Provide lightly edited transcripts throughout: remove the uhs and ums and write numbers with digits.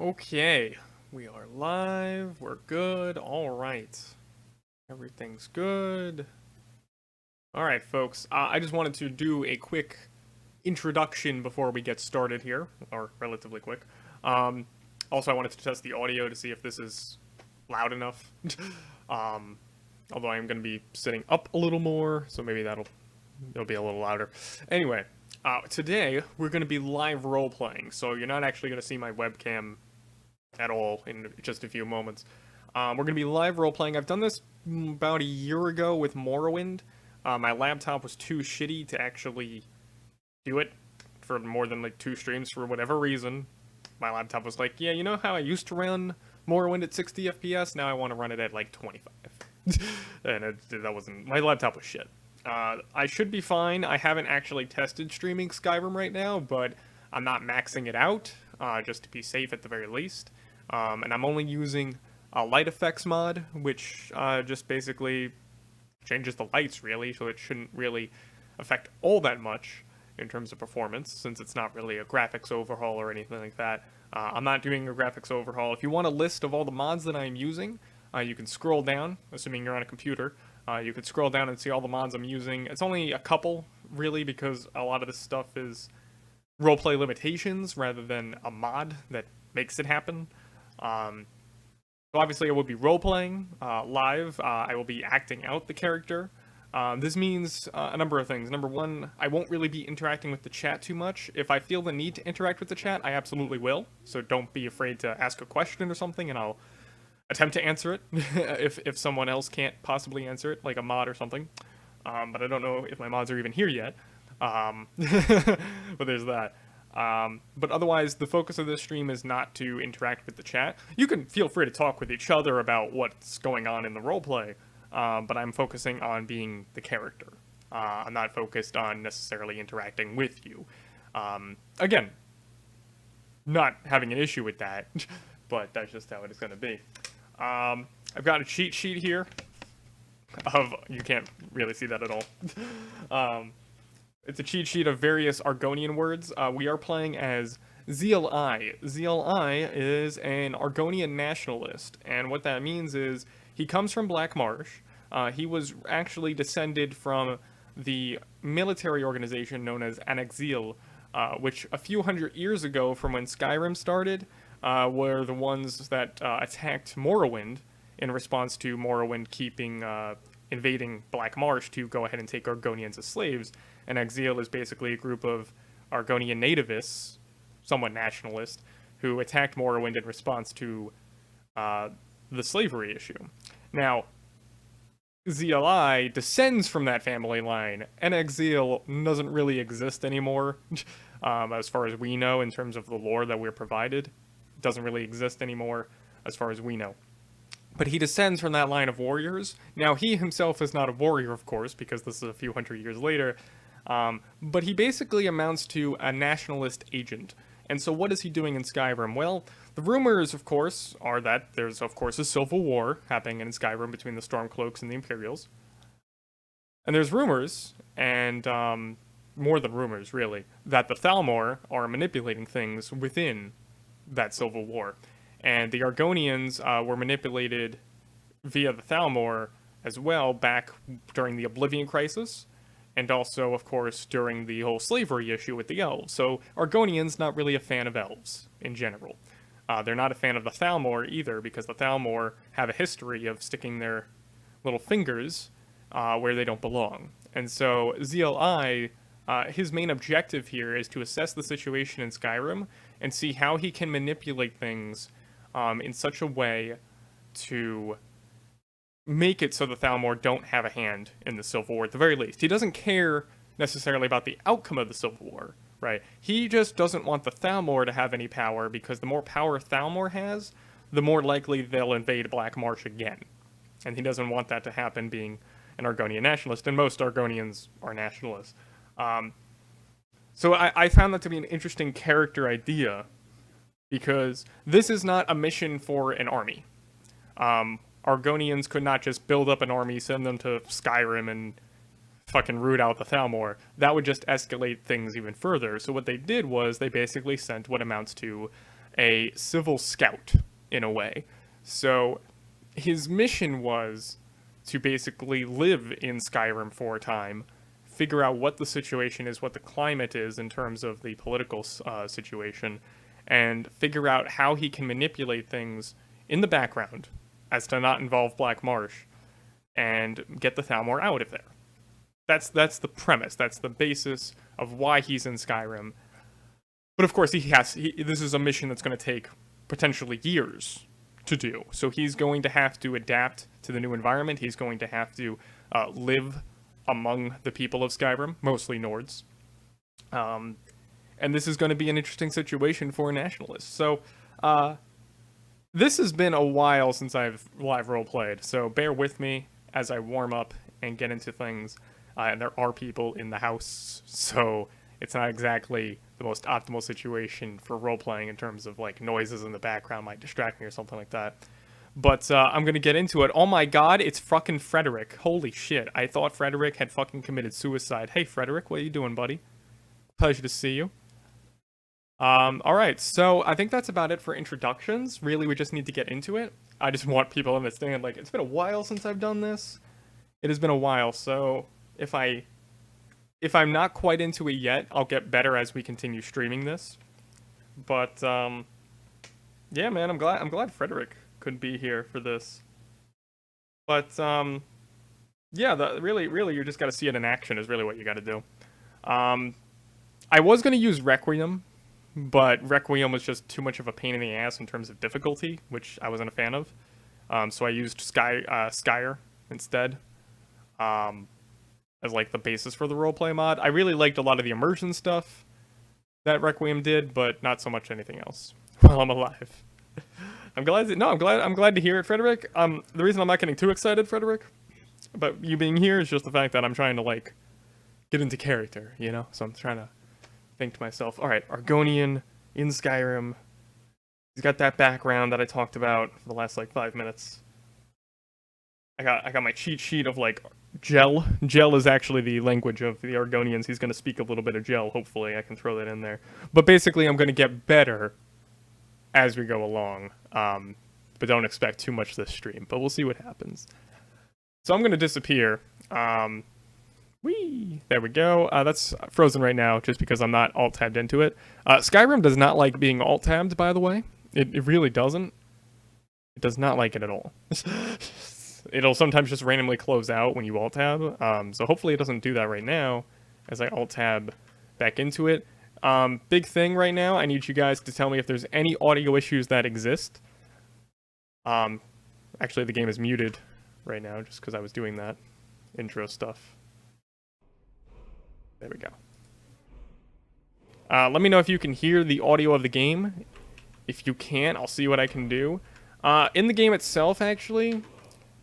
Okay, we are live. We're good. All right. Everything's good. All right, folks. I just wanted to do a quick introduction before we get started here, or relatively quick. Also, I wanted to test the audio to see if this is loud enough. Although I am going to be sitting up a little more, so maybe it'll be a little louder. Anyway, today we're going to be live role-playing, so you're not actually going to see my webcam at all in just a few moments. We're going to be live role-playing. I've done this about a year ago with Morrowind. My laptop was too shitty to actually do it for more than like 2 streams for whatever reason. My laptop was like, yeah, you know how I used to run Morrowind at 60 FPS? Now I want to run it at like 25. And that wasn't... My laptop was shit. I should be fine. I haven't actually tested streaming Skyrim right now, but I'm not maxing it out, just to be safe at the very least. And I'm only using a light effects mod, which just basically changes the lights, really, so it shouldn't really affect all that much in terms of performance, since it's not really a graphics overhaul or anything like that. I'm not doing a graphics overhaul. If you want a list of all the mods that I'm using, you can scroll down, assuming you're on a computer. You can scroll down and see all the mods I'm using. It's only a couple, really, because a lot of this stuff is roleplay limitations rather than a mod that makes it happen. So obviously I will be role-playing live. I will be acting out the character. This means a number of things. Number one, I won't really be interacting with the chat too much. If I feel the need to interact with the chat, I absolutely will. So don't be afraid to ask a question or something, and I'll attempt to answer it if someone else can't possibly answer it, like a mod or something. But I don't know if my mods are even here yet. But there's that. But otherwise, the focus of this stream is not to interact with the chat. You can feel free to talk with each other about what's going on in the roleplay, but I'm focusing on being the character. I'm not focused on necessarily interacting with you. Again, not having an issue with that, but that's just how it is going to be. I've got a cheat sheet here of, you can't really see that at all. It's a cheat sheet of various Argonian words. We are playing as Xial. Xial is an Argonian nationalist, and what that means is he comes from Black Marsh. He was actually descended from the military organization known as Xial, which a few hundred years ago, from when Skyrim started, were the ones that attacked Morrowind in response to Morrowind invading Black Marsh to go ahead and take Argonians as slaves. And Xial is basically a group of Argonian nativists, somewhat nationalist, who attacked Morrowind in response to the slavery issue. Now, Xial descends from that family line, and Xial doesn't really exist anymore, as far as we know, in terms of the lore that we're provided. It doesn't really exist anymore, as far as we know. But he descends from that line of warriors. Now, he himself is not a warrior, of course, because this is a few hundred years later, but he basically amounts to a nationalist agent. And so what is he doing in Skyrim? Well, the rumors, of course, are that there's, of course, a civil war happening in Skyrim between the Stormcloaks and the Imperials. And there's rumors, and more than rumors, really, that the Thalmor are manipulating things within that civil war. And the Argonians were manipulated via the Thalmor as well back during the Oblivion Crisis, and also, of course, during the whole slavery issue with the elves. So Argonians not really a fan of elves in general. They're not a fan of the Thalmor either, because the Thalmor have a history of sticking their little fingers where they don't belong. And so Xial, his main objective here is to assess the situation in Skyrim and see how he can manipulate things in such a way to make it so the Thalmor don't have a hand in the Civil War, at the very least. He doesn't care necessarily about the outcome of the Civil War, right? He just doesn't want the Thalmor to have any power, because the more power Thalmor has, the more likely they'll invade Black Marsh again. And he doesn't want that to happen, being an Argonian nationalist, and most Argonians are nationalists. So I found that to be an interesting character idea, because this is not a mission for an army. Argonians could not just build up an army, send them to Skyrim, and fucking root out the Thalmor. That would just escalate things even further. So what they did was they basically sent what amounts to a civil scout, in a way. So his mission was to basically live in Skyrim for a time, figure out what the situation is, what the climate is in terms of the political situation, and figure out how he can manipulate things in the background as to not involve Black Marsh, and get the Thalmor out of there. That's the premise. That's the basis of why he's in Skyrim. But of course, this is a mission that's going to take potentially years to do. So he's going to have to adapt to the new environment. He's going to have to live among the people of Skyrim, mostly Nords. And this is going to be an interesting situation for a nationalist. So, this has been a while since I've live roleplayed, so bear with me as I warm up and get into things. And there are people in the house, so it's not exactly the most optimal situation for roleplaying in terms of like noises in the background might distract me or something like that. But I'm gonna get into it. Oh my god, it's fucking Frederick. Holy shit, I thought Frederick had fucking committed suicide. Hey Frederick, what are you doing, buddy? Pleasure to see you. Alright, so I think that's about it for introductions. Really, we just need to get into it. I just want people to understand, like, it's been a while since I've done this. It has been a while, so if I'm not quite into it yet, I'll get better as we continue streaming this. But, yeah, man, I'm glad Frederick could be here for this. But, yeah, really, you just gotta see it in action is really what you gotta do. I was gonna use Requiem, but Requiem was just too much of a pain in the ass in terms of difficulty, which I wasn't a fan of. So I used Skyr instead, as like the basis for the roleplay mod. I really liked a lot of the immersion stuff that Requiem did, but not so much anything else. While I'm alive. I'm glad to hear it, Frederick. The reason I'm not getting too excited, Frederick, about you being here is just the fact that I'm trying to like get into character, you know? So I'm trying to think to myself, all right, Argonian in Skyrim. He's got that background that I talked about for the last like 5 minutes. I got my cheat sheet of like Gel. Gel is actually the language of the Argonians. He's going to speak a little bit of Gel. Hopefully, I can throw that in there. But basically, I'm going to get better as we go along. But don't expect too much this stream. But we'll see what happens. So I'm gonna disappear. Whee! There we go. That's frozen right now just because I'm not alt-tabbed into it. Skyrim does not like being alt-tabbed, by the way. It really doesn't. It does not like it at all. It'll sometimes just randomly close out when you alt-tab. So hopefully it doesn't do that right now as I alt-tab back into it. Big thing right now, I need you guys to tell me if there's any audio issues that exist. Actually, the game is muted right now just because I was doing that intro stuff. There we go. Let me know if you can hear the audio of the game. If you can't, I'll see what I can do. In the game itself, actually,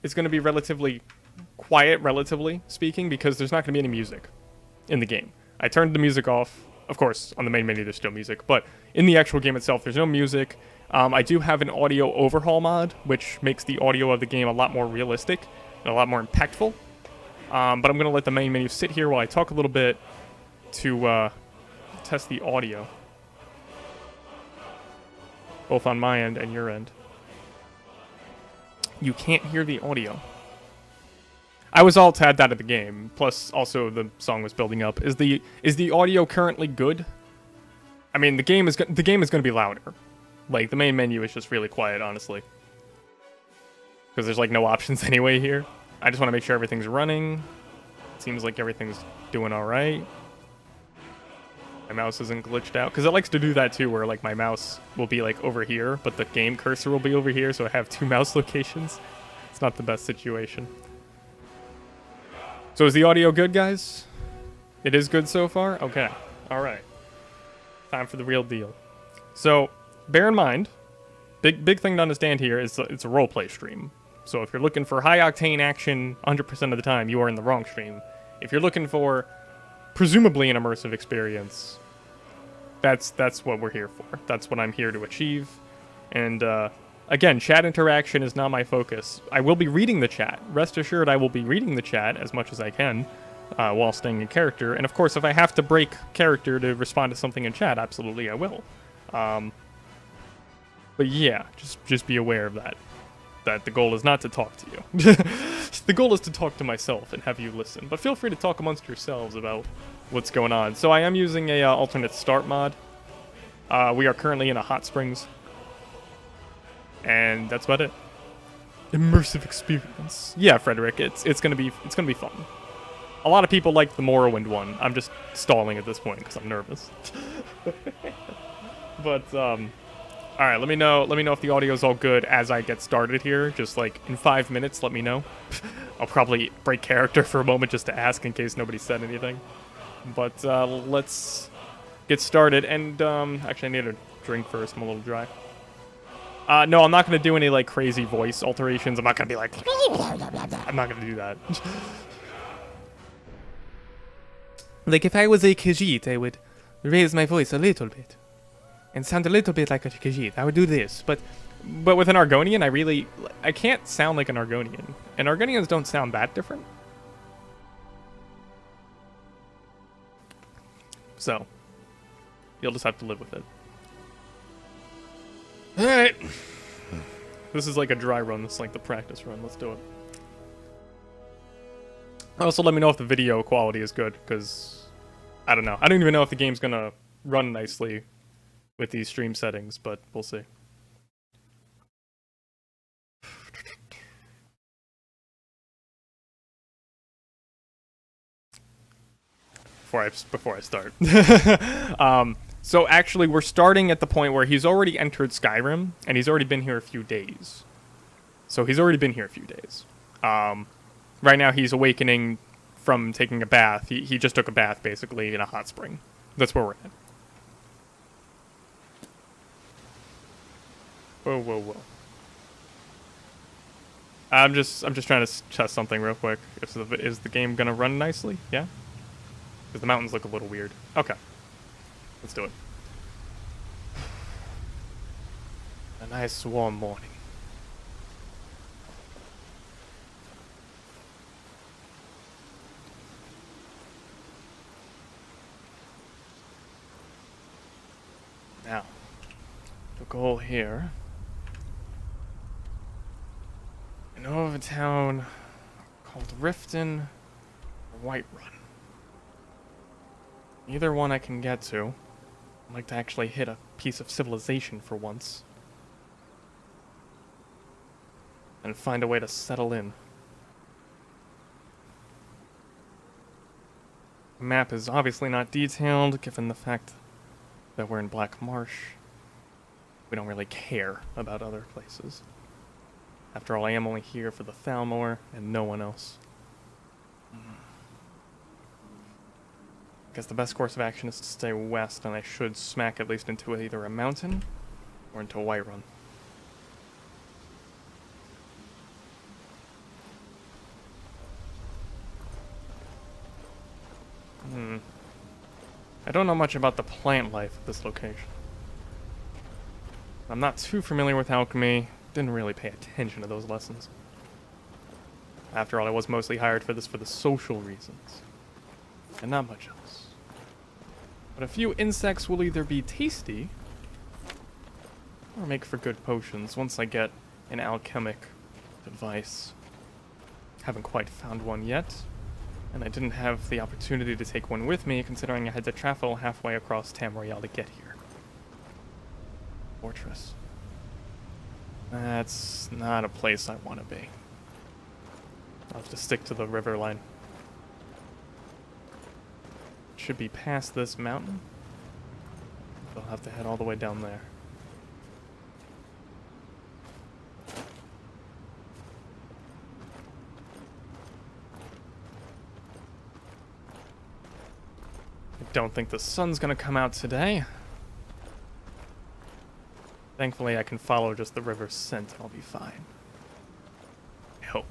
it's going to be relatively quiet, relatively speaking, because there's not going to be any music in the game. I turned the music off. Of course, on the main menu, there's still music, but in the actual game itself, there's no music. I do have an audio overhaul mod, which makes the audio of the game a lot more realistic and a lot more impactful. But I'm going to let the main menu sit here while I talk a little bit to test the audio, both on my end and your end. You can't hear the audio. I was all tabbed out of the game, plus also the song was building up. Is the audio currently good? I mean, the game is going to be louder. Like, the main menu is just really quiet, honestly. Because there's, like, no options anyway here. I just want to make sure everything's running. It seems like everything's doing alright. My mouse isn't glitched out. Because it likes to do that, too, where, like, my mouse will be, like, over here, but the game cursor will be over here, so I have two mouse locations. It's not the best situation. So is the audio good, guys? It is good so far? Okay. Alright. Time for the real deal. So, bear in mind, big thing to understand here is it's a roleplay stream. So if you're looking for high-octane action 100% of the time, you are in the wrong stream. If you're looking for, presumably, an immersive experience, that's what we're here for. That's what I'm here to achieve. And, again, chat interaction is not my focus. I will be reading the chat. Rest assured, I will be reading the chat as much as I can while staying in character. And, of course, if I have to break character to respond to something in chat, absolutely I will. But yeah, just be aware of that. That the goal is not to talk to you. The goal is to talk to myself and have you listen. But feel free to talk amongst yourselves about what's going on. So I am using a alternate start mod. We are currently in a hot springs. And that's about it. Immersive experience. Yeah, Frederick, it's gonna be fun. A lot of people like the Morrowind one. I'm just stalling at this point because I'm nervous. But all right, let me know if the audio's all good as I get started here. Just like in 5 minutes, let me know. I'll probably break character for a moment just to ask in case nobody said anything. But let's get started. And actually, I need a drink first. I'm a little dry. No, I'm not going to do any like crazy voice alterations. I'm not going to be like... I'm not going to do that. Like if I was a Khajiit, I would raise my voice a little bit. And sound a little bit like a Khajiit. I would do this. But with an Argonian, I can't sound like an Argonian. And Argonians don't sound that different. So, you'll just have to live with it. Alright. This is like a dry run. This is like the practice run. Let's do it. Also, let me know if the video quality is good, because I don't know. I don't even know if the game's gonna run nicely with these stream settings, but we'll see. Before I start. So actually, we're starting at the point where he's already entered Skyrim, and he's already been here a few days. So he's already been here a few days. Right now, he's awakening from taking a bath. He just took a bath, basically, in a hot spring. That's where we're at. Whoa, whoa, whoa. I'm just trying to test something real quick. Is the game gonna run nicely? Yeah? Because the mountains look a little weird. Okay. Let's do it. A nice warm morning. Now, the goal here... In Overtown Old Riften or Whiterun. Either one I can get to. I'd like to actually hit a piece of civilization for once. And find a way to settle in. The map is obviously not detailed, given the fact that we're in Black Marsh. We don't really care about other places. After all, I am only here for the Thalmor and no one else. I guess the best course of action is to stay west, and I should smack at least into either a mountain or into Whiterun. I don't know much about the plant life at this location. I'm not too familiar with alchemy, didn't really pay attention to those lessons. After all, I was mostly hired for this for the social reasons, and not much else. But a few insects will either be tasty, or make for good potions once I get an alchemic device. Haven't quite found one yet, and I didn't have the opportunity to take one with me, considering I had to travel halfway across Tamriel to get here. Fortress. That's not a place I want to be. I'll have to stick to the river line. Should be past this mountain. So I'll have to head all the way down there. I don't think the sun's gonna come out today. Thankfully, I can follow just the river's scent and I'll be fine. I hope.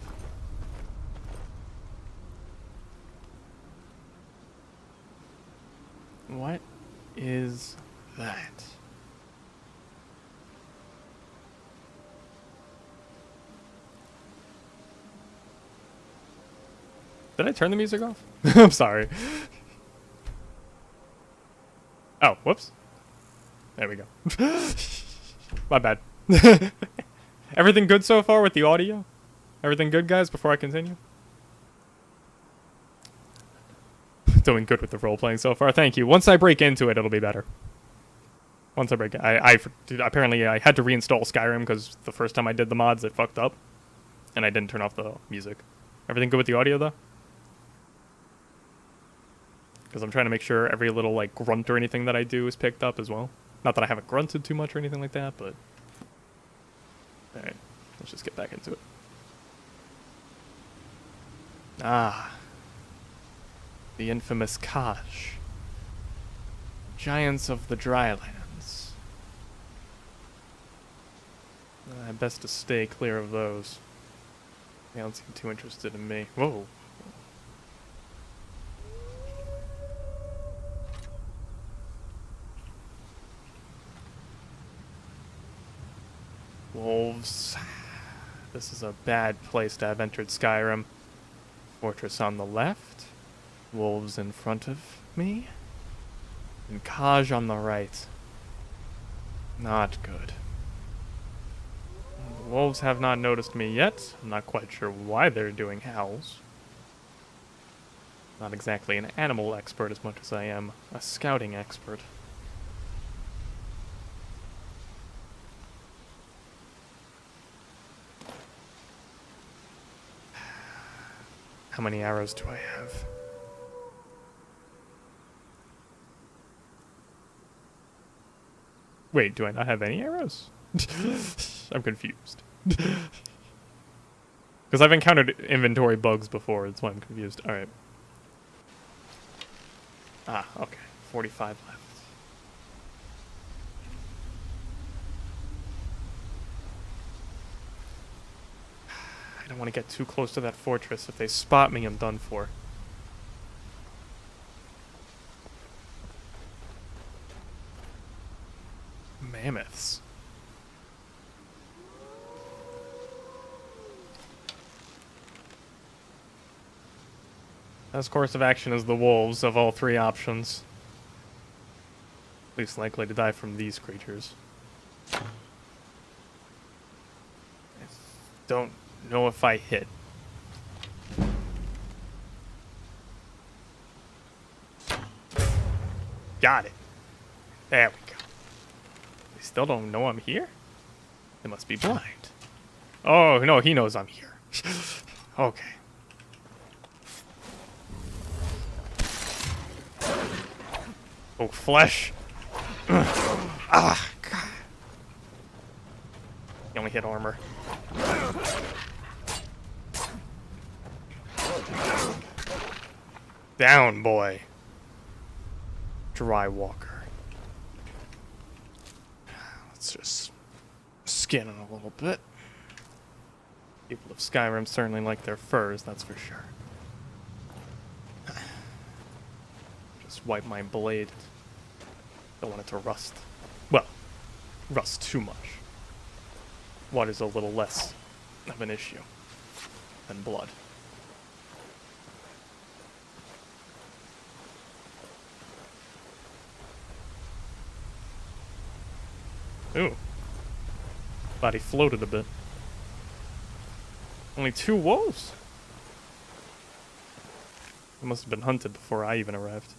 What is that? Did I turn the music off? I'm sorry. Oh, whoops. There we go. My bad. Everything good so far with the audio? Everything good, guys, before I continue? Doing good with the role-playing so far. Thank you. Once I break into it, it'll be better. Once I break it. Apparently, I had to reinstall Skyrim because the first time I did the mods, it fucked up. And I didn't turn off the music. Everything good with the audio, though? Because I'm trying to make sure every little, like, grunt or anything that I do is picked up as well. Not that I haven't grunted too much or anything like that, but... Alright, let's just get back into it. Ah. The infamous Kaj. Giants of the Drylands. Best to stay clear of those. They don't seem too interested in me. Whoa. Wolves. This is a bad place to have entered Skyrim. Fortress on the left. Wolves in front of me. And Kaj on the right. Not good. The wolves have not noticed me yet. I'm not quite sure why they're doing howls. Not exactly an animal expert as much as I am a scouting expert. How many arrows do I have? Wait, do I not have any arrows? I'm confused. Because I've encountered inventory bugs before, that's why I'm confused. Alright. Ah, okay. 45 left. I don't want to get too close to that fortress. If they spot me, I'm done for. Mammoths. Best course of action is the wolves of all three options. Least likely to die from these creatures. I don't know if I hit. Got it. There we go. They still don't know I'm here? They must be blind. Oh, no, he knows I'm here. Okay. Oh, flesh. Ah, God. He only hit armor. Down, boy. Dry walker. Let's just skin it a little bit. People of Skyrim certainly like their furs, that's for sure. Just wipe my blade. Don't want it to rust. Well, rust too much. Water's a little less of an issue than blood. Ooh. Body floated a bit. Only 2 wolves? They must have been hunted before I even arrived.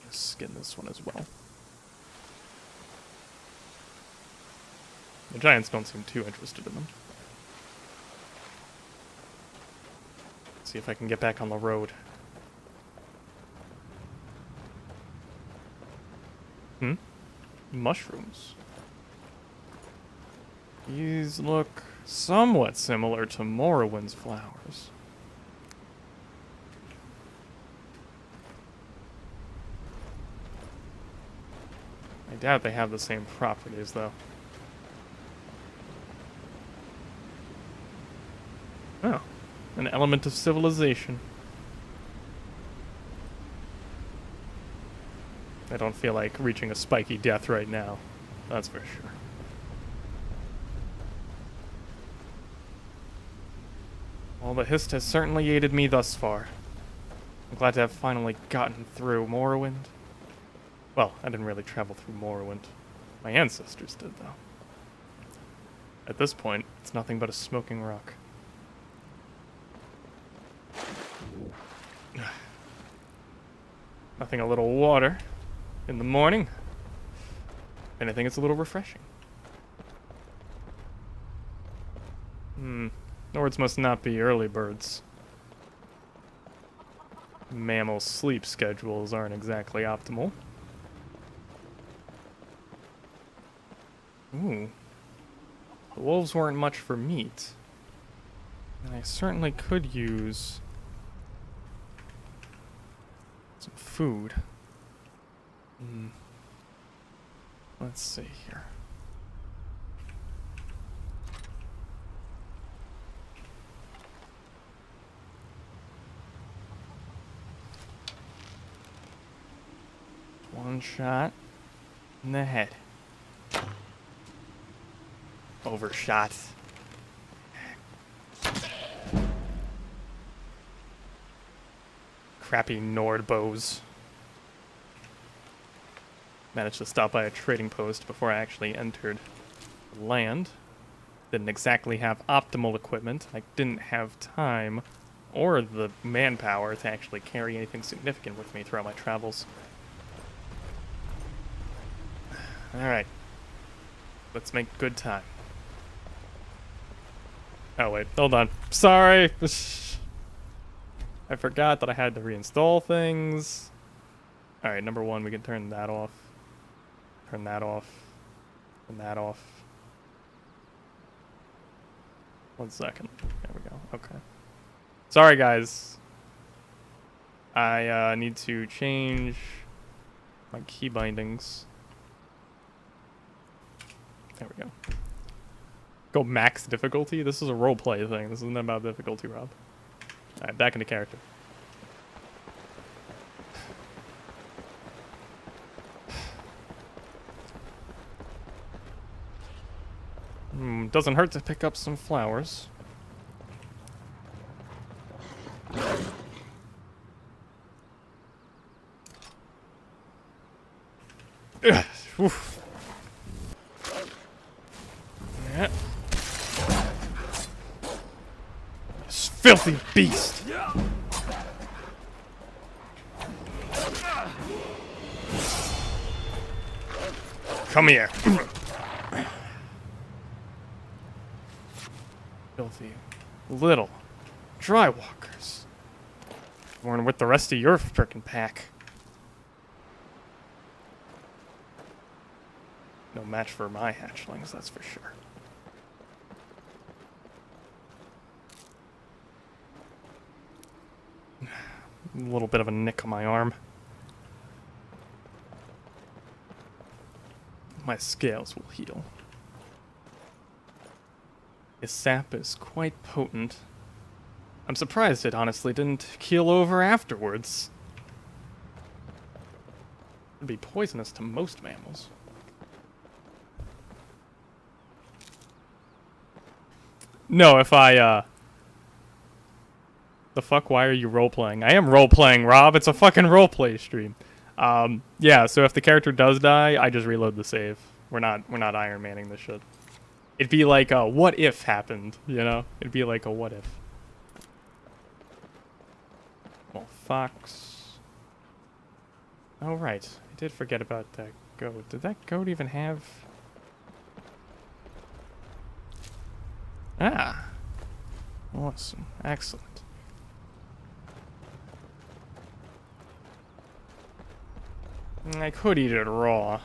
Just skin this one as well. The giants don't seem too interested in them. Let's see if I can get back on the road. Mushrooms. These look somewhat similar to Morrowind's flowers. I doubt they have the same properties, though. Oh, an element of civilization. I don't feel like reaching a spiky death right now, that's for sure. Well, the Hist has certainly aided me thus far. I'm glad to have finally gotten through Morrowind. Well, I didn't really travel through Morrowind. My ancestors did, though. At this point, it's nothing but a smoking rock. Nothing a little water in the morning. If anything, it's a little refreshing. Nords must not be early birds. Mammal sleep schedules aren't exactly optimal. Ooh. The wolves weren't much for meat. And I certainly could use some food. Let's see here. One shot in the head. Overshot. Crappy Nord bows. Managed to stop by a trading post before I actually entered the land. Didn't exactly have optimal equipment. I didn't have time or the manpower to actually carry anything significant with me throughout my travels. Alright. Let's make good time. Oh wait, hold on. Sorry! I forgot that I had to reinstall things. Alright, number 1, we can turn that off. Turn that off. Turn that off. 1 second. There we go. Okay. Sorry, guys. I need to change my key bindings. There we go. Go max difficulty? This is a roleplay thing. This isn't about difficulty, Rob. Alright, back into character. Doesn't hurt to pick up some flowers. Oof. Yeah. This filthy beast. Come here. Filthy little dry walkers. Born with the rest of your frickin' pack. No match for my hatchlings, that's for sure. A little bit of a nick on my arm. My scales will heal. His sap is quite potent. I'm surprised it honestly didn't keel over afterwards. It'd be poisonous to most mammals. No, if I, the fuck, why are you role-playing? I am role-playing, Rob. It's a fucking roleplay stream. Yeah, so if the character does die, I just reload the save. We're not Iron Manning this shit. It'd be like a what if happened, you know? It'd be like a what if. Well, fox. Oh, right. I did forget about that goat. Did that goat even have... Ah. Awesome. Excellent. I could eat it raw.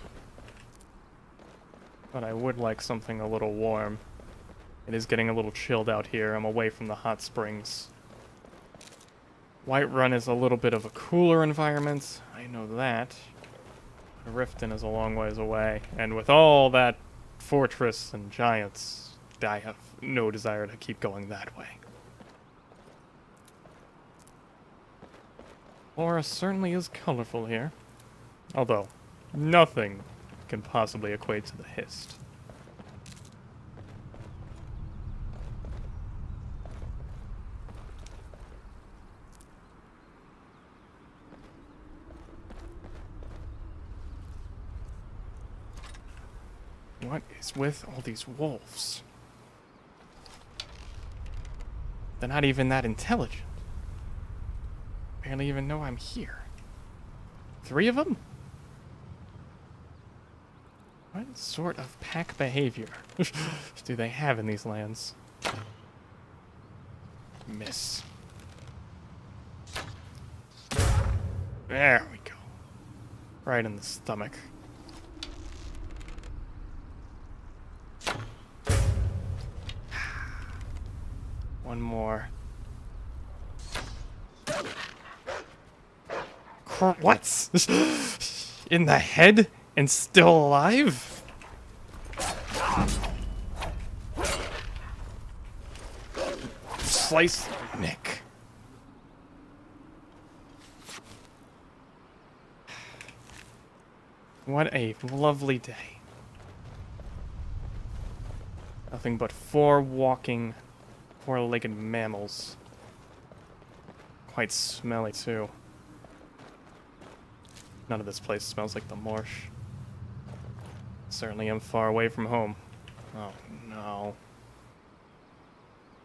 But I would like something a little warm. It is getting a little chilled out here. I'm away from the hot springs. Whiterun is a little bit of a cooler environment. I know that. Riften is a long ways away. And with all that fortress and giants, I have no desire to keep going that way. Aura certainly is colorful here. Although, nothing can possibly equate to the Hist. What is with all these wolves? They're not even that intelligent. Barely even know I'm here. 3 of them? What sort of pack behavior do they have in these lands? Miss. There we go. Right in the stomach. One more. What? In the head and still alive? Slice neck. What a lovely day. Nothing but 4 walking, 4-legged mammals. Quite smelly too. None of this place smells like the marsh. Certainly am far away from home. Oh no.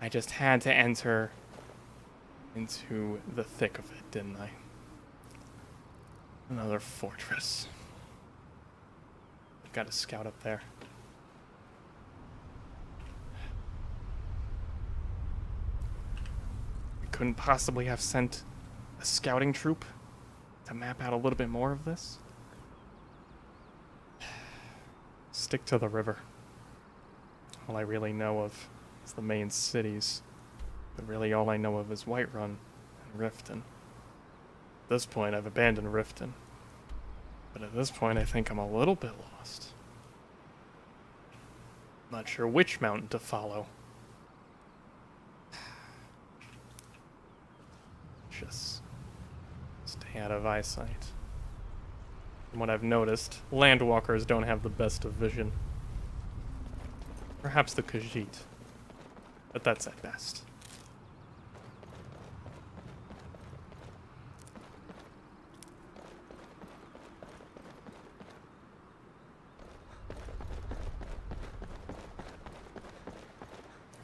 I just had to enter into the thick of it, didn't I? Another fortress. I've got a scout up there. We couldn't possibly have sent a scouting troop to map out a little bit more of this? Stick to the river. All I really know of is the main cities. But really all I know of is Whiterun and Riften. At this point, I've abandoned Riften. But at this point, I think I'm a little bit lost. Not sure which mountain to follow. Just stay out of eyesight. From what I've noticed, landwalkers don't have the best of vision. Perhaps the Khajiit, but that's at best.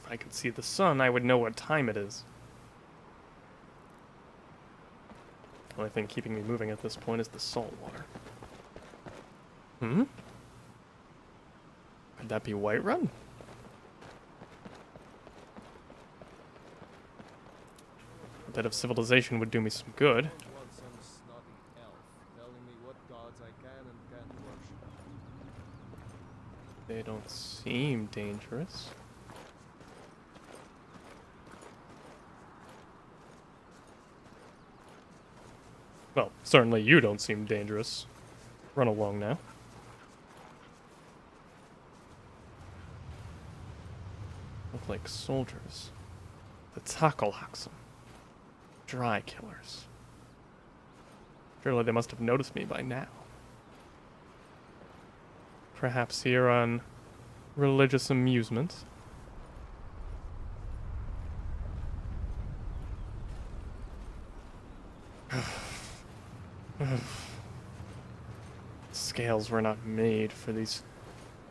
If I could see the sun, I would know what time it is. The only thing keeping me moving at this point is the salt water. Hmm? Could that be Whiterun? A bit of civilization would do me some good. They don't seem dangerous. Well, certainly you don't seem dangerous. Run along now. Look like soldiers. The Takalhaxum. Dry killers. Surely they must have noticed me by now. Perhaps here on religious amusement. Scales were not made for these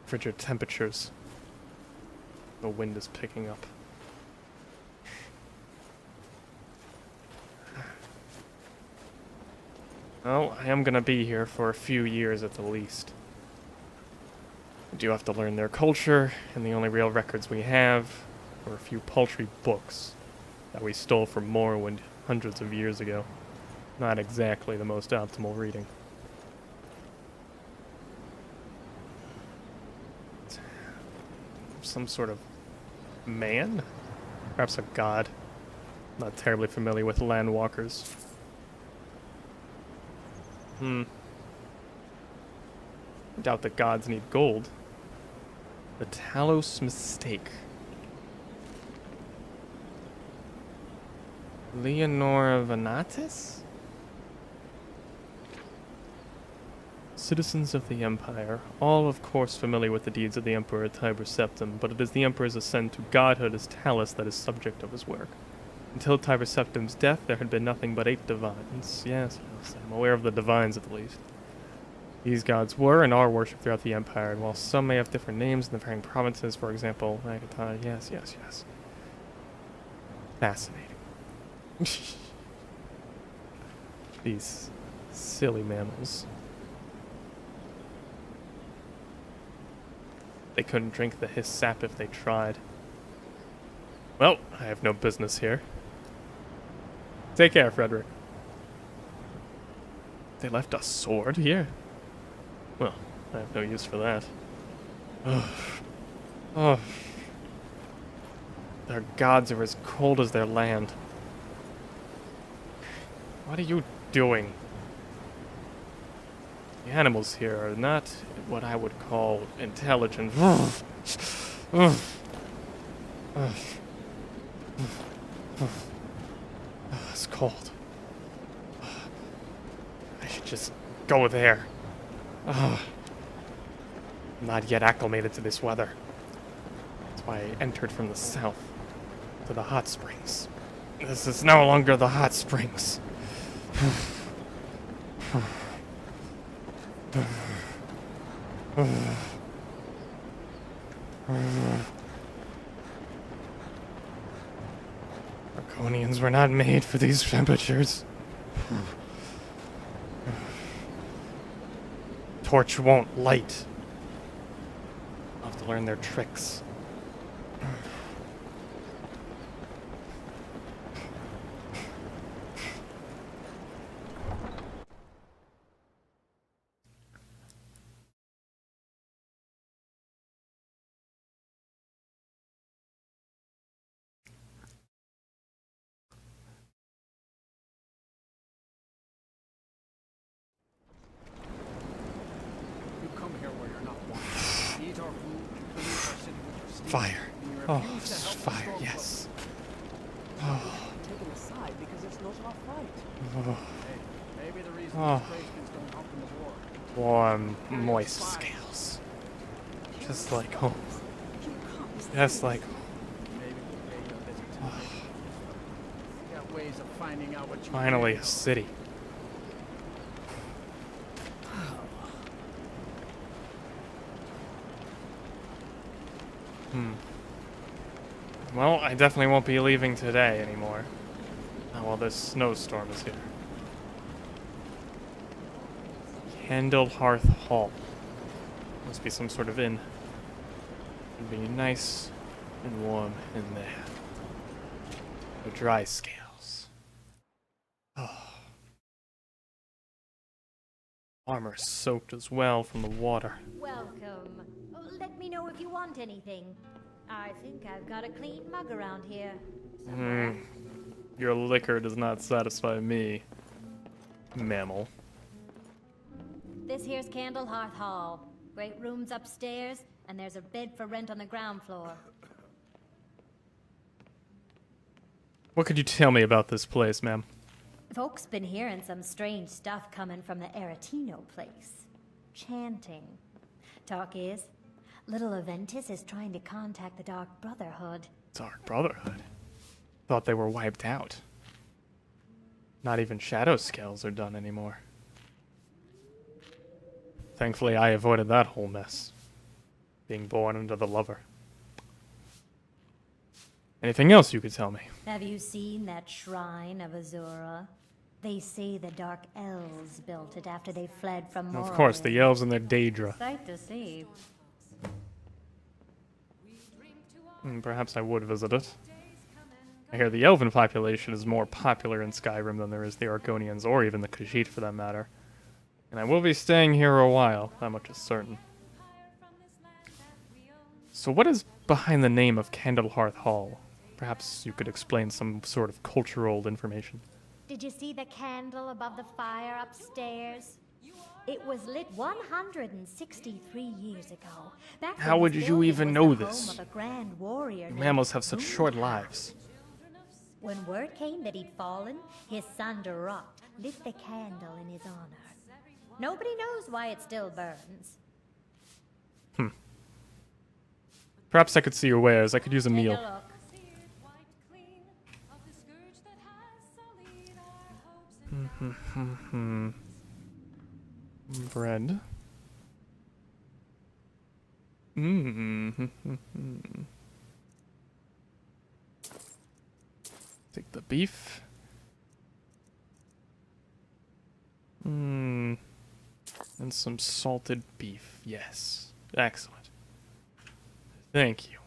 frigid temperatures. The wind is picking up. Well, I am gonna be here for a few years at the least. I do have to learn their culture, and the only real records we have are a few paltry books that we stole from Morrowind hundreds of years ago. Not exactly the most optimal reading. Some sort of man? Perhaps a god. Not terribly familiar with landwalkers. I doubt that gods need gold. The Talos Mistake. Leonora Venatus? Citizens of the Empire, all of course familiar with the deeds of the Emperor Tiber Septim, but it is the Emperor's ascent to godhood as Talos that is subject of his work. Until Tiber Septim's death, there had been nothing but 8 divines. Yes, I'm aware of the divines at least. These gods were and are worshipped throughout the Empire, and while some may have different names in the varying provinces, for example, Agatai, yes. Fascinating. These silly mammals. They couldn't drink the Hiss sap if they tried. Well, I have no business here. Take care, Frederick. They left a sword here? Well, I have no use for that. Oh. Their gods are as cold as their land. What are you doing? The animals here are not what I would call intelligent. It's cold. I should just go there. I'm not yet acclimated to this weather. That's why I entered from the south to the hot springs. This is no longer the hot springs. Draconians were not made for these temperatures. Torch won't light. I'll have to learn their tricks. Fire. Oh, fire, yes. Oh. Oh. Warm, moist scales. Just like home. Just like home. Oh. Finally a city. Well, I definitely won't be leaving today anymore. Not while this snowstorm is here. Candlehearth Hall. Must be some sort of inn. It'd be nice and warm in there. The dry scales. Oh. Armor soaked as well from the water. Welcome. Let me know if you want anything. I think I've got a clean mug around here. Somewhere. Your liquor does not satisfy me, mammal. This here's Candlehearth Hall. Great rooms upstairs, and there's a bed for rent on the ground floor. What could you tell me about this place, ma'am? Folks been hearing some strange stuff coming from the Aretino place. Chanting. Talk is, little Aventus is trying to contact the Dark Brotherhood. Dark Brotherhood? Thought they were wiped out. Not even shadow scales are done anymore. Thankfully, I avoided that whole mess. Being born into the lover. Anything else you could tell me? Have you seen that shrine of Azura? They say the Dark Elves built it after they fled from Morrowind. Of course, the elves and their Daedra. Sight to see. Perhaps I would visit it. I hear the elven population is more popular in Skyrim than there is the Argonians, or even the Khajiit for that matter. And I will be staying here a while, that much is certain. So what is behind the name of Candlehearth Hall? Perhaps you could explain some sort of cultural information. Did you see the candle above the fire upstairs? It was lit 163 years ago. Back How would you even know this? Grand warrior Mammals have such short lives. When word came that he'd fallen, his son Durot lit the candle in his honor. Nobody knows why it still burns. Perhaps I could see your wares. I could use a meal. Take a look. Bread. Take the beef. And some salted beef. Yes. Excellent. Thank you.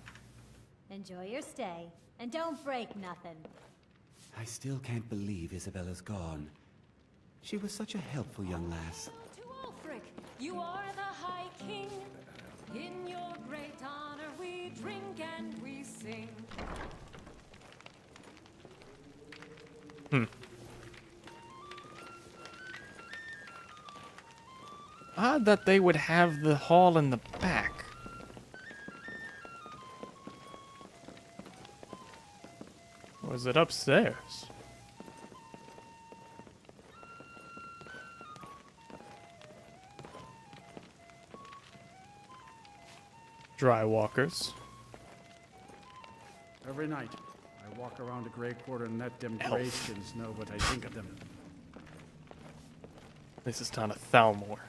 Enjoy your stay, and don't break nothing. I still can't believe Isabella's gone. She was such a helpful young lass. To Ulfric, you are the High King. In your great honor we drink and we sing. Odd that they would have the hall in the back. Or is it upstairs? Dry walkers. Every night, I walk around the Grey Quarter and let them Greyskins know what I think of them. This is not a Thalmor.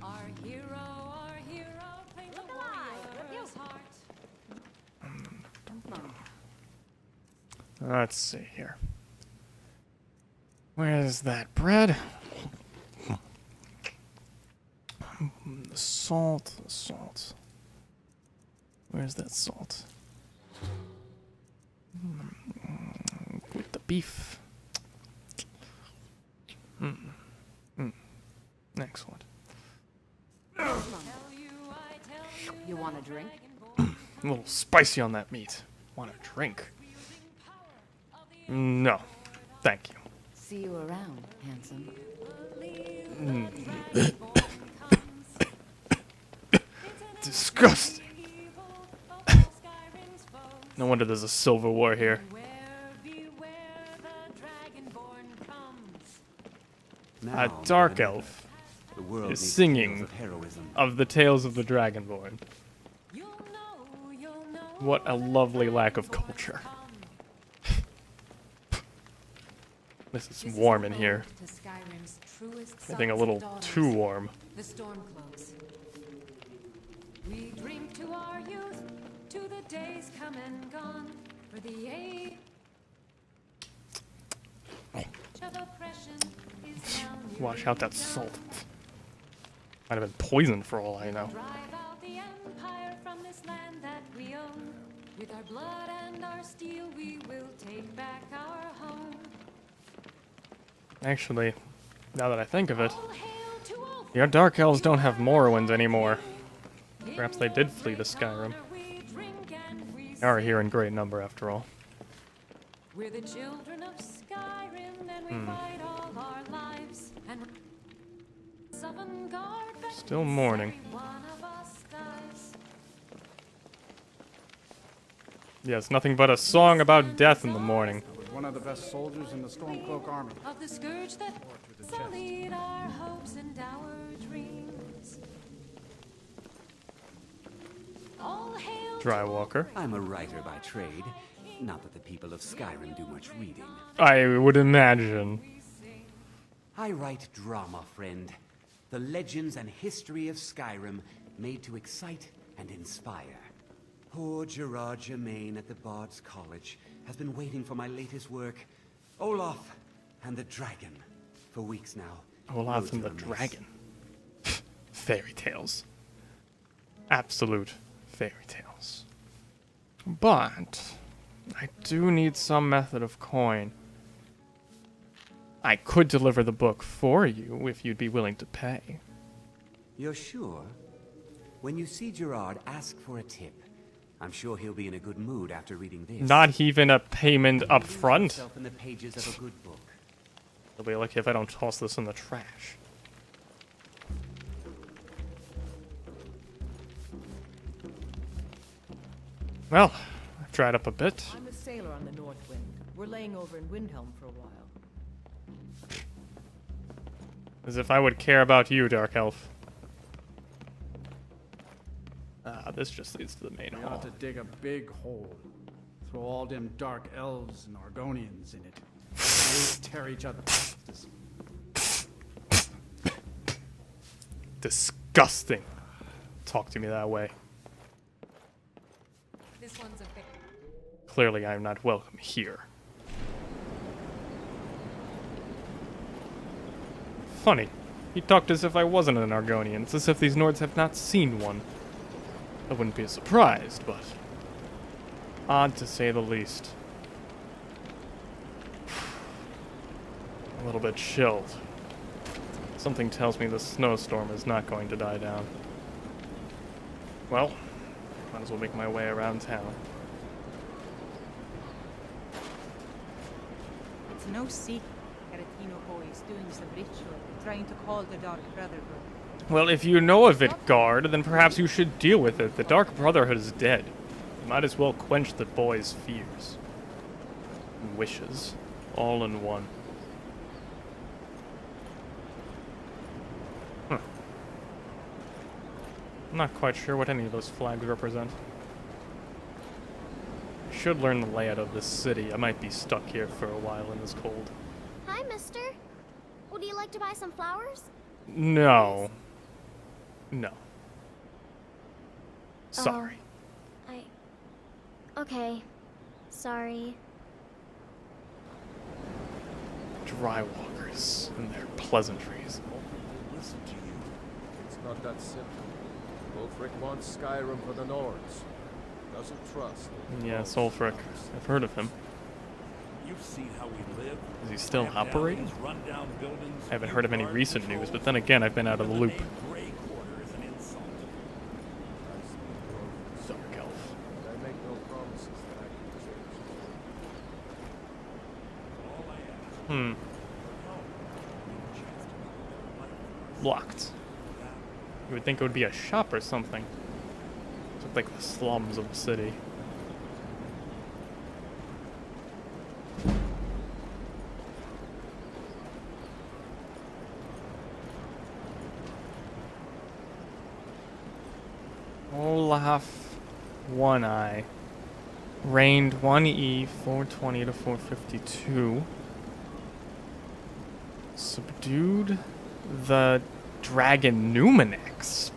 Our hero, claims Look a alive, warrior's heart. Let's see here. Where's that bread? The salt, the salt. Where's that salt? With the beef. Excellent. You want a drink? A little spicy on that meat. Want a drink? No, thank you. See you around, handsome. Disgusting. No wonder there's a silverware here. A dark elf The world is needs singing tales of heroism. of the tales of the Dragonborn. What a lovely lack of culture. This is warm in here. I think a little too warm. The Stormcloaks. We drink to our youth, to the days come and gone, for the age of oppression is now near. Wash out that salt. Might have been poisoned for all I know. Drive out the empire our blood and our steel, we will take back our home. Actually, now that I think of it, All hail to all your Dark Elves don't have Morrowind anymore. Perhaps they did flee to Skyrim. we drink and we They are here in great number, after all. We're the children of Skyrim, and we fight all our lives. And Sovngarde beckons Still morning. every one of us dies. Yes, nothing but a song about death in the morning. I was one of the best soldiers in the Stormcloak army. Of the scourge that Or to the chest. sullied our hopes and our dreams. All hail to Drywalker. I'm a writer by trade. Not that the people of Skyrim do much reading. I would imagine. I write drama, friend. The legends and history of Skyrim made to excite and inspire. Poor Gerard Germain at the Bard's College has been waiting for my latest work, Olaf and the Dragon, for weeks now. Olaf Loads and the of a mess. Dragon. Fairy tales. Absolute fairy tales. But I do need some method of coin. I could deliver the book for you if you'd be willing to pay. You're sure? When you see Gerard, ask for a tip. I'm sure he'll be in a good mood after reading this. Not even a payment up Lose front. himself in the pages of a good book. They'll be lucky if I don't toss this in the trash. Well, I've dried up a bit. I'm a sailor on the North Wind. We're laying over in Windhelm for a while. As if I would care about you, Dark Elf. This just leads to the main We ought hall. to dig a big hole. Throw all them dark elves and Argonians in it. They tear each other. Disgusting. Talk to me that way. this one's a bit. Clearly, I am not welcome here. Funny. He talked as if I wasn't an Argonian. It's as if these Nords have not seen one. I wouldn't be surprised, but odd to say the least. A little bit chilled. Something tells me the snowstorm is not going to die down. Well, might as well make my way around town. It's no secret Aretino boys doing some ritual, trying to call the Dark Brotherhood. Well, if you know of it, guard, then perhaps you should deal with it. The Dark Brotherhood is dead. You might as well quench the boys' fears. And wishes. All in one. Huh. I'm not quite sure what any of those flags represent. I should learn the layout of this city. I might be stuck here for a while in this cold. Hi, mister. Would you like to buy some flowers? No. No. Sorry. Okay. Sorry. Drywalkers and their pleasantries. Listen to you. It's not that simple. Ulfric wants Skyrim for the Nords. Doesn't trust. Yes, Ulfric. I've heard of him. You've seen how we live. Is he still Tear down operating? these rundown buildings, I haven't heard of any guard recent patrol, news, but then again, I've been out of the loop. name Grey Quarter is an insult. Dark Elf. I make no promises that I can change. All I ask Hmm. is a chance to live life. Locked. You would think it would be a shop or something. It's like the slums of the city. Olaf One Eye. Reigned 1E 420 to 452. Subdued the dragon Numenix.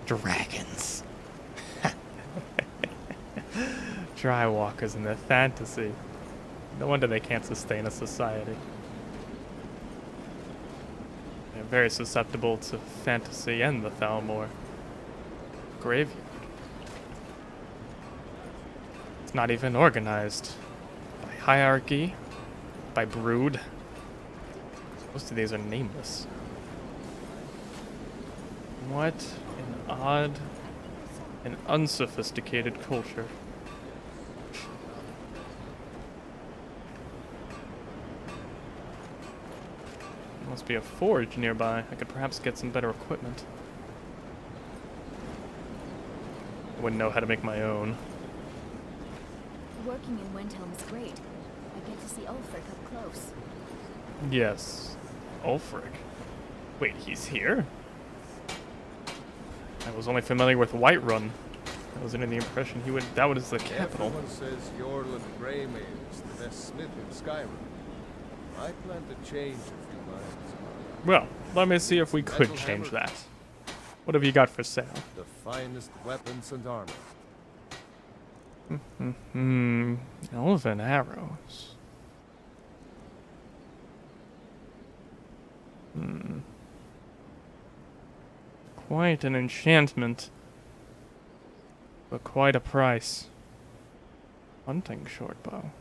Dragons. Drywalkers in their fantasy. No wonder they can't sustain a society. They're very susceptible to fantasy and the Thalmor graveyard. It's not even organized. By hierarchy? By brood? Most of these are nameless. What an odd and unsophisticated culture. There must be a forge nearby. I could perhaps get some better equipment. I wouldn't know how to make my own. Working in Windhelm is great. I get to see Ulfric up close. Yes. Ulfric. Wait, he's here? I was only familiar with Whiterun. I was under the impression he would. That was the capital. Everyone says Jorlund Greymane is the best smith in Skyrim. I plan to change a few minds. Well, let me see if we could change that. What have you got for sale? The finest weapons and armor. Elven arrows. Quite an enchantment. But quite a price. Hunting shortbow.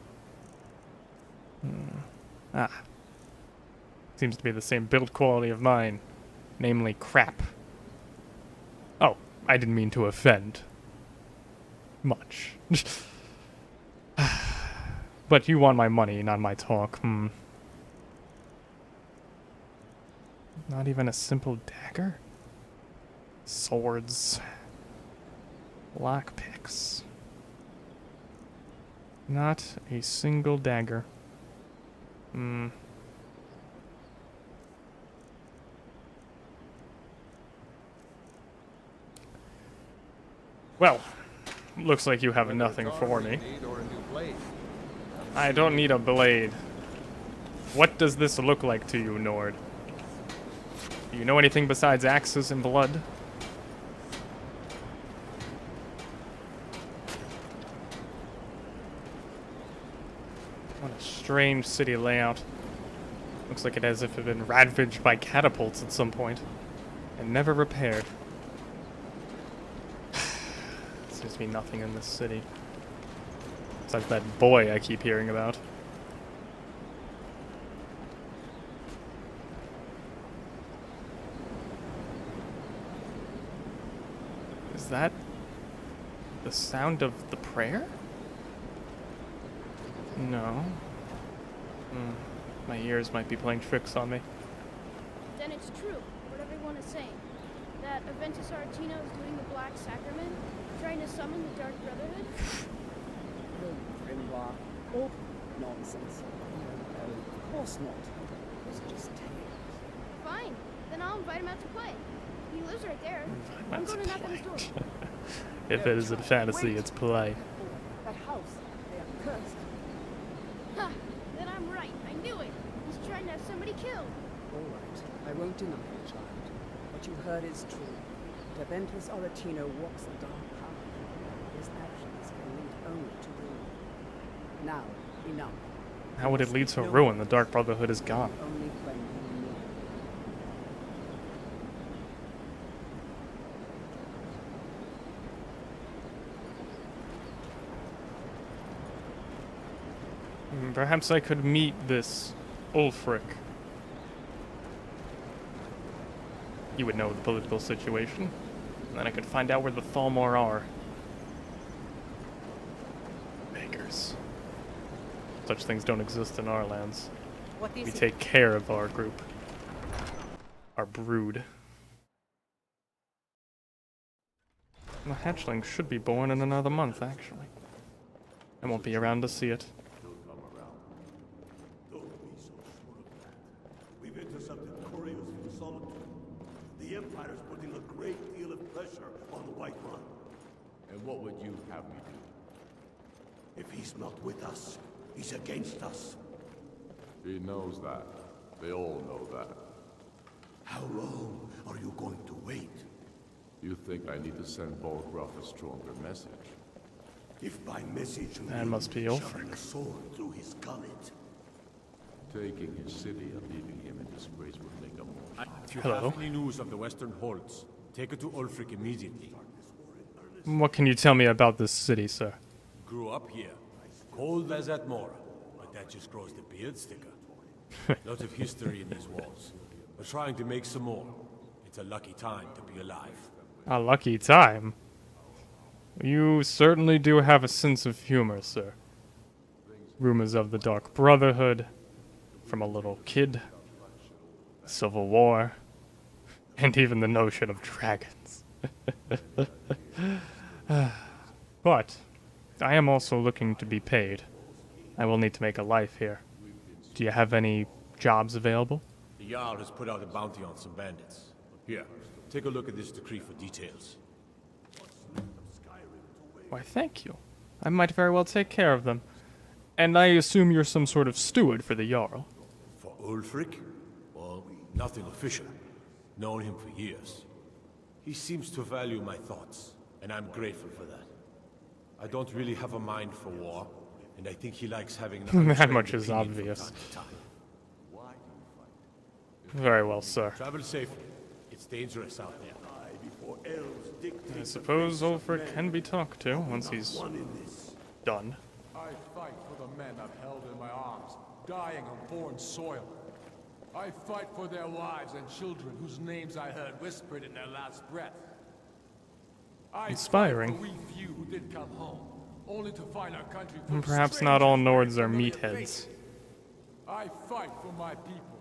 Seems to be the same build quality of mine. Namely, crap. Oh, I didn't mean to offend. Much. But you want my money, not my talk. Not even a simple dagger? Swords. Lockpicks. Not a single dagger. Well, looks like you have nothing for me. I don't need a blade. What does this look like to you, Nord? Do you know anything besides axes and blood? What a strange city layout. Looks like it as if it had been ravaged by catapults at some point and never repaired. Seems to be nothing in this city. Besides that boy I keep hearing about. Is that the sound of the prayer? No. My ears might be playing tricks on me. Then it's true, what everyone is saying. That Aventus Aretino is doing the Black Sacrament, trying to summon the Dark Brotherhood? No, Grimloir. Oh, nonsense. No, of course not. It was just tales. Fine, then I'll invite him out to play. He lives right there. I'm going to knock on his door. If it isn't fantasy, it's play. That house, they are cursed. Ha! Then I'm right. I knew it. He's trying to have somebody killed. All right, I won't deny it, child. What you heard is true. That Aventus Aretino walks a dark path. His actions can lead only to ruin. Now, enough. How would it lead to ruin? The Dark Brotherhood is gone. Only when you know. Perhaps I could meet this Ulfric. He would know the political situation. And then I could find out where the Thalmor are. Beggars. Such things don't exist in our lands. What is We it? take care of our group. Our brood. The hatchling should be born in another month, actually. I won't be around to see it. We've intercepted couriers from Solomon. The Empire is putting a great deal of pressure on the White Run. And what would you have me do? If he's not with us, he's against us. He knows that. They all know that. How long are you going to wait? You think I need to send Bolgraf a stronger message? If by message you That mean must be shoving Ulfric. a sword through his gullet. Taking his city and leaving him in disgrace would make a more. If you Hello. have any news of the Western Holds, take it to Ulfric immediately. What can you tell me about this city, sir? grew up here. Cold as at Mora, but that just grows the beard sticker. Lots of history in these walls. We're trying to make some more. It's a lucky time to be alive. A lucky time? You certainly do have a sense of humor, sir. Rumors of the Dark Brotherhood, from a little kid, Civil War, and even the notion of dragons. But I am also looking to be paid. I will need to make a life here. Do you have any jobs available? The Xial has put out a bounty on some bandits. Here, take a look at this decree for details. Why, thank you. I might very well take care of them. And I assume you're some sort of steward for the Jarl. For Ulfric? Well, nothing official. Known him for years. He seems to value my thoughts, and I'm grateful for that. I don't really have a mind for war, and I think he likes having that much is obvious. Very well, sir. Travel safely. It's dangerous out there. I suppose Ulfric can be talked to once he's done. I fight for the men I've held in my arms, dying on foreign soil. I fight for their wives and children whose names I heard whispered in their last breath. Inspiring. I fight for we few who did come home, only to find our country And perhaps not all Nords are meatheads. I fight for my people,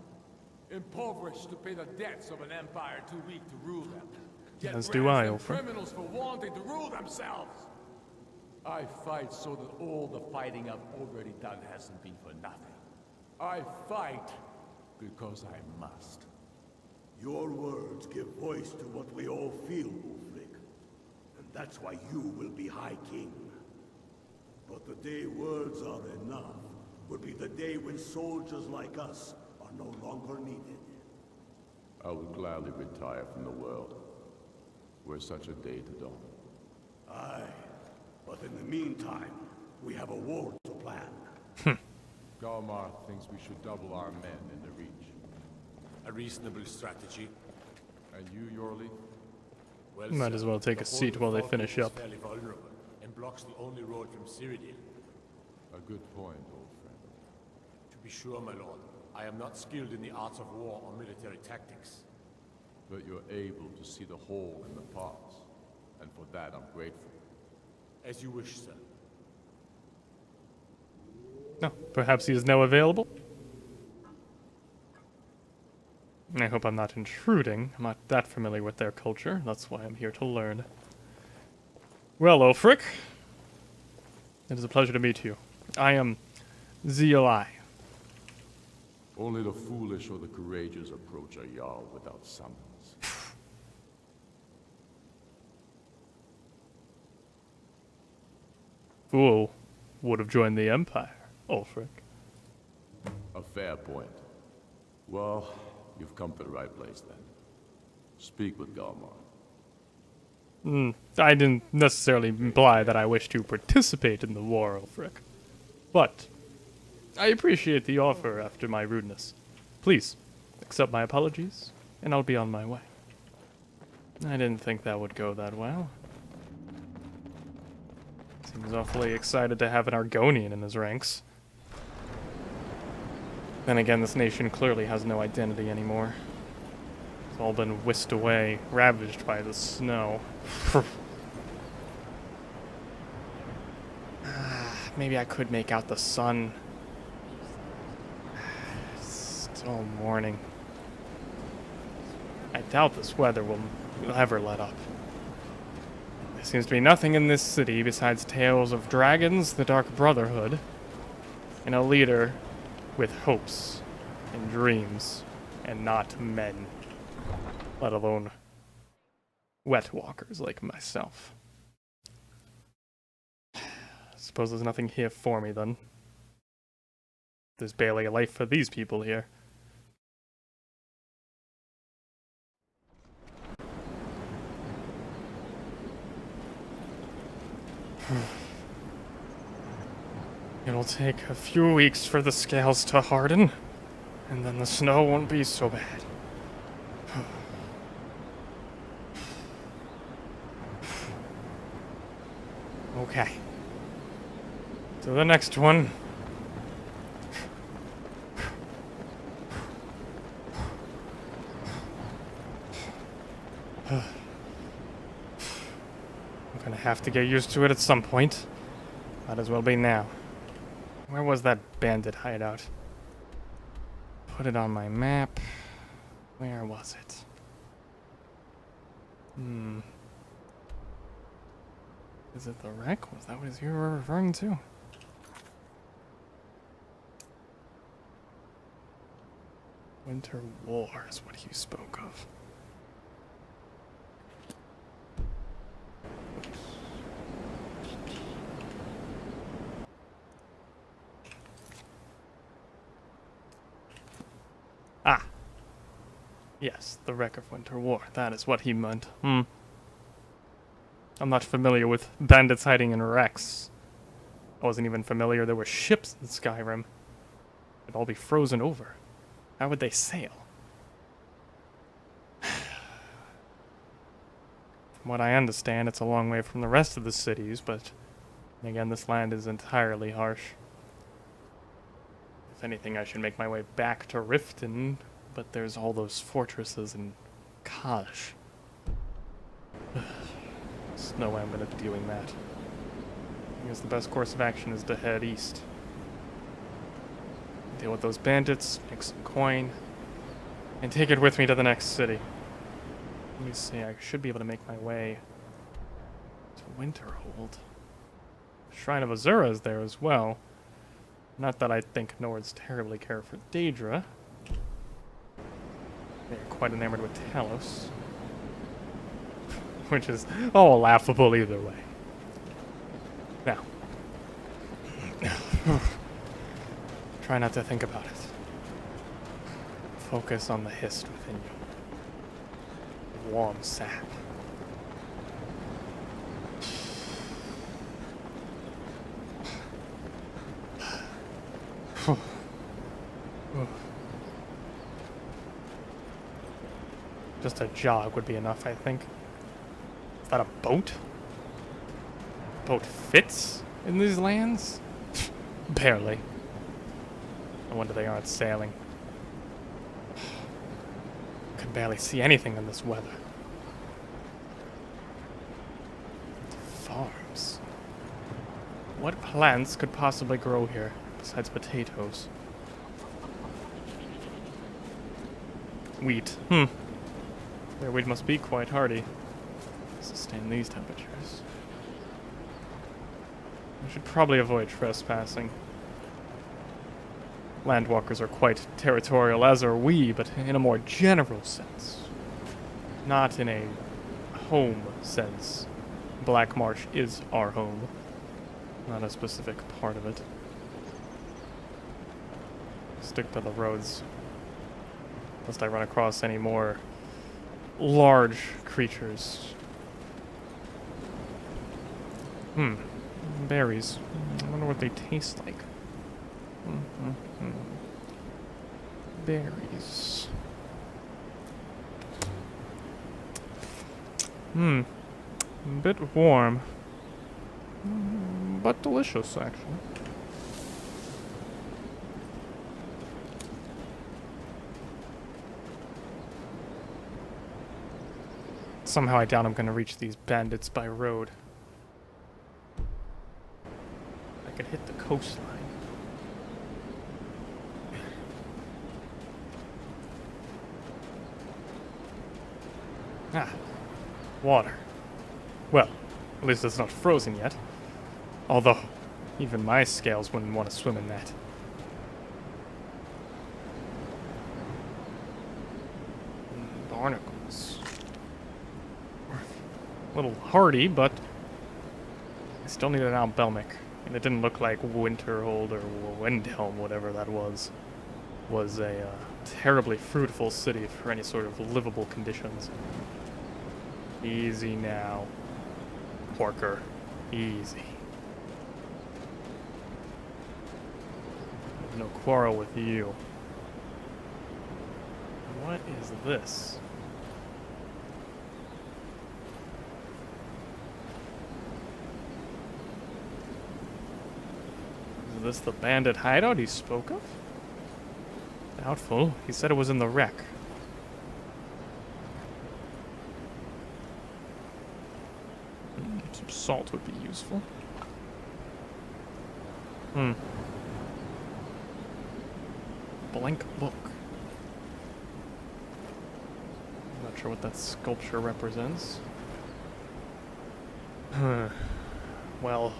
impoverished to pay the debts of an empire too weak to rule them. As do I, Ulfric. Criminals for wanting to rule themselves. I fight so that all the fighting I've already done hasn't been for nothing. I fight because I must. Your words give voice to what we all feel, Ulfric. And that's why you will be High King. But the day words are enough will be the day when soldiers like us are no longer needed. I would gladly retire from the world, were such a day to dawn. Aye, but in the meantime, we have a war to plan. Galmar thinks we should double our men in the Reach. A reasonable strategy. And you, Yorli? Well, Might as well take a seat while they finish up. Fairly vulnerable and blocks the only road from Cyrodiil. A good point, old friend. To be sure, my lord, I am not skilled in the arts of war or military tactics. But you're able to see the whole in the parts, and for that I'm grateful. As you wish, sir. No, perhaps he is now available? I hope I'm not intruding. I'm not that familiar with their culture. That's why I'm here to learn. Well, Ulfric, it is a pleasure to meet you. I am Xial. Only the foolish or the courageous approach a Jarl without summons. Fool would have joined the Empire, Ulfric. A fair point. Well, you've come to the right place then. Speak with Galmar. I didn't necessarily imply that I wish to participate in the war, Ulfric. But I appreciate the offer after my rudeness. Please, accept my apologies, and I'll be on my way. I didn't think that would go that well. Seems awfully excited to have an Argonian in his ranks. Then again, this nation clearly has no identity anymore. It's all been whisked away, ravaged by the snow. Maybe I could make out the sun. It's still morning. I doubt this weather will ever let up. There seems to be nothing in this city besides tales of dragons, the Dark Brotherhood, and a leader with hopes and dreams, and not men, let alone wet walkers like myself. Suppose there's nothing here for me then. There's barely a life for these people here. It'll take a few weeks for the scales to harden, and then the snow won't be so bad. Okay. To the next one. I'm gonna have to get used to it at some point. Might as well be now. Where was that bandit hideout? Put it on my map. Where was it? Is it the wreck? Was that what you were referring to? Winter War is what you spoke of. Ah. Yes, the wreck of Winter War. That is what he meant. I'm not familiar with bandits hiding in wrecks. I wasn't even familiar there were ships in Skyrim. They'd all be frozen over. How would they sail? From what I understand, it's a long way from the rest of the cities, but again, this land is entirely harsh. If anything, I should make my way back to Riften, but there's all those fortresses in Kaj. There's no way I'm going to be doing that. I guess the best course of action is to head east. Deal with those bandits, make some coin, and take it with me to the next city. Let me see, I should be able to make my way to Winterhold. Shrine of Azura is there as well. Not that I think Nords terribly care for Daedra. They're quite enamored with Talos. Which is all laughable either way. Now. Try not to think about it. Focus on the hist within you. Warm sap. Just a jog would be enough, I think. Is that a boat? Boat fits in these lands? Barely. No wonder they aren't sailing. Can barely see anything in this weather. Farms. What plants could possibly grow here besides potatoes? Wheat. Their wheat must be quite hardy. Sustain these temperatures. I should probably avoid trespassing. Landwalkers are quite territorial, as are we, but in a more general sense. Not in a home sense. Black Marsh is our home, not a specific part of it. Stick to the roads, lest I run across any more large creatures. Berries. I wonder what they taste like. Berries. A bit warm. But delicious, actually. Somehow I doubt I'm gonna reach these bandits by road. I could hit the coastline. Ah, water. Well, at least it's not frozen yet. Although, even my scales wouldn't want to swim in that. Barnacles. A little hardy, but I still need an Albelmic. And it didn't look like Winterhold or Windhelm, whatever that was a terribly fruitful city for any sort of livable conditions. Easy now. Porker. Easy. No quarrel with you. What is this? this the bandit hideout he spoke of? Doubtful. He said it was in the wreck. Some salt would be useful. Blank book. I'm not sure what that sculpture represents. Well,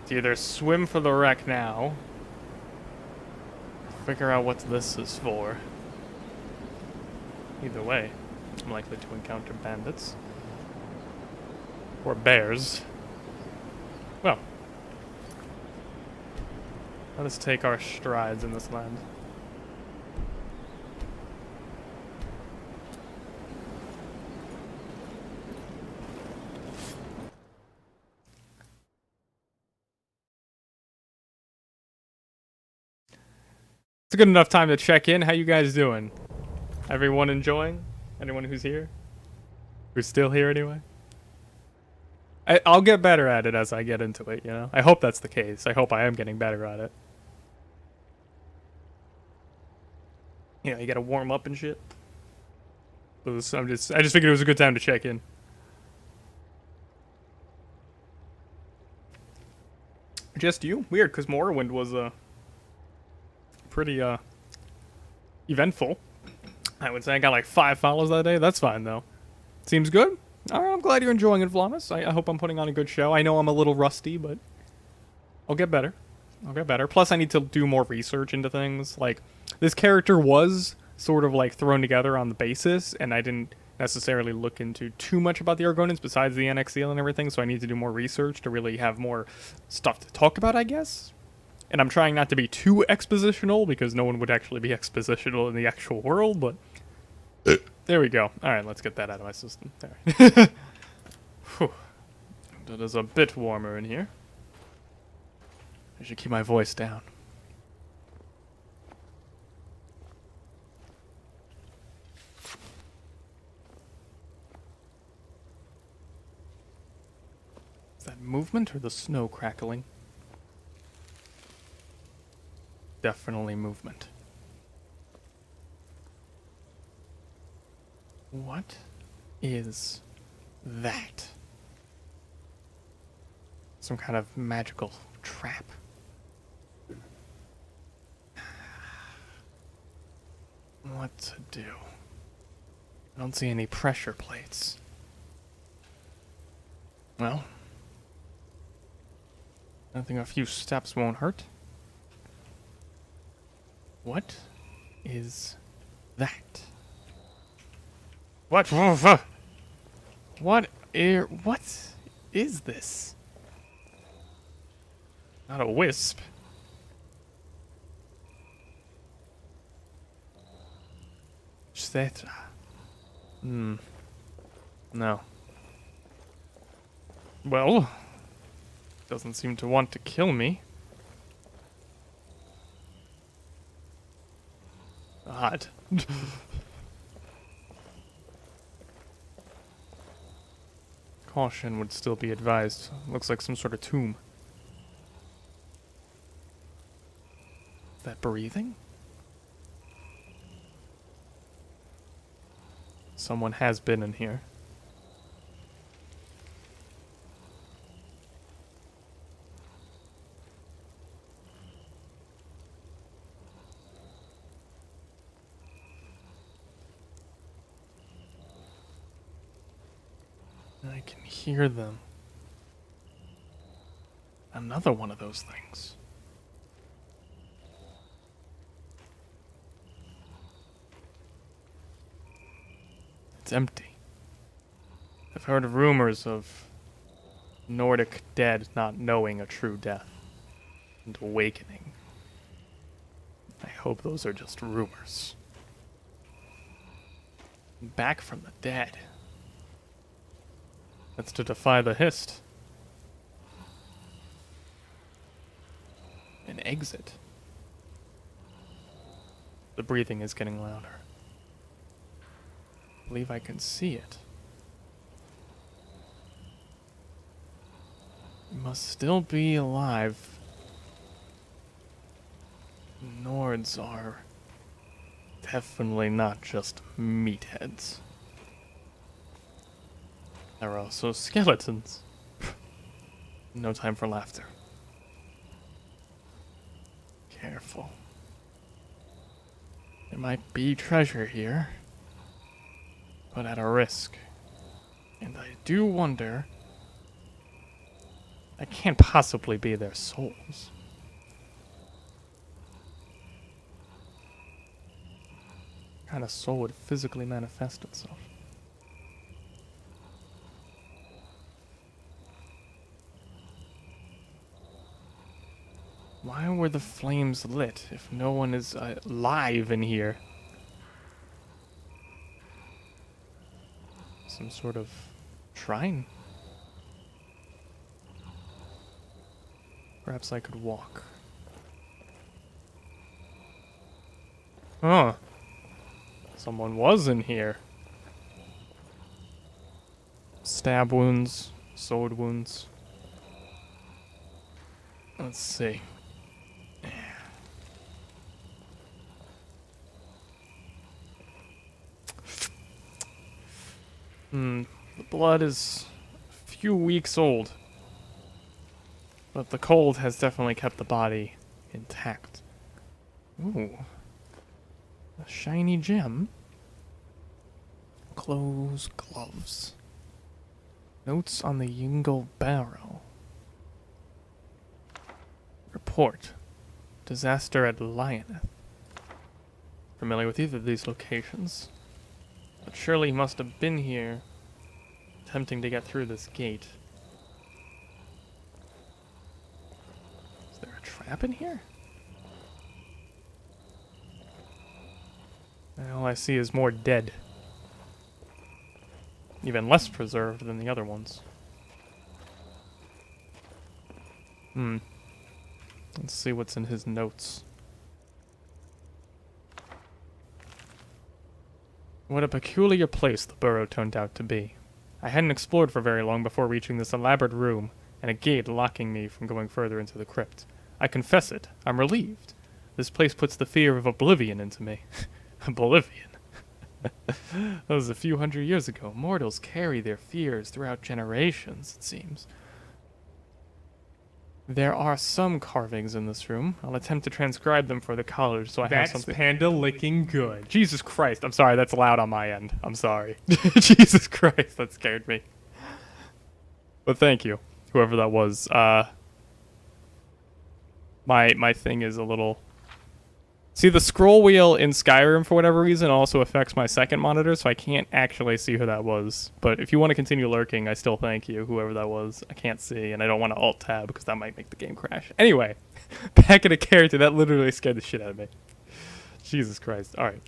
it's either swim for the wreck now, figure out what this is for. Either way, I'm likely to encounter bandits. Or bears. Well, let us take our strides in this land. It's a good enough time to check in. How you guys doing? Everyone enjoying? Anyone who's here? Who's still here anyway? I'll get better at it as I get into it, you know? I hope that's the case. I hope I am getting better at it. You know, you gotta warm up and shit. I just figured it was a good time to check in. Just you? Weird, because Morrowind was pretty eventful. I would say I got like 5 follows that day. That's fine though. Seems good. All right, I'm glad you're enjoying it, Vlamis. I hope I'm putting on a good show. I know I'm a little rusty, but I'll get better. I'll get better. Plus, I need to do more research into things. Like, this character was sort of like thrown together on the basis, and I didn't necessarily look into too much about the Argonians besides the NXL and everything, so I need to do more research to really have more stuff to talk about, I guess. And I'm trying not to be too expositional, because no one would actually be expositional in the actual world, but there we go. Alright, let's get that out of my system. There. Whew. That is a bit warmer in here. I should keep my voice down. Is that movement or the snow crackling? Definitely movement. What is that? Some kind of magical trap. What to do? I don't see any pressure plates. Well, I think a few steps won't hurt. What is that? What? What is this? Not a wisp. Etc. No. Well, doesn't seem to want to kill me. Odd. Caution would still be advised. Looks like some sort of tomb. Is that breathing? Someone has been in here. I can hear them. Another one of those things. It's empty. I've heard of rumors of Nordic dead not knowing a true death and awakening. I hope those are just rumors. Back from the dead. That's to defy the Hist. An exit. The breathing is getting louder. I believe I can see it. It must still be alive Nords are definitely not just meatheads. There are also skeletons. No time for laughter. Careful. There might be treasure here, but at a risk. And I do wonder... That can't possibly be their souls. What kind of soul would physically manifest itself? Why were the flames lit if no one is alive in here? Some sort of shrine? Perhaps I could walk. Huh. Someone was in here. Stab wounds, sword wounds. Let's see. The blood is a few weeks old. But the cold has definitely kept the body intact. Ooh. A shiny gem. Clothes, gloves. Notes on the Yingle Barrow. Report. Disaster at Lioneth. Familiar with either of these locations. But surely he must have been here, attempting to get through this gate. Is there a trap in here? All I see is more dead. Even less preserved than the other ones. Let's see what's in his notes. What a peculiar place the burrow turned out to be. I hadn't explored for very long before reaching this elaborate room, and a gate locking me from going further into the crypt. I confess it, I'm relieved. This place puts the fear of oblivion into me. Oblivion? That was a few hundred years ago. Mortals carry their fears throughout generations, it seems. There are some carvings in this room. I'll attempt to transcribe them for the college so I have something. That's panda licking good. Jesus Christ. I'm sorry, that's loud on my end. I'm sorry. Jesus Christ, that scared me. But thank you, whoever that was. My thing is a little... See, the scroll wheel in Skyrim, for whatever reason, also affects my second monitor, so I can't actually see who that was. But if you want to continue lurking, I still thank you, whoever that was. I can't see, and I don't want to alt-tab, because that might make the game crash. Anyway, back at a character, that literally scared the shit out of me. Jesus Christ. Alright.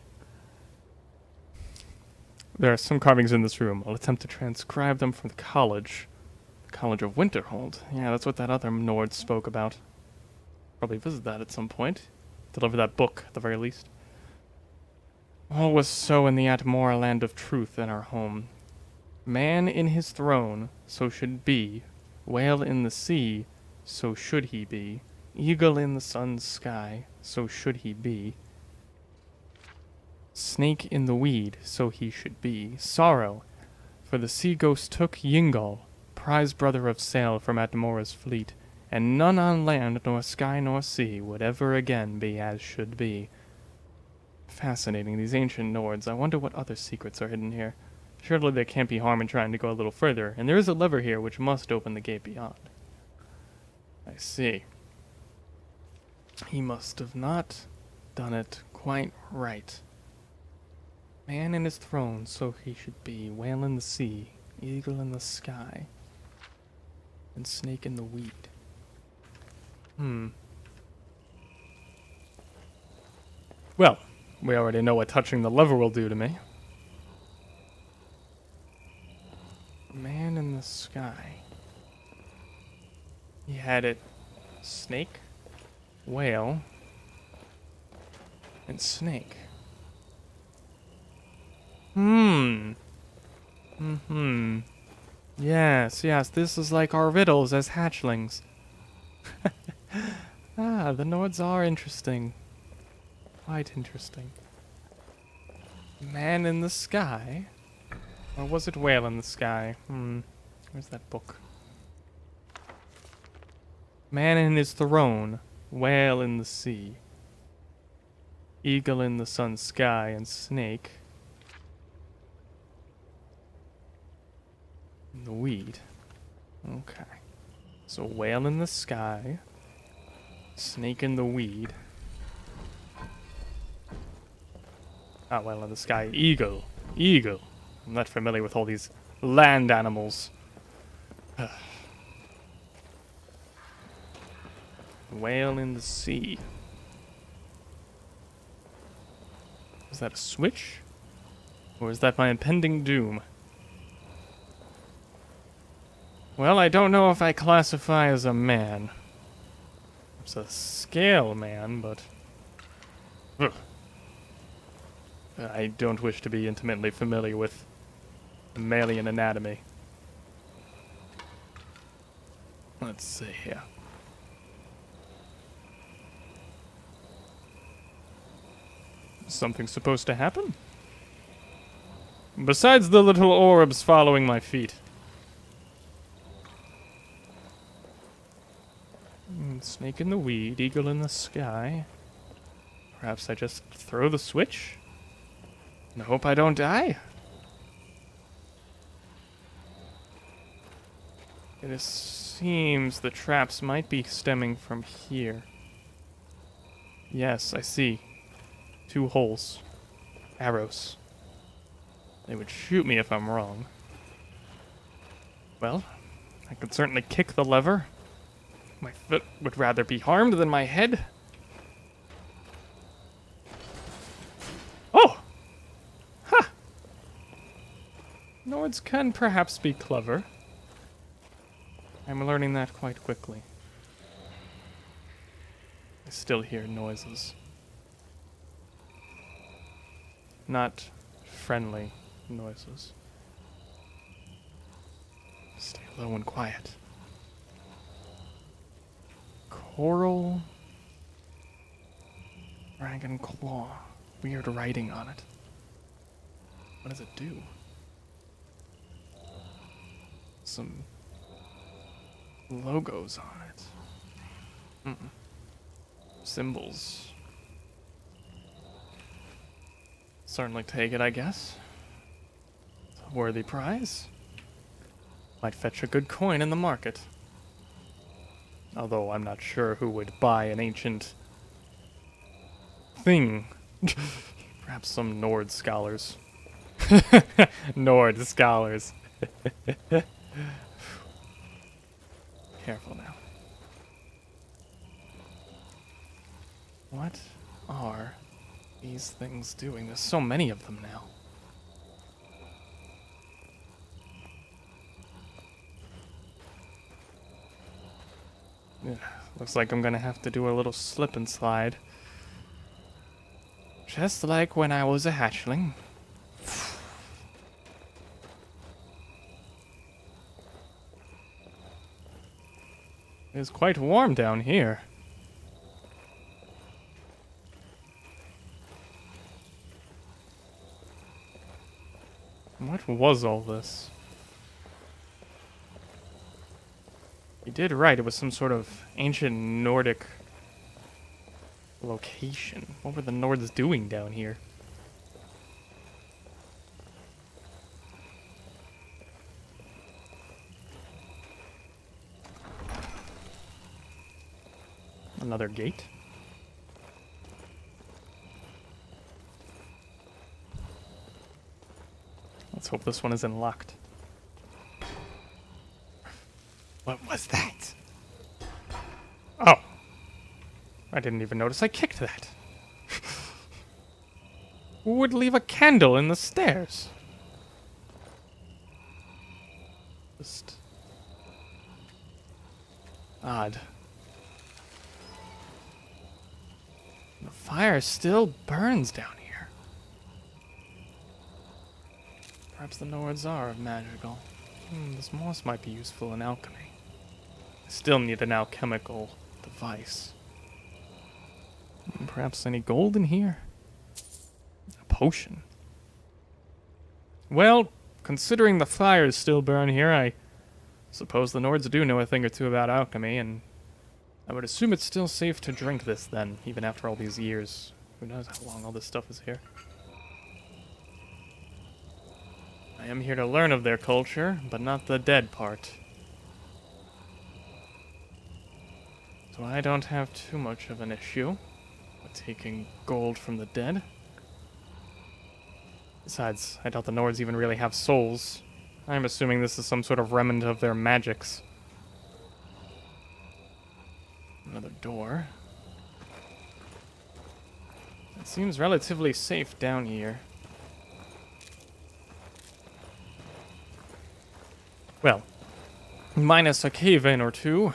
There are some carvings in this room. I'll attempt to transcribe them from the college. The College of Winterhold. Yeah, that's what that other Nord spoke about. Probably visit that at some point. Deliver that book, at the very least. All was so in the Atmora land of truth in our home. Man in his throne, so should be. Whale in the sea, so should he be. Eagle in the sun's sky, so should he be. Snake in the weed, so he should be. Sorrow, for the sea ghost took Yingal, prize brother of Xial from Atmora's fleet. And none on land, nor sky, nor sea, would ever again be as should be. Fascinating, these ancient Nords. I wonder what other secrets are hidden here. Surely there can't be harm in trying to go a little further, and there is a lever here which must open the gate beyond. I see. He must have not done it quite right. Man in his throne, so he should be. Whale in the sea, eagle in the sky, and snake in the weed. Well, we already know what touching the lever will do to me. Man in the sky. He had it snake, whale, and snake. Yes, this is like our riddles as hatchlings. The Nords are interesting. Quite interesting. Man in the sky? Or was it whale in the sky? Where's that book? Man in his throne, whale in the sea, eagle in the sun sky, and snake in the weed. Okay. So whale in the sky, snake in the weed. Ah, whale in the sky, eagle. Eagle. I'm not familiar with all these land animals. Whale in the sea. Is that a switch? Or is that my impending doom? Well, I don't know if I classify as a man. It's a scale man, but... Ugh. I don't wish to be intimately familiar with mammalian anatomy. Let's see here. Something supposed to happen? Besides the little orbs following my feet. Snake in the weed, eagle in the sky. Perhaps I just throw the switch? And hope I don't die? It seems the traps might be stemming from here. Yes, I see. 2 holes. Arrows. They would shoot me if I'm wrong. Well, I could certainly kick the lever. My foot would rather be harmed than my head. Oh! Ha! Nords can perhaps be clever. I'm learning that quite quickly. I still hear noises. Not friendly noises. Stay low and quiet. Coral Dragon Claw. Weird writing on it. What does it do? Some logos on it. Symbols. Certainly take it, I guess. It's a worthy prize. Might fetch a good coin in the market. Although I'm not sure who would buy an ancient thing. Perhaps some Nord scholars. Nord scholars. Careful now. What are these things doing? There's so many of them now. Yeah, looks like I'm gonna have to do a little slip and slide. Just like when I was a hatchling. It's quite warm down here. What was all this? You did right, it was some sort of ancient Nordic location. What were the Nords doing down here? Another gate? Let's hope this one isn't locked. What was that? Oh. I didn't even notice I kicked that. Who would leave a candle in the stairs? Just odd. The fire still burns down here. Perhaps the Nords are magical. This moss might be useful in alchemy. I still need an alchemical device. Perhaps any gold in here? A potion. Well, considering the fires still burn here, I suppose the Nords do know a thing or two about alchemy, and I would assume it's still safe to drink this then, even after all these years. Who knows how long all this stuff is here. I am here to learn of their culture, but not the dead part. So I don't have too much of an issue with taking gold from the dead. Besides, I doubt the Nords even really have souls. I'm assuming this is some sort of remnant of their magics. Another door. It seems relatively safe down here. Well, minus a cave-in or two.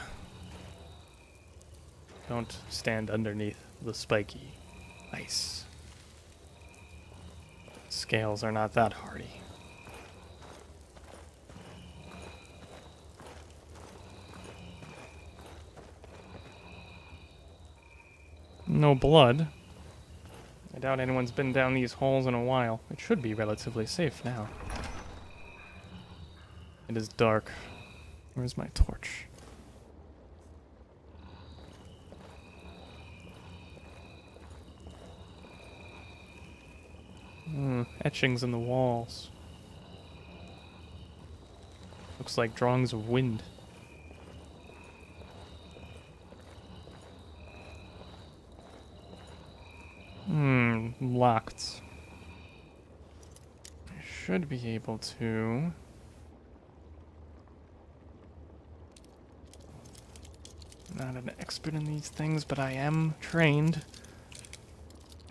Don't stand underneath the spiky ice. Scales are not that hardy. No blood. I doubt anyone's been down these holes in a while. It should be relatively safe now. It is dark. Where's my torch? Etchings in the walls. Looks like drawings of wind. Locked. I should be able to... Not an expert in these things, but I am trained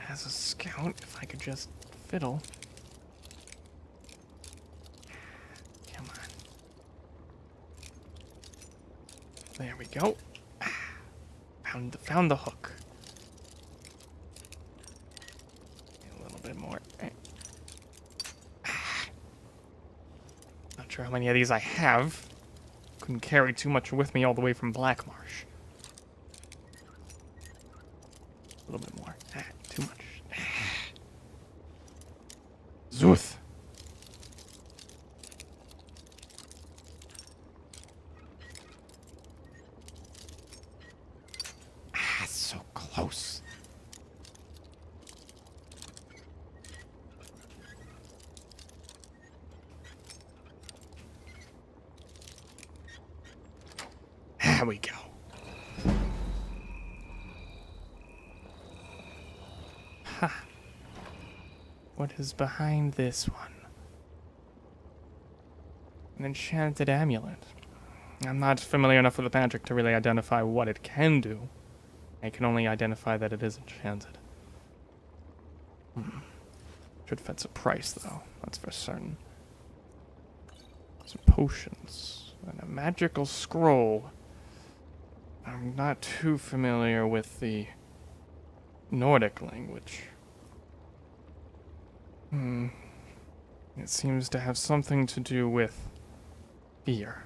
as a scout, if I could just fiddle. Come on. There we go. Found the hook. A little bit more. Not sure how many of these I have. Couldn't carry too much with me all the way from Blackmarsh. A little bit more. Too much. Zuth. So close. There we go. Ha. What is behind this one? An enchanted amulet. I'm not familiar enough with the magic to really identify what it can do. I can only identify that it is enchanted. Should fetch a price, though. That's for certain. Some potions. And a magical scroll. I'm not too familiar with the Nordic language. It seems to have something to do with fear.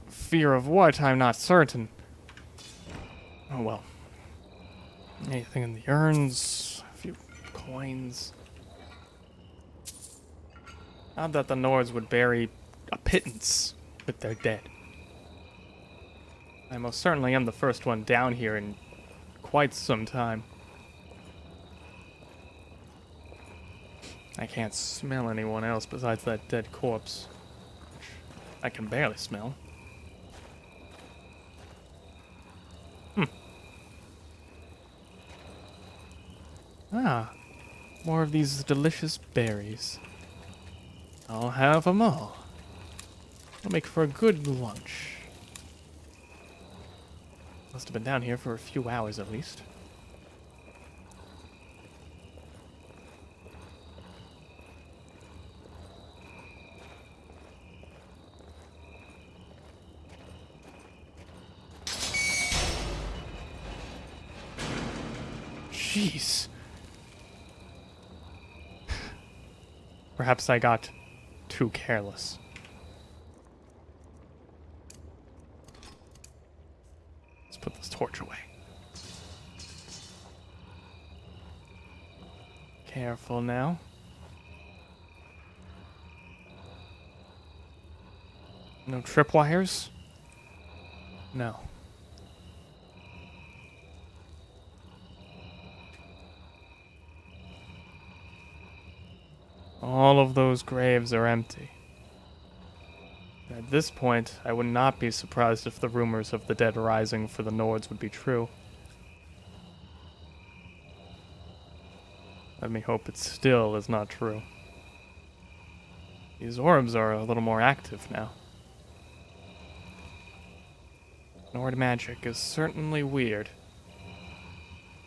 Fear of what? I'm not certain. Oh well. Anything in the urns? A few coins. Not that the Nords would bury a pittance with their dead. I most certainly am the first one down here in quite some time. I can't smell anyone else besides that dead corpse, which I can barely smell. Ah, more of these delicious berries. I'll have them all. It'll make for a good lunch. Must have been down here for a few hours at least. Jeez. Perhaps I got too careless. Let's put this torch away. Careful now. No tripwires? No. All of those graves are empty. At this point, I would not be surprised if the rumors of the dead rising for the Nords would be true. Let me hope it still is not true. These orbs are a little more active now. Nord magic is certainly weird,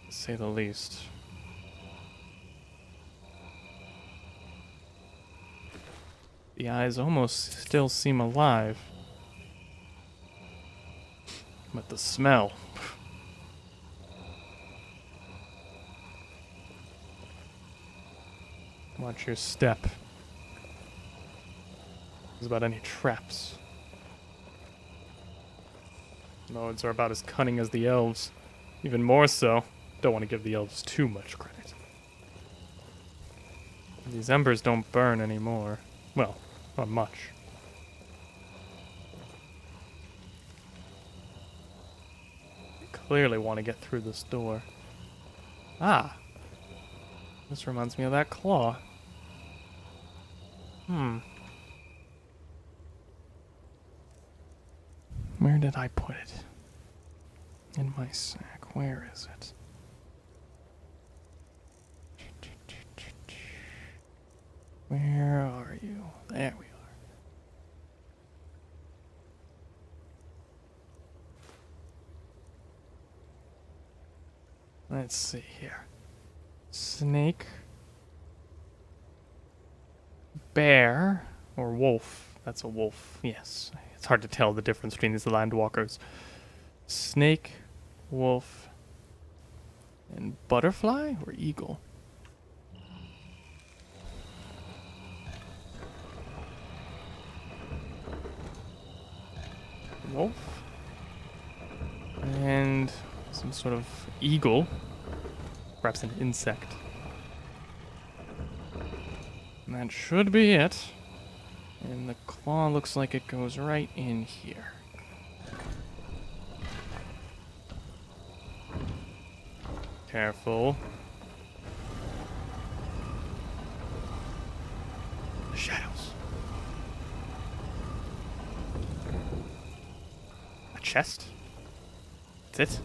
to say the least. The eyes almost still seem alive. But the smell. Watch your step. There's about any traps. Modes are about as cunning as the elves. Even more so. Don't want to give the elves too much credit. These embers don't burn anymore. Well, not much. I clearly want to get through this door. Ah! This reminds me of that claw. Where did I put it? In my sack. Where is it? Where are you? There we are. Let's see here. Snake. Bear. Or wolf. That's a wolf. Yes. It's hard to tell the difference between these landwalkers. Snake, wolf, and butterfly or eagle? Wolf. And some sort of eagle. Perhaps an insect. And that should be it. And the claw looks like it goes right in here. Careful. The shadows. A chest? That's it?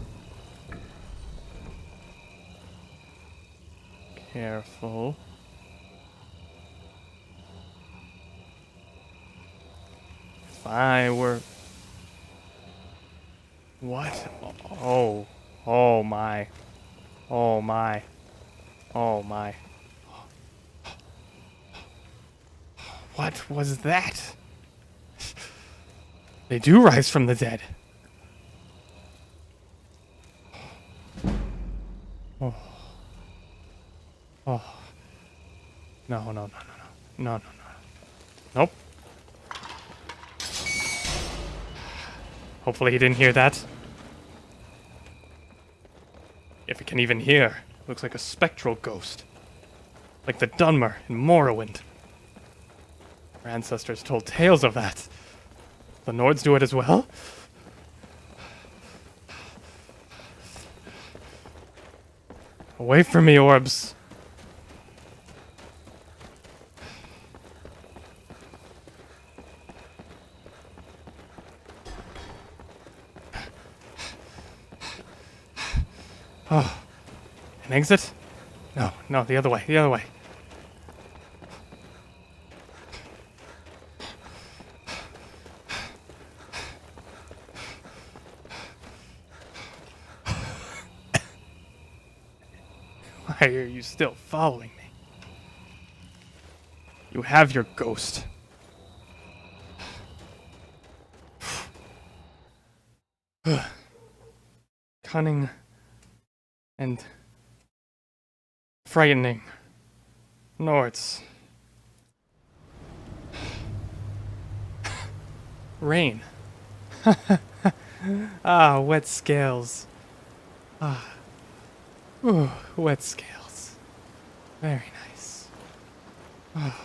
Careful. If I were... What? Oh. Oh my. Oh my. Oh my. What was that? They do rise from the dead. Oh. Oh. No, no, no, no, no. No, no, no. Nope. Hopefully he didn't hear that. If it can even hear. Looks like a spectral ghost. Like the Dunmer in Morrowind. Our ancestors told tales of that. The Nords do it as well? Away from me, orbs. Oh. An exit? No, no, the other way, the other way. Why are you still following me? You have your ghost. Cunning and frightening. Nords. Rain. Ah, wet scales. Ah. Ooh, wet scales. Very nice. Oh.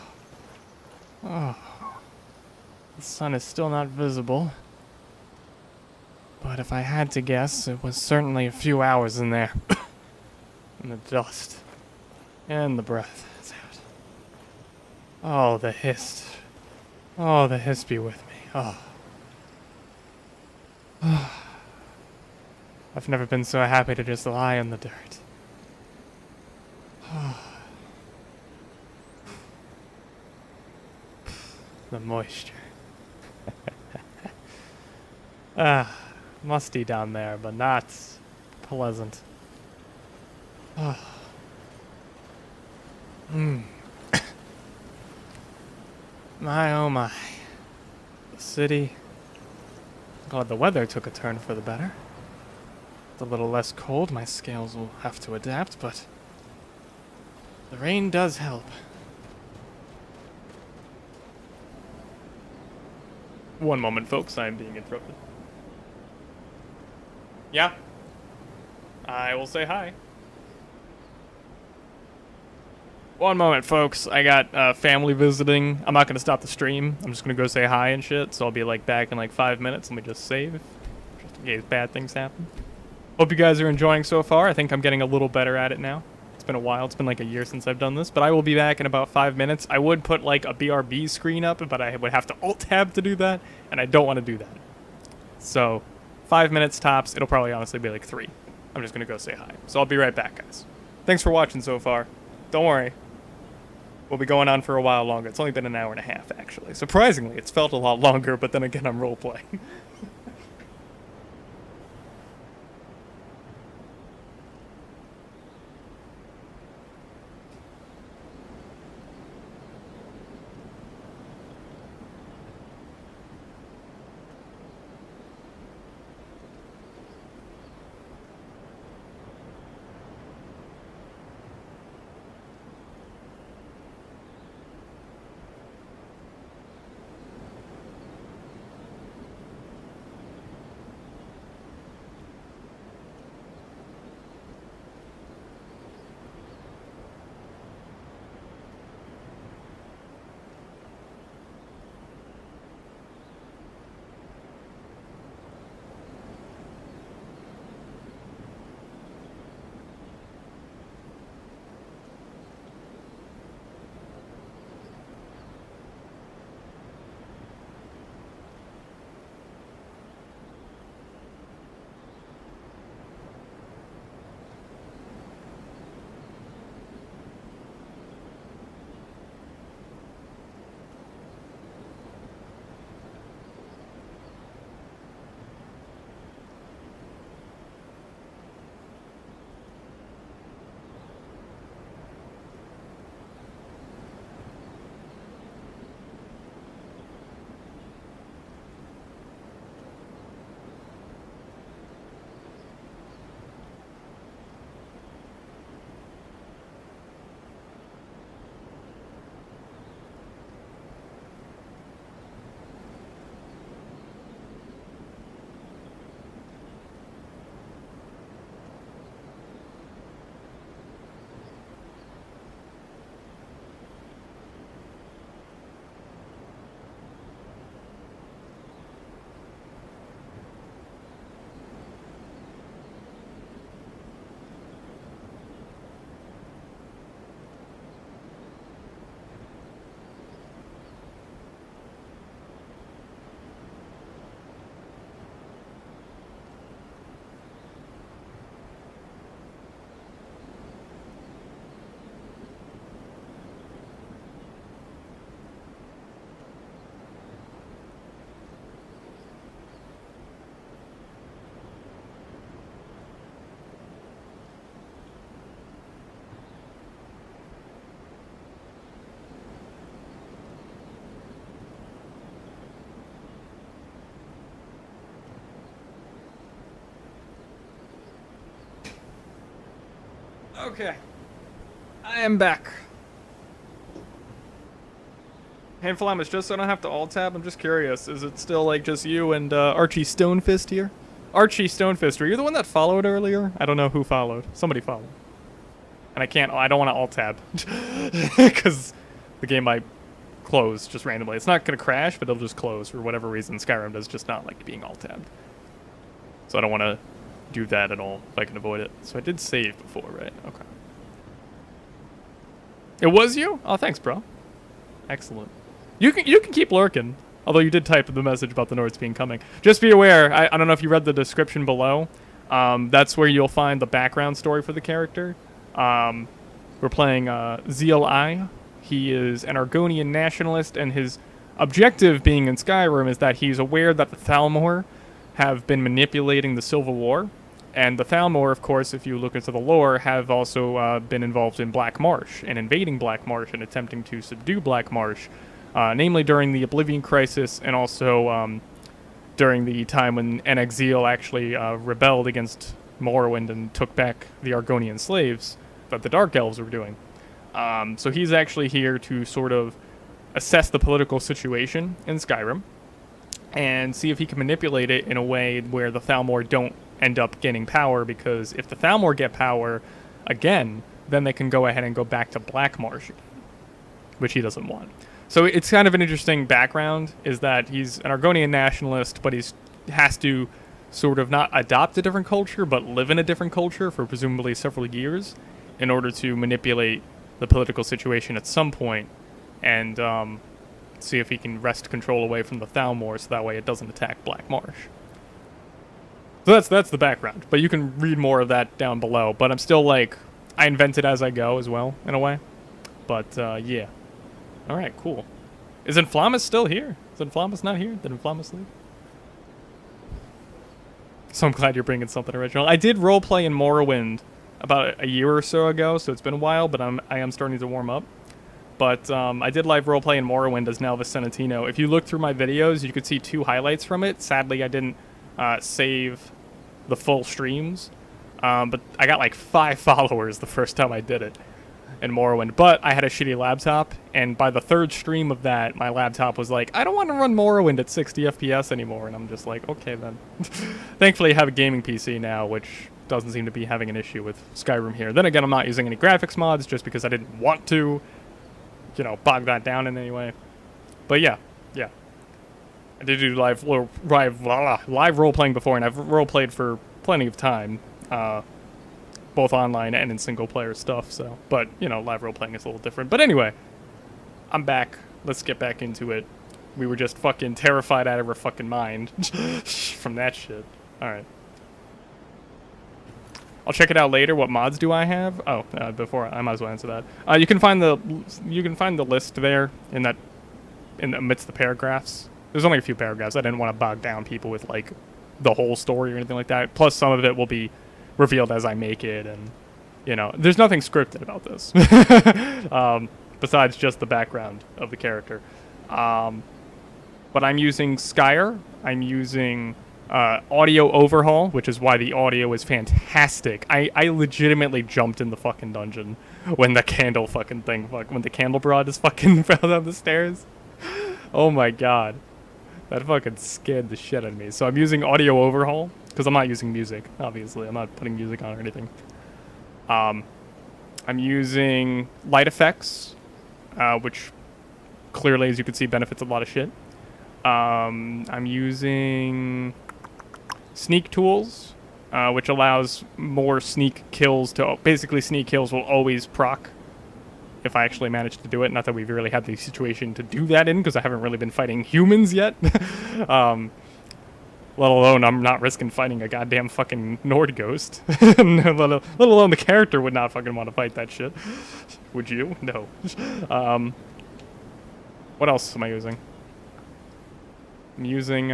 Oh. The sun is still not visible. But if I had to guess, it was certainly a few hours in there. And the dust. And the breath is out. Oh, the hist. Oh, the hist be with me. Oh. I've never been so happy to just lie in the dirt. The moisture. Musty down there, but not pleasant. My oh my. The city. God, the weather took a turn for the better. It's a little less cold, my scales will have to adapt, but the rain does help. One moment, folks, I am being interrupted. Yeah? I will say hi. One moment, folks. I got family visiting. I'm not going to stop the stream. I'm just going to go say hi and shit, so I'll be like back in like 5 minutes. Let me just save, just in case bad things happen. Hope you guys are enjoying so far. I think I'm getting a little better at it now. It's been a while. It's been like a year since I've done this, but I will be back in about 5 minutes. I would put like a BRB screen up, but I would have to Alt-Tab to do that, and I don't want to do that. So, 5 minutes tops. It'll probably honestly be like 3. I'm just going to go say hi. So I'll be right back, guys. Thanks for watching so far. Don't worry. We'll be going on for a while longer. It's only been an hour and a half, actually. Surprisingly, it's felt a lot longer, but then again, I'm role-playing. Okay. I am back. Handful just so I don't have to alt-tab, I'm just curious. Is it still like just you and Archie Stonefist here? Archie Stonefist, were you the one that followed earlier? I don't know who followed. Somebody followed. And I don't want to alt-tab. Because the game might close just randomly. It's not going to crash, but it'll just close for whatever reason. Skyrim does just not like being alt-tabbed. So I don't want to do that at all if I can avoid it. So I did save before, right? Okay. It was you? Oh, thanks, bro. Excellent. You can keep lurking. Although you did type the message about the Nords being coming. Just be aware, I don't know if you read the description below. That's where you'll find the background story for the character. We're playing Xial. He is an Argonian nationalist, and his objective being in Skyrim is that he's aware that the Thalmor have been manipulating the Civil War. And the Thalmor, of course, if you look into the lore, have also been involved in Black Marsh and invading Black Marsh and attempting to subdue Black Marsh. Namely during the Oblivion Crisis, and also during the time when Xial actually rebelled against Morrowind and took back the Argonian slaves that the Dark Elves were doing. So he's actually here to sort of assess the political situation in Skyrim and see if he can manipulate it in a way where the Thalmor don't end up gaining power, because if the Thalmor get power again, then they can go ahead and go back to Black Marsh, which he doesn't want. So it's kind of an interesting background, is that he's an Argonian nationalist, but has to sort of not adopt a different culture, but live in a different culture for presumably several years in order to manipulate the political situation at some point and see if he can wrest control away from the Thalmor so that way it doesn't attack Black Marsh. So that's the background, but you can read more of that down below. But I'm still like, I invent it as I go as well, in a way. But yeah. Alright, cool. Is Inflamus still here? Is Inflamus not here? Did Inflamus leave? So I'm glad you're bringing something original. I did roleplay in Morrowind about a year or so ago, so it's been a while, but I am starting to warm up. But I did live roleplay in Morrowind as Nelvis Senatino. If you look through my videos, you could see 2 highlights from it. Sadly, I didn't save the full streams, but I got like 5 followers the first time I did it in Morrowind. But I had a shitty laptop, and by the 3rd stream of that, my laptop was like, I don't want to run Morrowind at 60 FPS anymore, and I'm just like, okay then. Thankfully, I have a gaming PC now, which doesn't seem to be having an issue with Skyrim here. Then again, I'm not using any graphics mods just because I didn't want to, you know, bog that down in any way. But yeah. I did do live role-playing before, and I've role-played for plenty of time, both online and in single-player stuff, so. But, you know, live role-playing is a little different. But anyway, I'm back. Let's get back into it. We were just fucking terrified out of our fucking mind from that shit. Alright. I'll check it out later. What mods do I have? Oh, before I might as well answer that. You can find the list there amidst the paragraphs. There's only a few paragraphs. I didn't want to bog down people with like the whole story or anything like that. Plus, some of it will be revealed as I make it, and you know, there's nothing scripted about this besides just the background of the character. But I'm using Skyrim. I'm using audio overhaul, which is why the audio is fantastic. I legitimately jumped in the fucking dungeon when the candle fucking thing, when the candle broad is fucking fell down the stairs. Oh my god. That fucking scared the shit out of me. So I'm using audio overhaul, because I'm not using music, obviously. I'm not putting music on or anything. I'm using light effects, which clearly, as you can see, benefits a lot of shit. I'm using sneak tools, which allows more sneak kills to... Basically, sneak kills will always proc if I actually manage to do it. Not that we've really had the situation to do that in, because I haven't really been fighting humans yet. Let alone I'm not risking fighting a goddamn fucking Nord ghost. Let alone the character would not fucking want to fight that shit. Would you? No. What else am I using? I'm using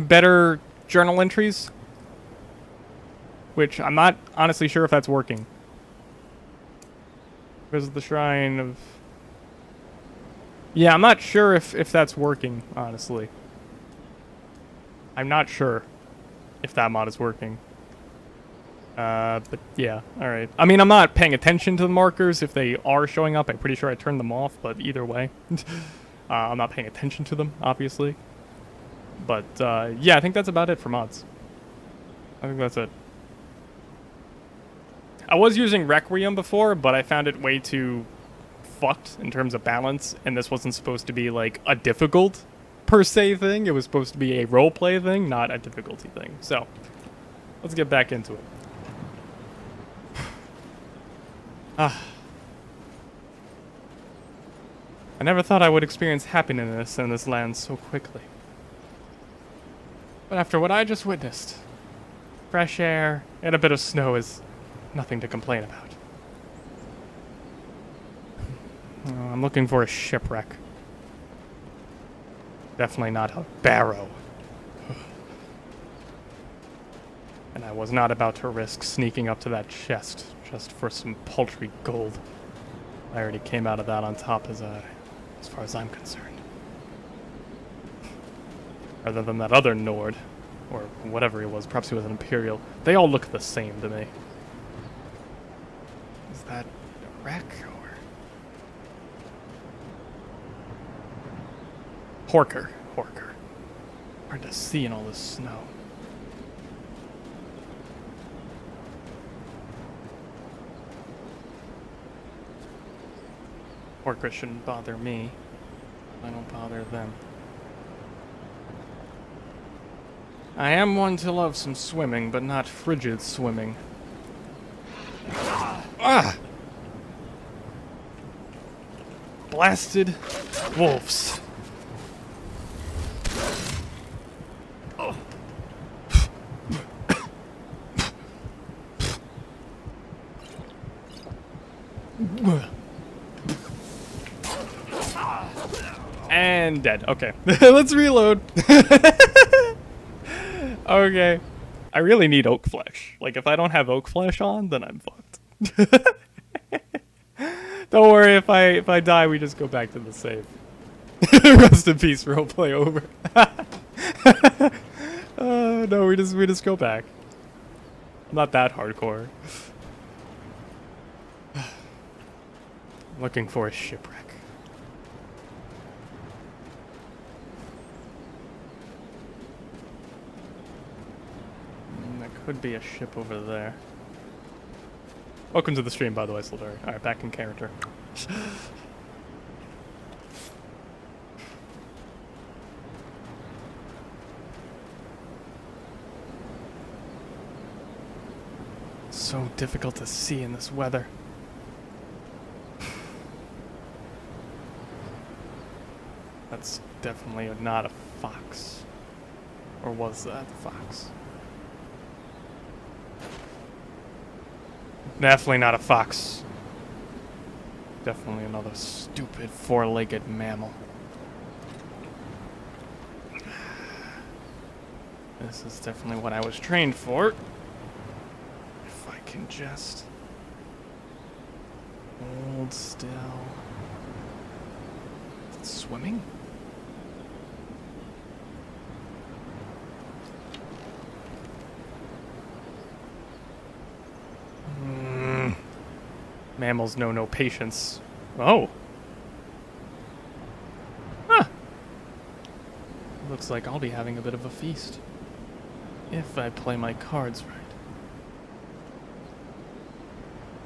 better journal entries, which I'm not honestly sure if that's working. Visit the Shrine of... Yeah, I'm not sure if that's working, honestly. I'm not sure if that mod is working. But yeah, alright. I mean, I'm not paying attention to the markers. If they are showing up, I'm pretty sure I turned them off, but either way. I'm not paying attention to them, obviously. But, yeah, I think that's about it for mods. I think that's it. I was using Requiem before, but I found it way too fucked in terms of balance, and this wasn't supposed to be like a difficult per se thing. It was supposed to be a roleplay thing, not a difficulty thing. So, let's get back into it. I never thought I would experience happiness in this land so quickly. But after what I just witnessed, fresh air and a bit of snow is nothing to complain about. Oh, I'm looking for a shipwreck. Definitely not a barrow. And I was not about to risk sneaking up to that chest just for some paltry gold. I already came out of that on top as far as I'm concerned. Other than that other Nord, or whatever he was, perhaps he was an Imperial. They all look the same to me. Is that a wreck or... Horker. Hard to see in all this snow. Horker shouldn't bother me. I don't bother them. I am one to love some swimming, but not frigid swimming. Ah! Blasted wolves. And dead. Okay. Let's reload. Okay. I really need oak flesh. Like, if I don't have oak flesh on, then I'm fucked. Don't worry, if I die, we just go back to the save. Rest in peace, roleplay over. No, we just go back. I'm not that hardcore. Looking for a shipwreck. There could be a ship over there. Welcome to the stream, by the way, Sildari. Alright, back in character. So difficult to see in this weather. That's definitely not a fox. Or was that a fox? Definitely not a fox. Definitely another stupid four-legged mammal. This is definitely what I was trained for. If I can just hold still. Swimming? Mammals know no patience. Oh. Huh. Looks like I'll be having a bit of a feast. If I play my cards right.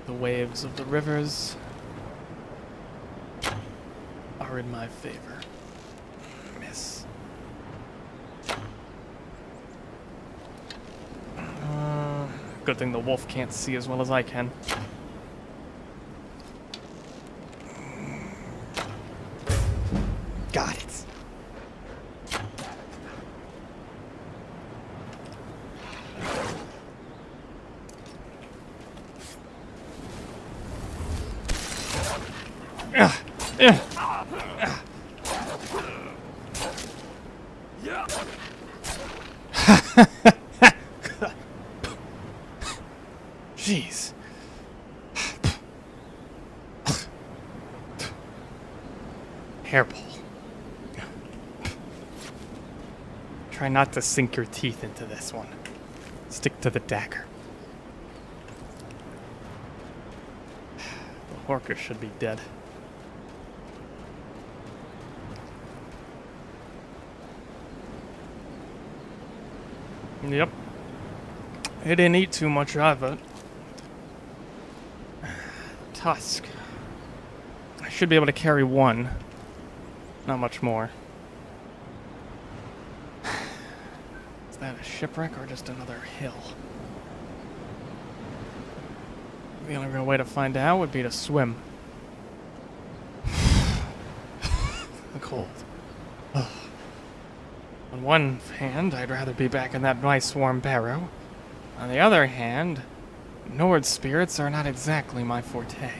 The waves of the rivers are in my favor. Miss. Good thing the wolf can't see as well as I can. Got it. Jeez. Hairpull. Try not to sink your teeth into this one. Stick to the dagger. The Horker should be dead. Yep. He didn't eat too much of it. tusk. I should be able to carry one. Not much more. Is that a shipwreck or just another hill? The only real way to find out would be to swim. The cold. Ugh. On one hand, I'd rather be back in that nice warm barrow. On the other hand, Nord spirits are not exactly my forte.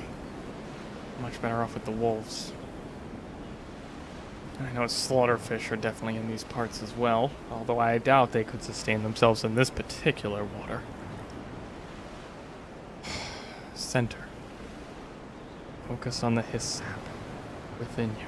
Much better off with the wolves. I know slaughterfish are definitely in these parts as well, although I doubt they could sustain themselves in this particular water. Center. Focus on the hissap within you.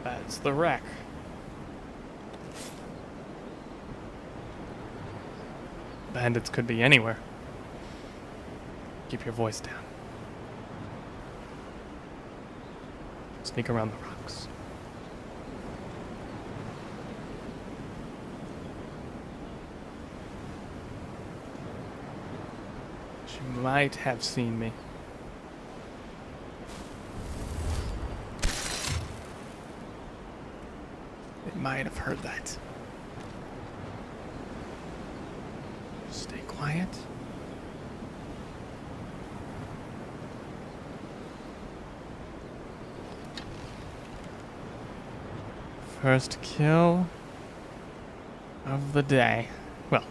That's the wreck. Bandits could be anywhere. Keep your voice down. Sneak around the rocks. She might have seen me. It might have heard that. Stay quiet. First kill of the day. Well,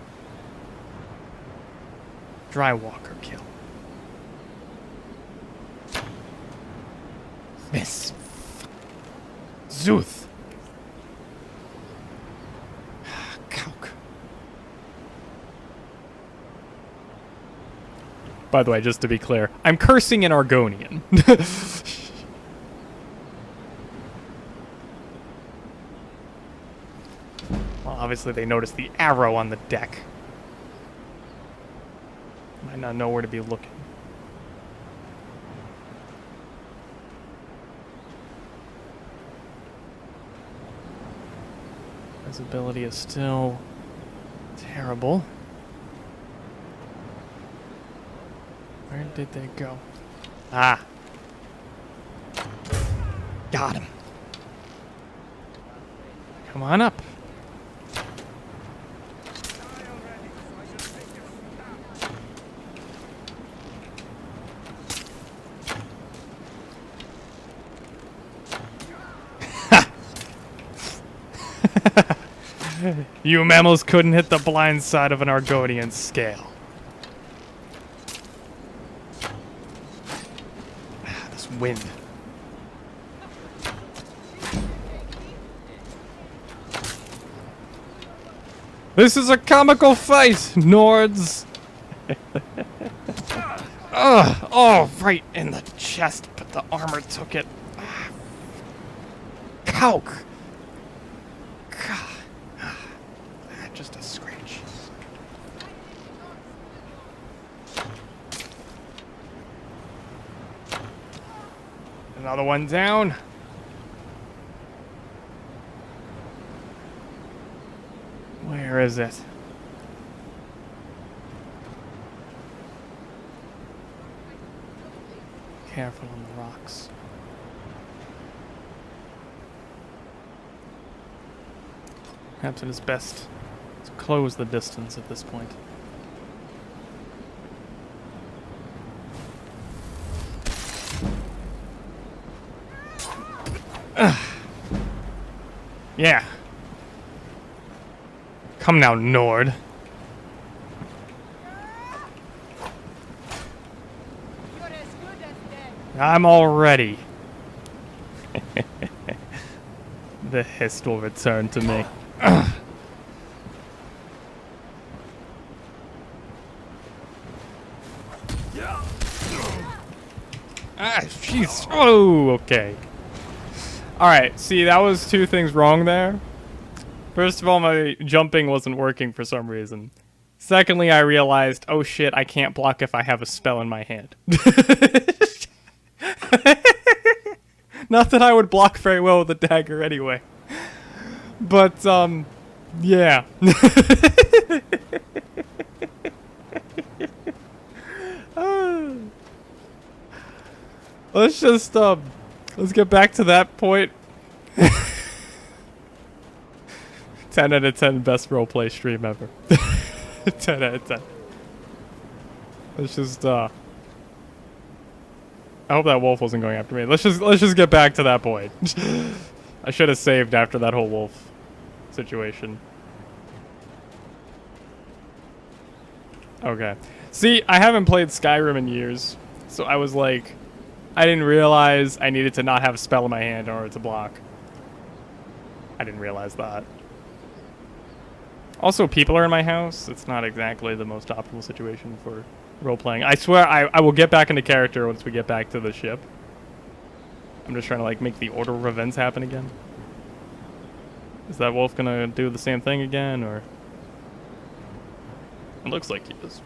dry walker kill. Miss. Zuth. Kauk. By the way, just to be clear, I'm cursing in Argonian. Well, obviously they noticed the arrow on the deck. Might not know where to be looking. Visibility is still terrible. Where did they go? Ah. Got him. Come on up. You mammals couldn't hit the blind side of an Argonian scale. This wind. This is a comical fight, Nords. Ugh, oh, right in the chest, but the armor took it. Kauk. Just a scratch. Another one down. Where is it? Careful on the rocks. Perhaps it is best to close the distance at this point. Yeah. Come now, Nord. I'm all ready. The hist will return to me. Ah, jeez. Oh, okay. Alright, see, that was two things wrong there. First of all, my jumping wasn't working for some reason. Secondly, I realized, oh shit, I can't block if I have a spell in my hand. Not that I would block very well with a dagger anyway. But, yeah. Let's just, let's get back to that point. 10 out of 10 best roleplay stream ever. 10 out of 10. Let's just, I hope that wolf wasn't going after me. Let's just get back to that point. I should have saved after that whole wolf situation. Okay. See, I haven't played Skyrim in years, so I was like, I didn't realize I needed to not have a spell in my hand in order to block. I didn't realize that. Also, people are in my house. It's not exactly the most optimal situation for role-playing. I swear I will get back into character once we get back to the ship. I'm just trying to, like, make the order of events happen again. Is that wolf gonna do the same thing again, or...? It looks like he is.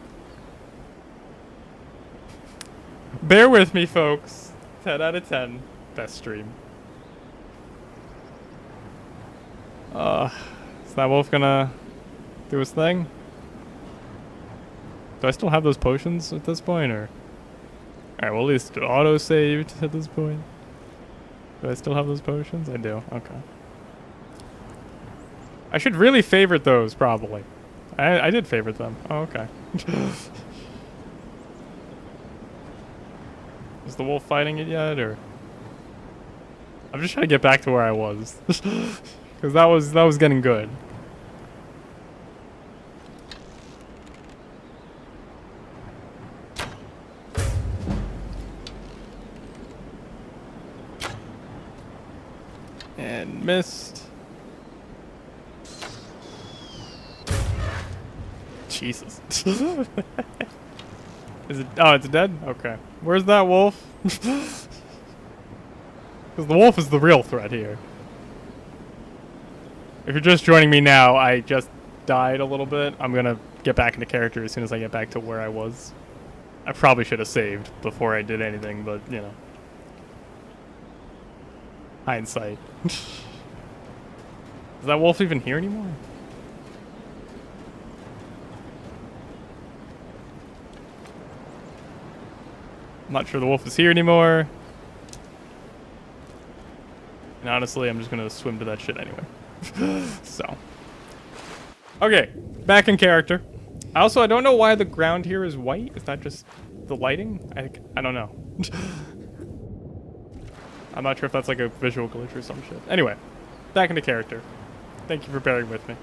Bear with me, folks. 10 out of 10. Best stream. Is that wolf gonna do his thing? Do I still have those potions at this point, or? Alright, well at least auto-saved at this point. Do I still have those potions? I do, okay. I should really favorite those, probably. I did favorite them. Oh, okay. Is the wolf fighting it yet, or? I'm just trying to get back to where I was. Because that was getting good. And missed. Jesus. Is it? Oh, it's dead? Okay. Where's that wolf? Because the wolf is the real threat here. If you're just joining me now, I just died a little bit. I'm gonna get back into character as soon as I get back to where I was. I probably should have saved before I did anything, but, you know. Hindsight. Is that wolf even here anymore? I'm not sure the wolf is here anymore. And honestly, I'm just gonna swim to that shit anyway. So. Okay, back in character. I don't know why the ground here is white. Is that just the lighting? I don't know. I'm not sure if that's like a visual glitch or some shit. Anyway, back into character. Thank you for bearing with me.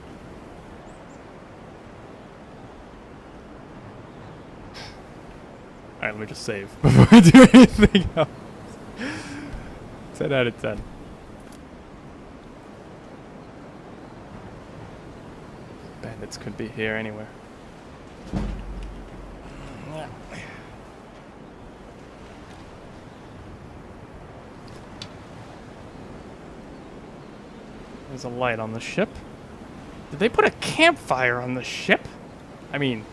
Alright, let me just save before I do anything else. 10 out of 10. Bandits could be here anywhere. There's a light on the ship. Did they put a campfire on the ship? I mean,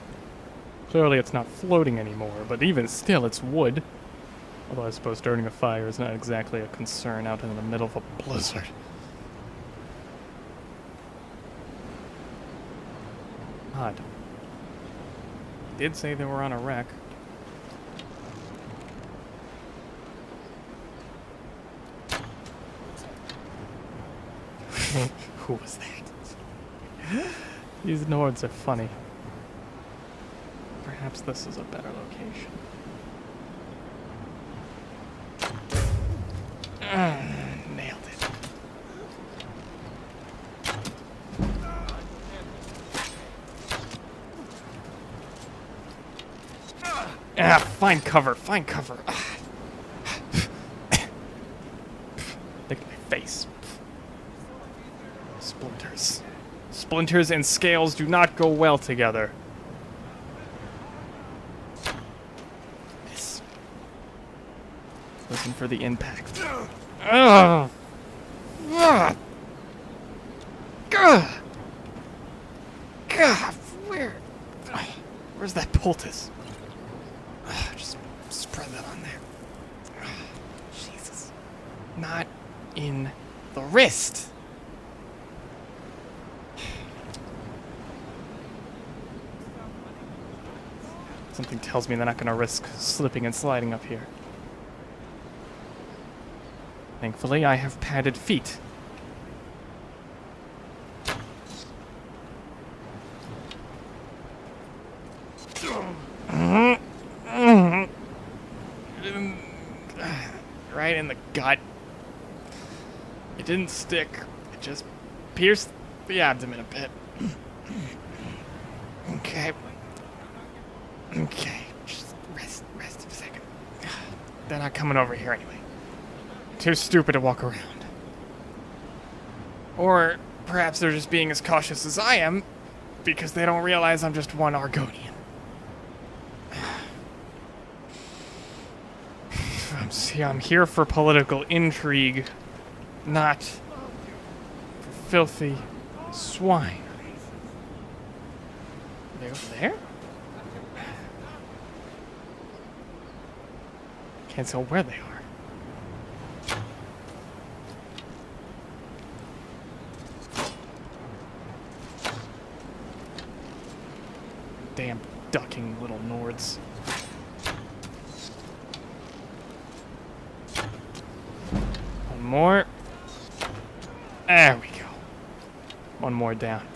clearly it's not floating anymore, but even still, it's wood. Although I suppose starting a fire is not exactly a concern out in the middle of a blizzard. Odd. Did say they were on a wreck. Who was that? These Nords are funny. Perhaps this is a better location. Nailed it. Find cover, find cover. Look at my face. Splinters. Splinters and scales do not go well together. Miss. Listen for the impact. Ugh. Ugh. Ugh. God, where's that poultice? Just spread that on there. Jesus. Not in the wrist. Something tells me they're not going to risk slipping and sliding up here. Thankfully, I have padded feet. Right in the gut. It didn't stick. It just pierced the abdomen a bit. Okay. Okay. Just rest a second. They're not coming over here anyway. Too stupid to walk around. Or perhaps they're just being as cautious as I am because they don't realize I'm just one Argonian. I'm here for political intrigue, not for filthy swine. Are they over there? Can't tell where they are. Damn ducking little Nords. One more. There we go. One more down.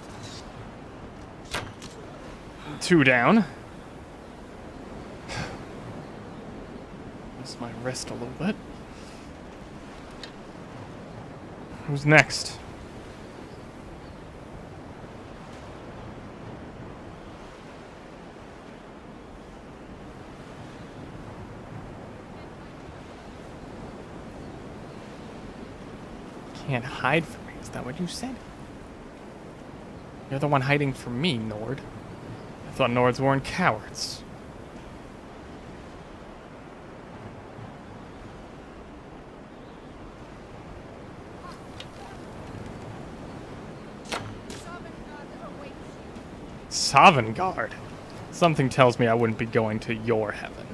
2 down. Missed my wrist a little bit. Who's next? Can't hide from me. Is that what you said? You're the one hiding from me, Nord. I thought Nords weren't cowards. Sovngarde? Something tells me I wouldn't be going to your heaven.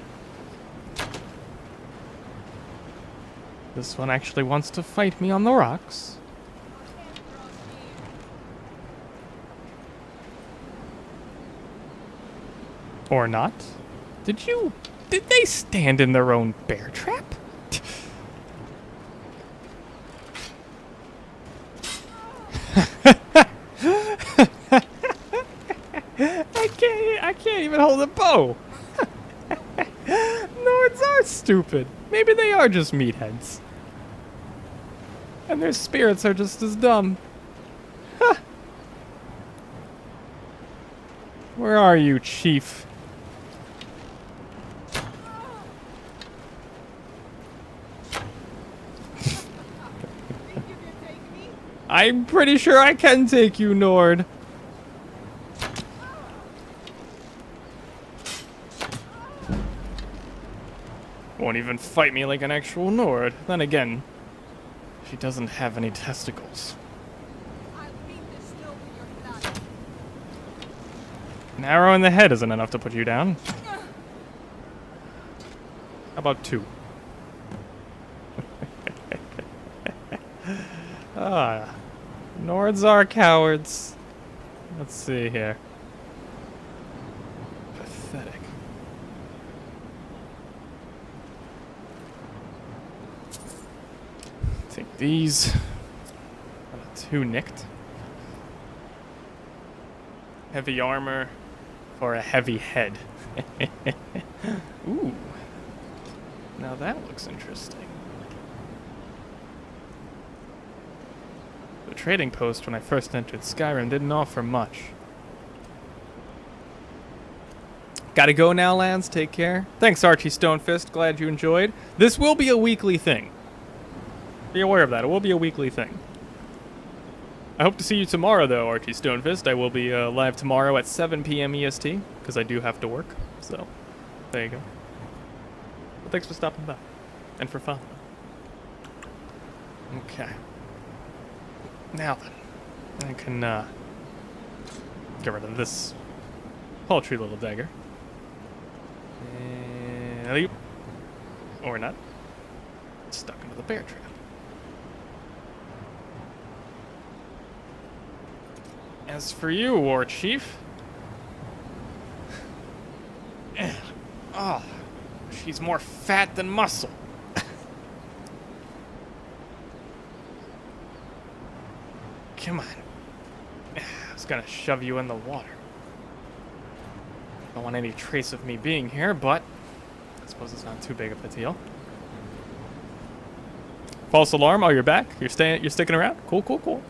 This one actually wants to fight me on the rocks. Or not. Did they stand in their own bear trap? I can't even hold a bow. Nords are stupid. Maybe they are just meatheads. And their spirits are just as dumb. Huh. Where are you, Chief? I'm pretty sure I can take you, Nord. Won't even fight me like an actual Nord. Then again, she doesn't have any testicles. An arrow in the head isn't enough to put you down. How about 2? Nords are cowards. Let's see here. Pathetic. Take these. 2 nicked. Heavy armor for a heavy head. Ooh. Now that looks interesting. The trading post when I first entered Skyrim didn't offer much. Gotta go now, Lance. Take care. Thanks, Archie Stonefist. Glad you enjoyed. This will be a weekly thing. Be aware of that. It will be a weekly thing. I hope to see you tomorrow, though, Archie Stonefist. I will be live tomorrow at 7 p.m. EST, because I do have to work. So, there you go. But thanks for stopping by. And for following. Okay. Now then. I can get rid of this paltry little dagger. And or not. It's stuck into the bear trap. As for you, War Chief. Oh, she's more fat than muscle. Come on. I was gonna shove you in the water. Don't want any trace of me being here, but I suppose it's not too big of a deal. False alarm. Oh, you're back? You're sticking around? Cool, cool, cool.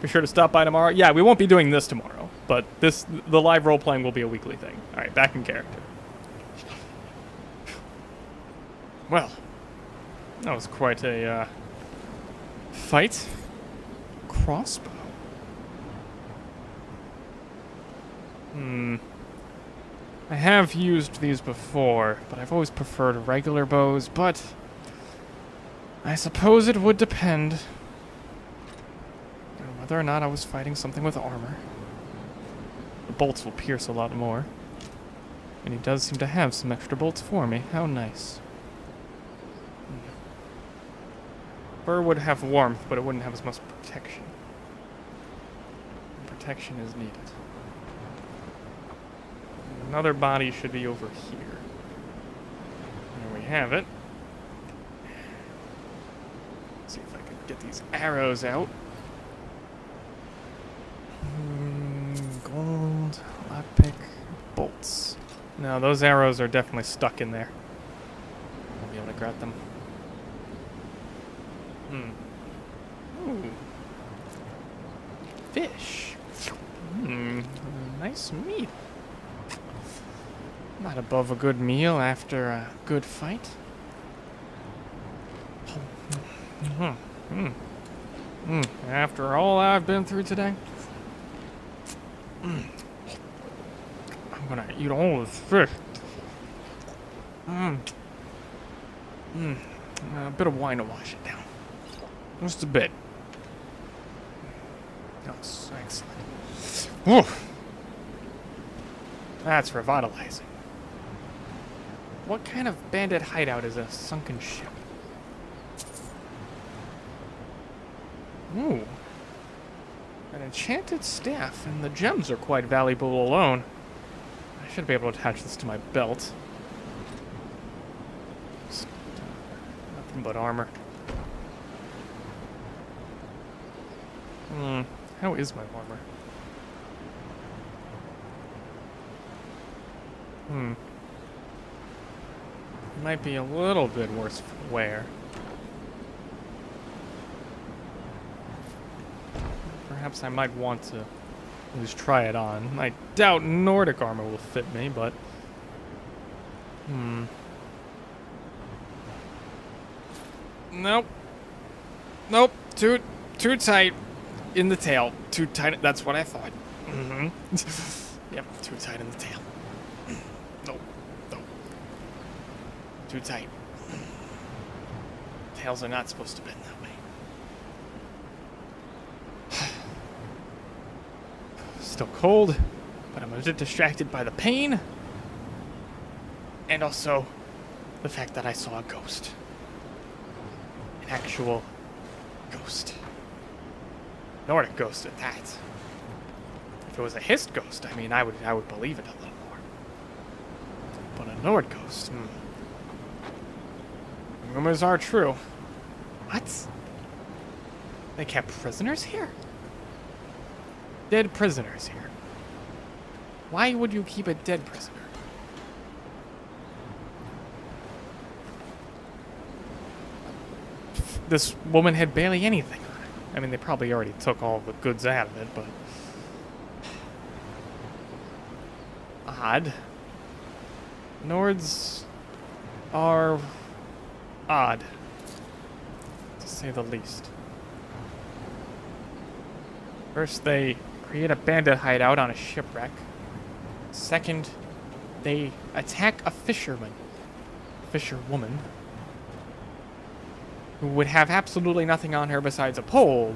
Be sure to stop by tomorrow. Yeah, we won't be doing this tomorrow, but the live role-playing will be a weekly thing. All right, back in character. Well, that was quite a fight. Crossbow. I have used these before, but I've always preferred regular bows, but I suppose it would depend on whether or not I was fighting something with armor. The bolts will pierce a lot more, and he does seem to have some extra bolts for me. How nice. Fur would have warmth, but it wouldn't have as much protection. And protection is needed. Another body should be over here. There we have it. Let's see if I can get these arrows out. Gold, lockpick, bolts. No, those arrows are definitely stuck in there. I'll be able to grab them. Ooh. Fish. Nice meat. Not above a good meal after a good fight. After all I've been through today, I'm gonna eat all this fish. A bit of wine to wash it down. Just a bit. Yes, excellent. Whew. That's revitalizing. What kind of bandit hideout is a sunken ship? Ooh. An enchanted staff, and the gems are quite valuable alone. I should be able to attach this to my belt. Just, nothing but armor. How is my armor? Might be a little bit worse for wear. Perhaps I might want to at least try it on. I doubt Nordic armor will fit me, but... Nope. Nope. Too tight in the tail. Too tight. That's what I thought. Yep, too tight in the tail. Nope. Too tight. Tails are not supposed to bend that way. Still cold, but I'm a bit distracted by the pain. And also the fact that I saw a ghost. An actual ghost. Nordic ghost at that. If it was a Hist ghost, I mean, I would believe it a little more. But a Nord ghost, Rumors are true. What? They kept prisoners here? Dead prisoners here. Why would you keep a dead prisoner? This woman had barely anything on her. I mean, they probably already took all the goods out of it, but... Odd. Nords are odd, to say the least. First, they create a bandit hideout on a shipwreck. Second, they attack a fisherwoman, who would have absolutely nothing on her besides a pole,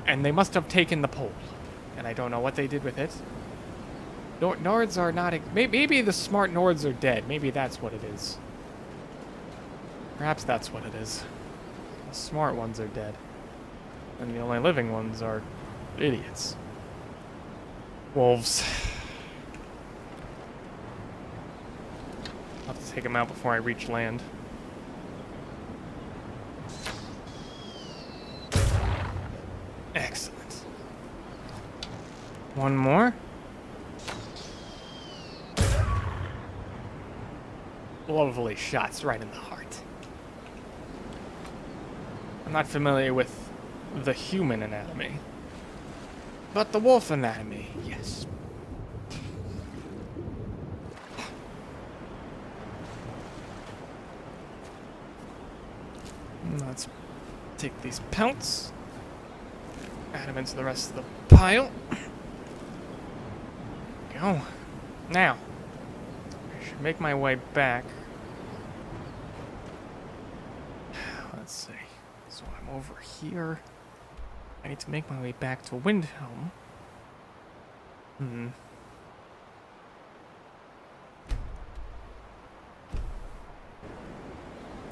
and they must have taken the pole. And I don't know what they did with it. Nords are not... Maybe the smart Nords are dead. Maybe that's what it is. Perhaps that's what it is. The smart ones are dead. And the only living ones are idiots. Wolves. I'll have to take them out before I reach land. Excellent. One more. Lovely shots right in the heart. I'm not familiar with the human anatomy, but the wolf anatomy, yes. Let's take these pelts, add them into the rest of the pile. Go. Now, I should make my way back. Let's see. So I'm over here. I need to make my way back to Windhelm.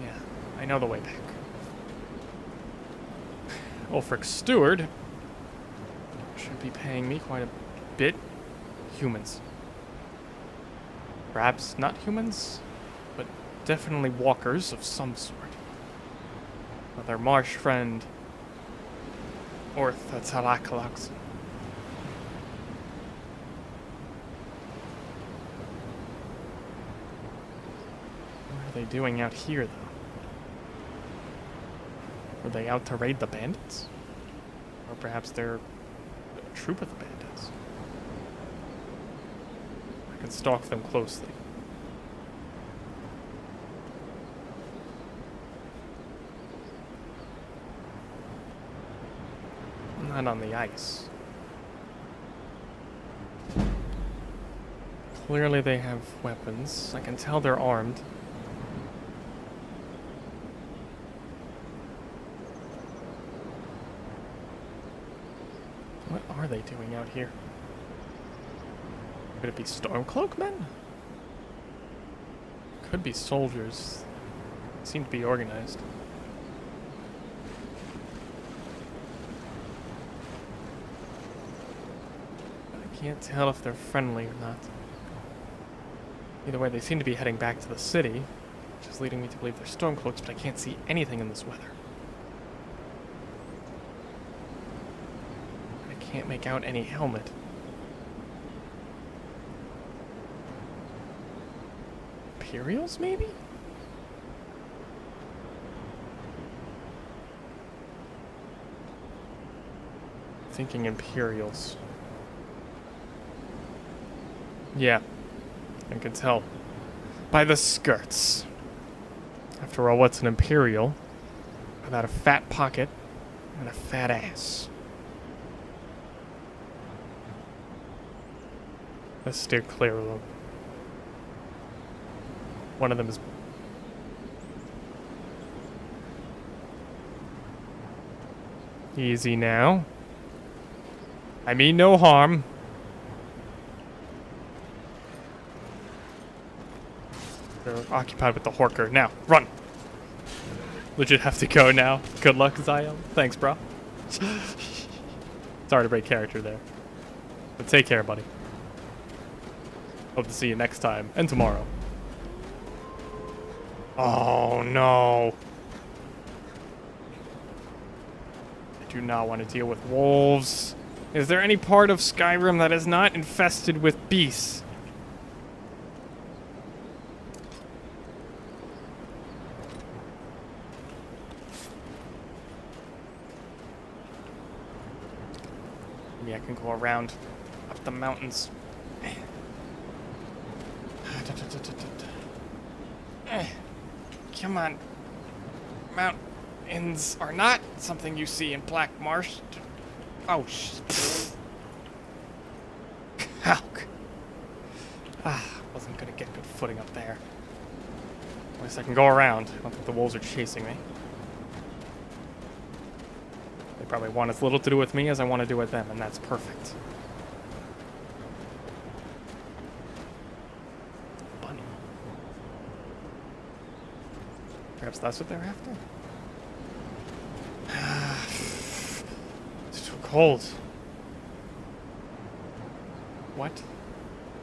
Yeah, I know the way back. Ulfric's steward should be paying me quite a bit. Humans. Perhaps not humans, but definitely walkers of some sort. With their marsh friend, Ortha Talakalax. What are they doing out here, though? Are they out to raid the bandits? Or perhaps they're a troop of the bandits? I can stalk them closely. Not on the ice. Clearly they have weapons. I can tell they're armed. What are they doing out here? Could it be Stormcloakmen? Could be soldiers. Seem to be organized. I can't tell if they're friendly or not. Either way, they seem to be heading back to the city, which is leading me to believe they're Stormcloaks, but I can't see anything in this weather. I can't make out any helmet. Imperials, maybe? Thinking Imperials. Yeah, I can tell by the skirts. After all, what's an Imperial without a fat pocket and a fat ass? Let's steer clear of them. One of them is... Easy now. I mean no harm. They're occupied with the Horker. Now, run! Legit have to go now. Good luck, Xial. Thanks, bro. Sorry to break character there. But take care, buddy. Hope to see you next time, and tomorrow. Oh, no. I do not want to deal with wolves. Is there any part of Skyrim that is not infested with beasts? Maybe I can go around up the mountains. Come on. Mountains are not something you see in Black Marsh. Oh, shit. Hulk. Wasn't gonna get good footing up there. At least I can go around. I don't think the wolves are chasing me. They probably want as little to do with me as I want to do with them, and that's perfect. Perhaps that's what they're after? It's too cold. What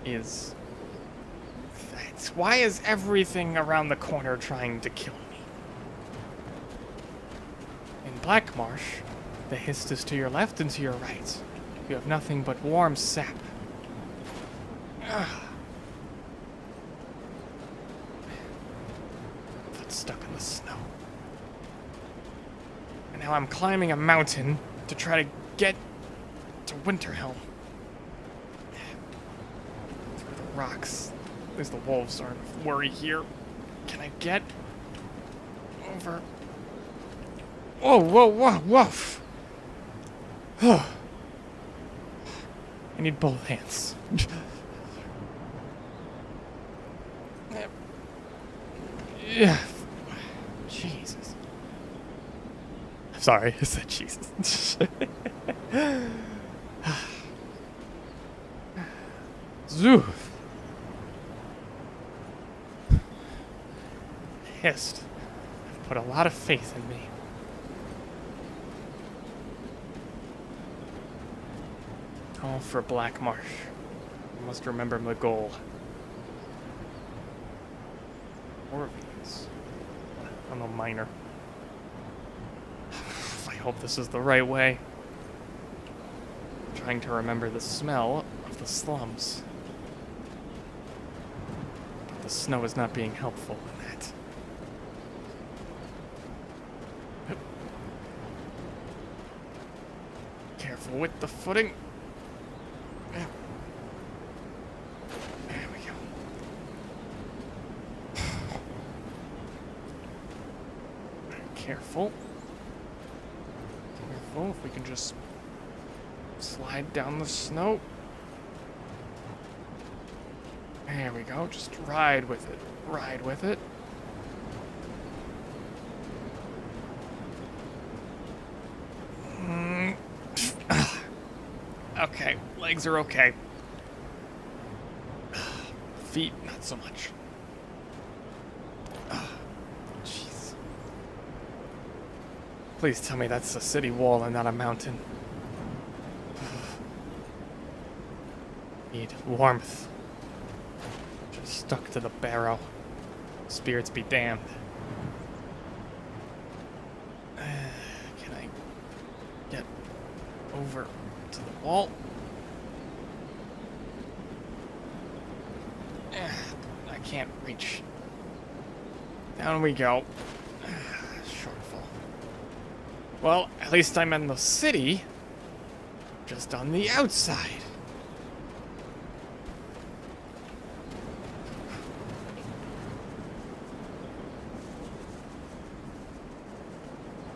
is that? Why is everything around the corner trying to kill me? In Black Marsh, the hist is to your left and to your right. You have nothing but warm sap. Foot stuck in the snow. And now I'm climbing a mountain to try to get to Winterhelm. Through the rocks. At least the wolves aren't a worry here. Can I get over? Whoa, whoa, whoa, whoa! I need both hands. Yeah. Jesus. I'm sorry, I said Jesus. Zoo. Hist. I've put a lot of faith in me. All for Black Marsh. I must remember my goal. 4 of these. I'm a miner. I hope this is the right way. I'm trying to remember the smell of the slums. But the snow is not being helpful in that. Careful with the footing. There we go. Careful. Careful, if we can just slide down the snow. There we go, just ride with it. Ride with it. Okay, legs are okay. Feet, not so much. Jeez. Please tell me that's a city wall and not a mountain. Need warmth. Just stuck to the barrow. Spirits be damned. Can I get over to the wall? I can't reach. Down we go. Shortfall. Well, at least I'm in the city. Just on the outside.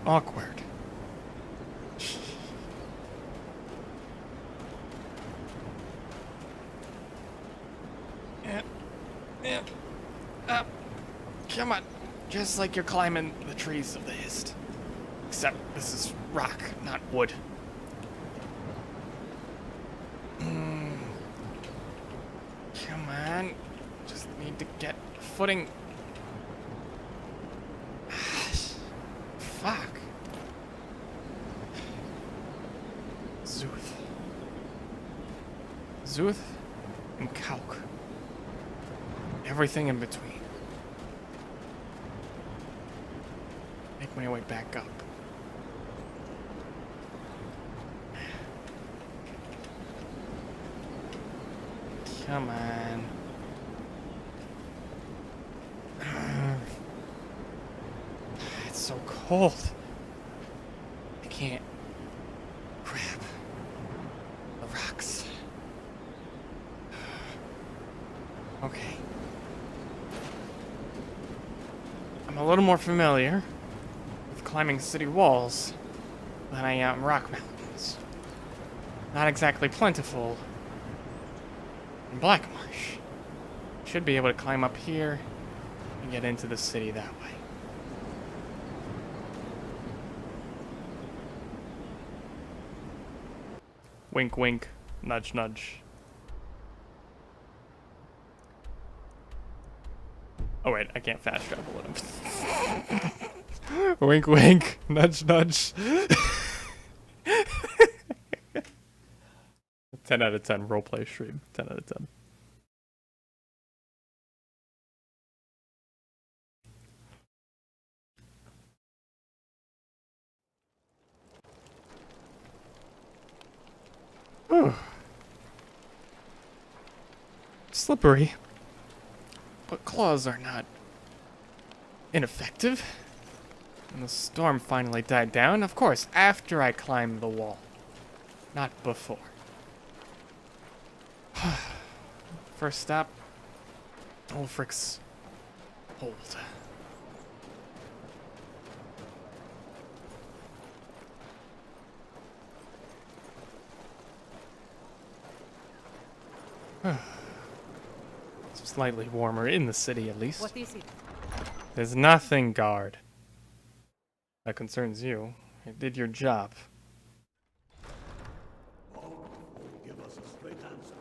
Awkward. Come on. Just like you're climbing the trees of the Hist. Except this is rock, not wood. Come on. Just need to get footing. Fuck. Zuth and Kauk. Everything in between. Make my way back up. Come on. It's so cold. I can't grab the rocks. Okay. I'm a little more familiar with climbing city walls than I am rock mountains. Not exactly plentiful in Black Marsh. Should be able to climb up here and get into the city that way. Wink, wink, nudge, nudge. Oh wait, I can't fast travel with him. Wink wink, nudge nudge. 10 out of 10 roleplay stream. 10 out of 10. Ooh. Slippery. But claws are not ineffective. And the storm finally died down, of course, after I climbed the wall. Not before. First stop, Ulfric's hold. It's slightly warmer in the city, at least. What is it? There's nothing, guard. That concerns you. You did your job. Give us a straight answer.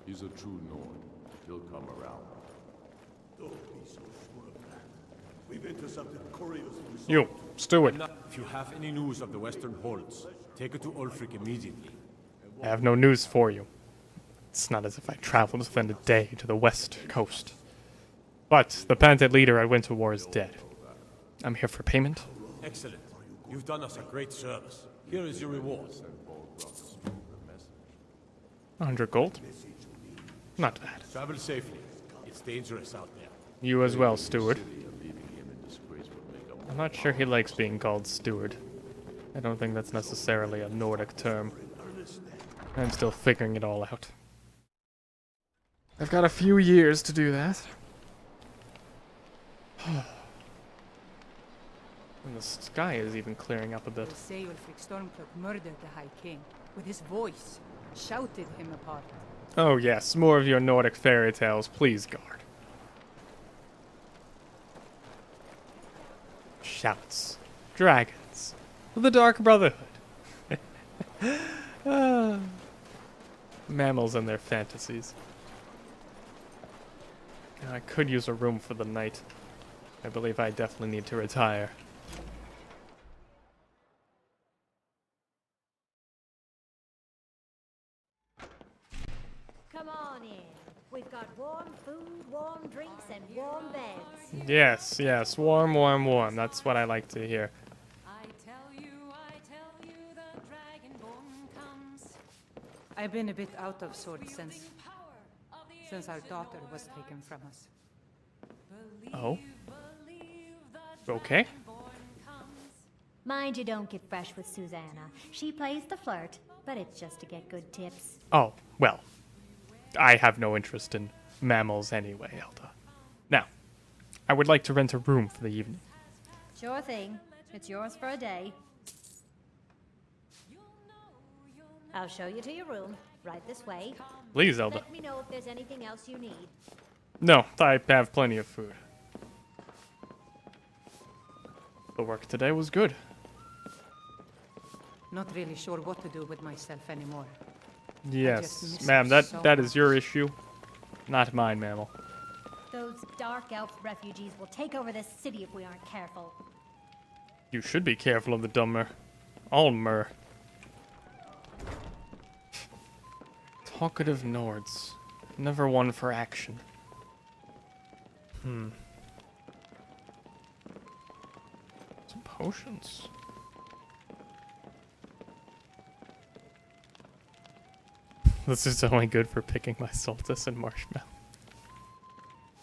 He's a true Nord. He'll come around. Don't be so sure of that. We've intercepted couriers from You, steward. If you have any news of the Western Holds, take it to Ulfric immediately. I have no news for you. It's not as if I traveled within a day to the west coast. But the penitent leader at Winter War is dead. I'm here for payment. Excellent. You've done us a great service. Here is your reward. 100 gold? Not bad. Travel safely. It's dangerous out there. You as well, steward. I'm not sure he likes being called steward. I don't think that's necessarily a Nordic term. I'm still figuring it all out. I've got a few years to do that. And the sky is even clearing up a bit. They say Ulfric Stormcloak murdered the High King with his voice, shouted him apart. Oh yes, more of your Nordic fairy tales, please, guard. Shouts. Dragons. The Dark Brotherhood. Mammals and their fantasies. I could use a room for the night. I believe I definitely need to retire. Come on in. We've got warm food, warm drinks, and warm beds. Yes, yes. Warm, warm, warm. That's what I like to hear. I tell you, the Dragonborn comes. I've been a bit out of sorts since our daughter was taken from us. Oh. Okay. Mind you don't get fresh with Susanna. She plays the flirt, but it's just to get good tips. Oh, well. I have no interest in mammals anyway, Elda. Now, I would like to rent a room for the evening. Sure thing. It's yours for a day. I'll show you to your room. Right this way. Please, Elda. Let me know if there's anything else you need. No, I have plenty of food. The work today was good. Not really sure what to do with myself anymore. Yes, ma'am, that is your issue, not mine, mammal. Those dark elf refugees will take over this city if we aren't careful. You should be careful of the dumber. Almer. Talkative Nords. Never one for action. Some potions. This is only good for picking my Solstice and Marshmallow.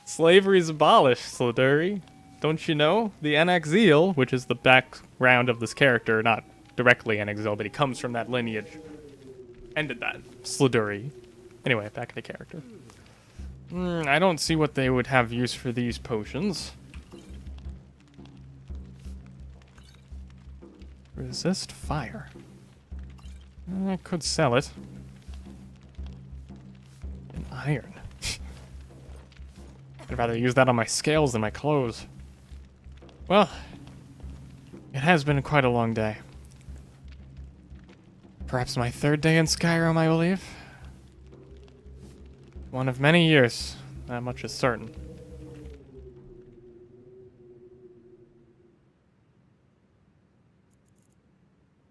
Slavery is abolished, Sliduri. Don't you know? The Xial, which is the background of this character, not directly Xial, but he comes from that lineage, ended that. Sliduri. Anyway, back to the character. I don't see what they would have use for these potions. Resist fire. I could sell it. An iron. I'd rather use that on my scales than my clothes. Well, it has been quite a long day. Perhaps my third day in Skyrim, I believe. One of many years, that much is certain.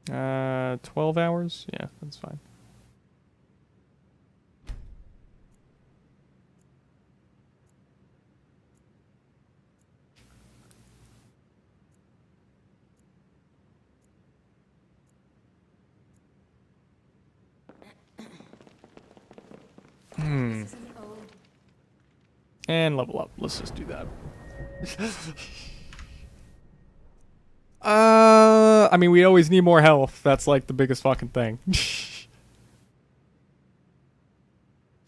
12 hours? Yeah, that's fine. And level up. Let's just do that. I mean, we always need more health. That's like the biggest fucking thing.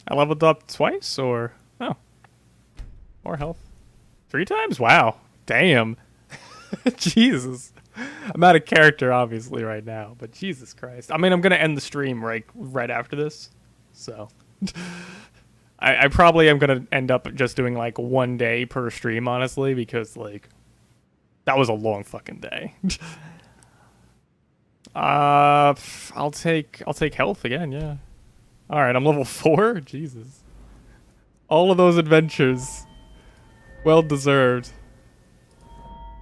I leveled up twice, or oh, more health. 3 times? Wow. Damn. Jesus. I'm out of character, obviously, right now, but Jesus Christ. I mean, I'm gonna end the stream right after this, so I probably am gonna end up just doing like 1 day per stream, honestly, because like that was a long fucking day. I'll take health again, yeah. All right, I'm level 4. Jesus. All of those adventures, well deserved.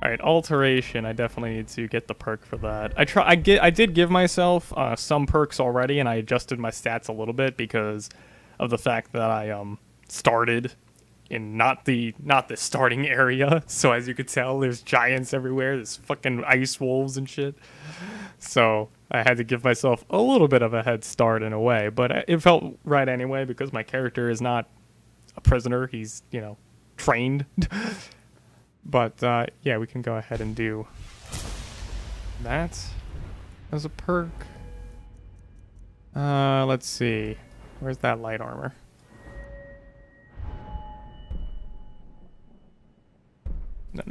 All right, alteration. I definitely need to get the perk for that. I did give myself some perks already, and I adjusted my stats a little bit because of the fact that I started in not the starting area. So as you could tell, there's giants everywhere. There's fucking ice wolves and shit. So I had to give myself a little bit of a head start in a way, but it felt right anyway because my character is not a prisoner. He's, you know, trained. But yeah, we can go ahead and do that as a perk. Let's see. Where's that light armor? No.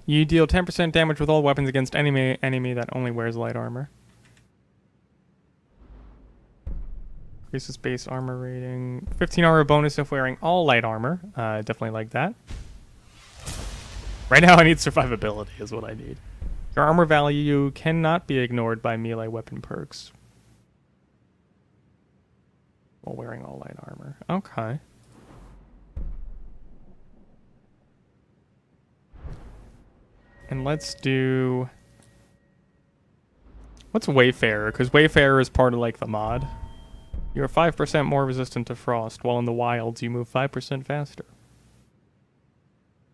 You deal 10% damage with all weapons against enemy that only wears light armor. Increases base armor rating. 15 armor bonus if wearing all light armor. Definitely like that. Right now I need survivability is what I need. Your armor value cannot be ignored by melee weapon perks while wearing all light armor. Okay. And let's do... What's Wayfarer? Because Wayfarer is part of like the mod. You're 5% more resistant to frost, while in the wilds you move 5% faster.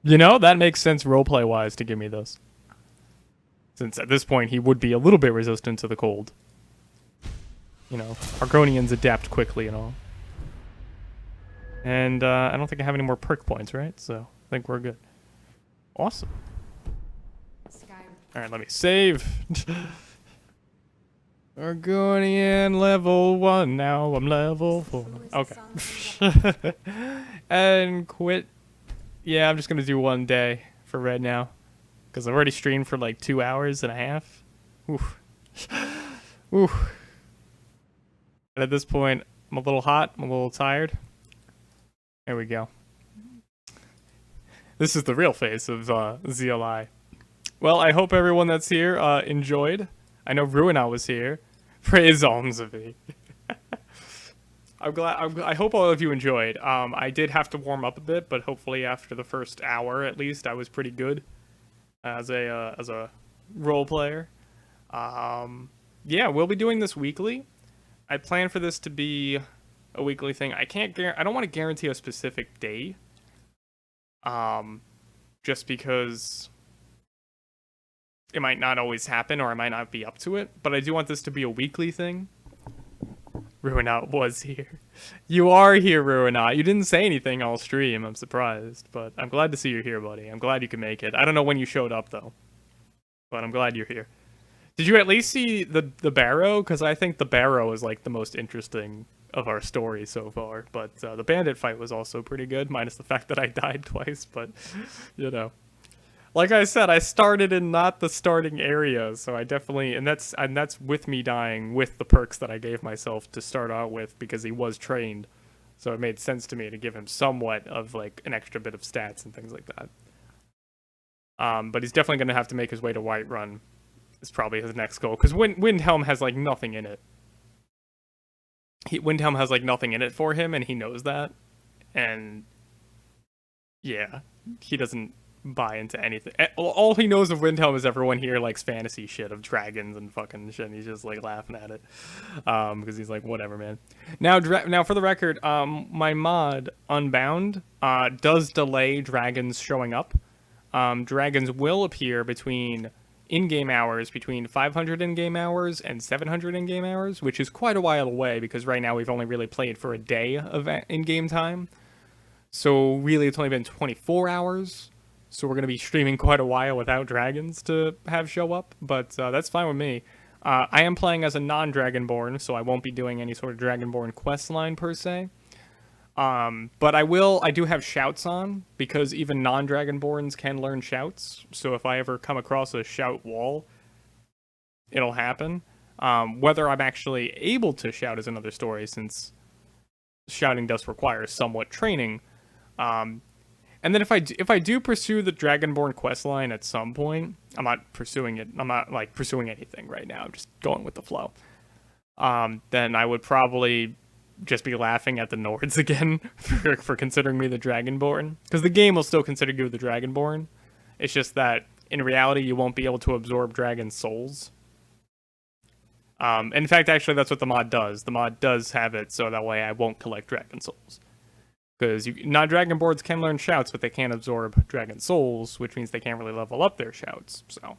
You know, that makes sense roleplay-wise to give me this. Since at this point, he would be a little bit resistant to the cold. You know, Argonians adapt quickly and all. And I don't think I have any more perk points, right? So, I think we're good. Awesome. Alright, let me save. Argonian level 1, now I'm level 4. Okay. And quit. Yeah, I'm just gonna do 1 day for red now. Because I've already streamed for like 2 hours and a half. Oof. Oof. And at this point, I'm a little hot, I'm a little tired. There we go. This is the real face of Xial. Well, I hope everyone that's here enjoyed. I know Ruina was here. Praise Almsavy. I'm glad. I hope all of you enjoyed. I did have to warm up a bit, but hopefully after the first hour at least, I was pretty good as a role player. Yeah, we'll be doing this weekly. I plan for this to be a weekly thing. I don't want to guarantee a specific day. Just because it might not always happen, or I might not be up to it. But I do want this to be a weekly thing. Ruinat was here. You are here, Ruinat. You didn't say anything all stream. I'm surprised, but I'm glad to see you're here, buddy. I'm glad you can make it. I don't know when you showed up, though. But I'm glad you're here. Did you at least see the Barrow? Because I think the Barrow is, like, the most interesting of our story so far. But the bandit fight was also pretty good, minus the fact that I died twice. But, you know. Like I said, I started in not the starting area, so I definitely... And that's with me dying with the perks that I gave myself to start out with, because he was trained. So it made sense to me to give him somewhat of, like, an extra bit of stats and things like that. But he's definitely going to have to make his way to Whiterun. Is probably his next goal, because Windhelm has, like, nothing in it. Windhelm has, like, nothing in it for him, and he knows that. And... yeah, he doesn't buy into anything. All he knows of Windhelm is everyone here likes fantasy shit of dragons and fucking shit, and he's just like laughing at it because he's like, whatever, man. Now for the record, my mod Unbound does delay dragons showing up. Dragons will appear between in-game hours, between 500 in-game hours and 700 in-game hours, which is quite a while away because right now we've only really played for a day of in-game time. So really it's only been 24 hours. So we're going to be streaming quite a while without dragons to have show up, but that's fine with me. I am playing as a non-Dragonborn, so I won't be doing any sort of Dragonborn quest line per se. But I do have shouts on, because even non-Dragonborns can learn shouts. So if I ever come across a shout wall, it'll happen. Whether I'm actually able to shout is another story, since shouting does require somewhat training. And then if I do pursue the Dragonborn questline at some point, I'm not pursuing it. I'm not like pursuing anything right now. I'm just going with the flow. Then I would probably just be laughing at the Nords again for considering me the Dragonborn, because the game will still consider you the Dragonborn. It's just that in reality you won't be able to absorb dragon souls. In fact, actually, that's what the mod does. The mod does have it so that way I won't collect dragon souls. Because non-Dragonborns can learn shouts, but they can't absorb dragon souls, which means they can't really level up their shouts. So,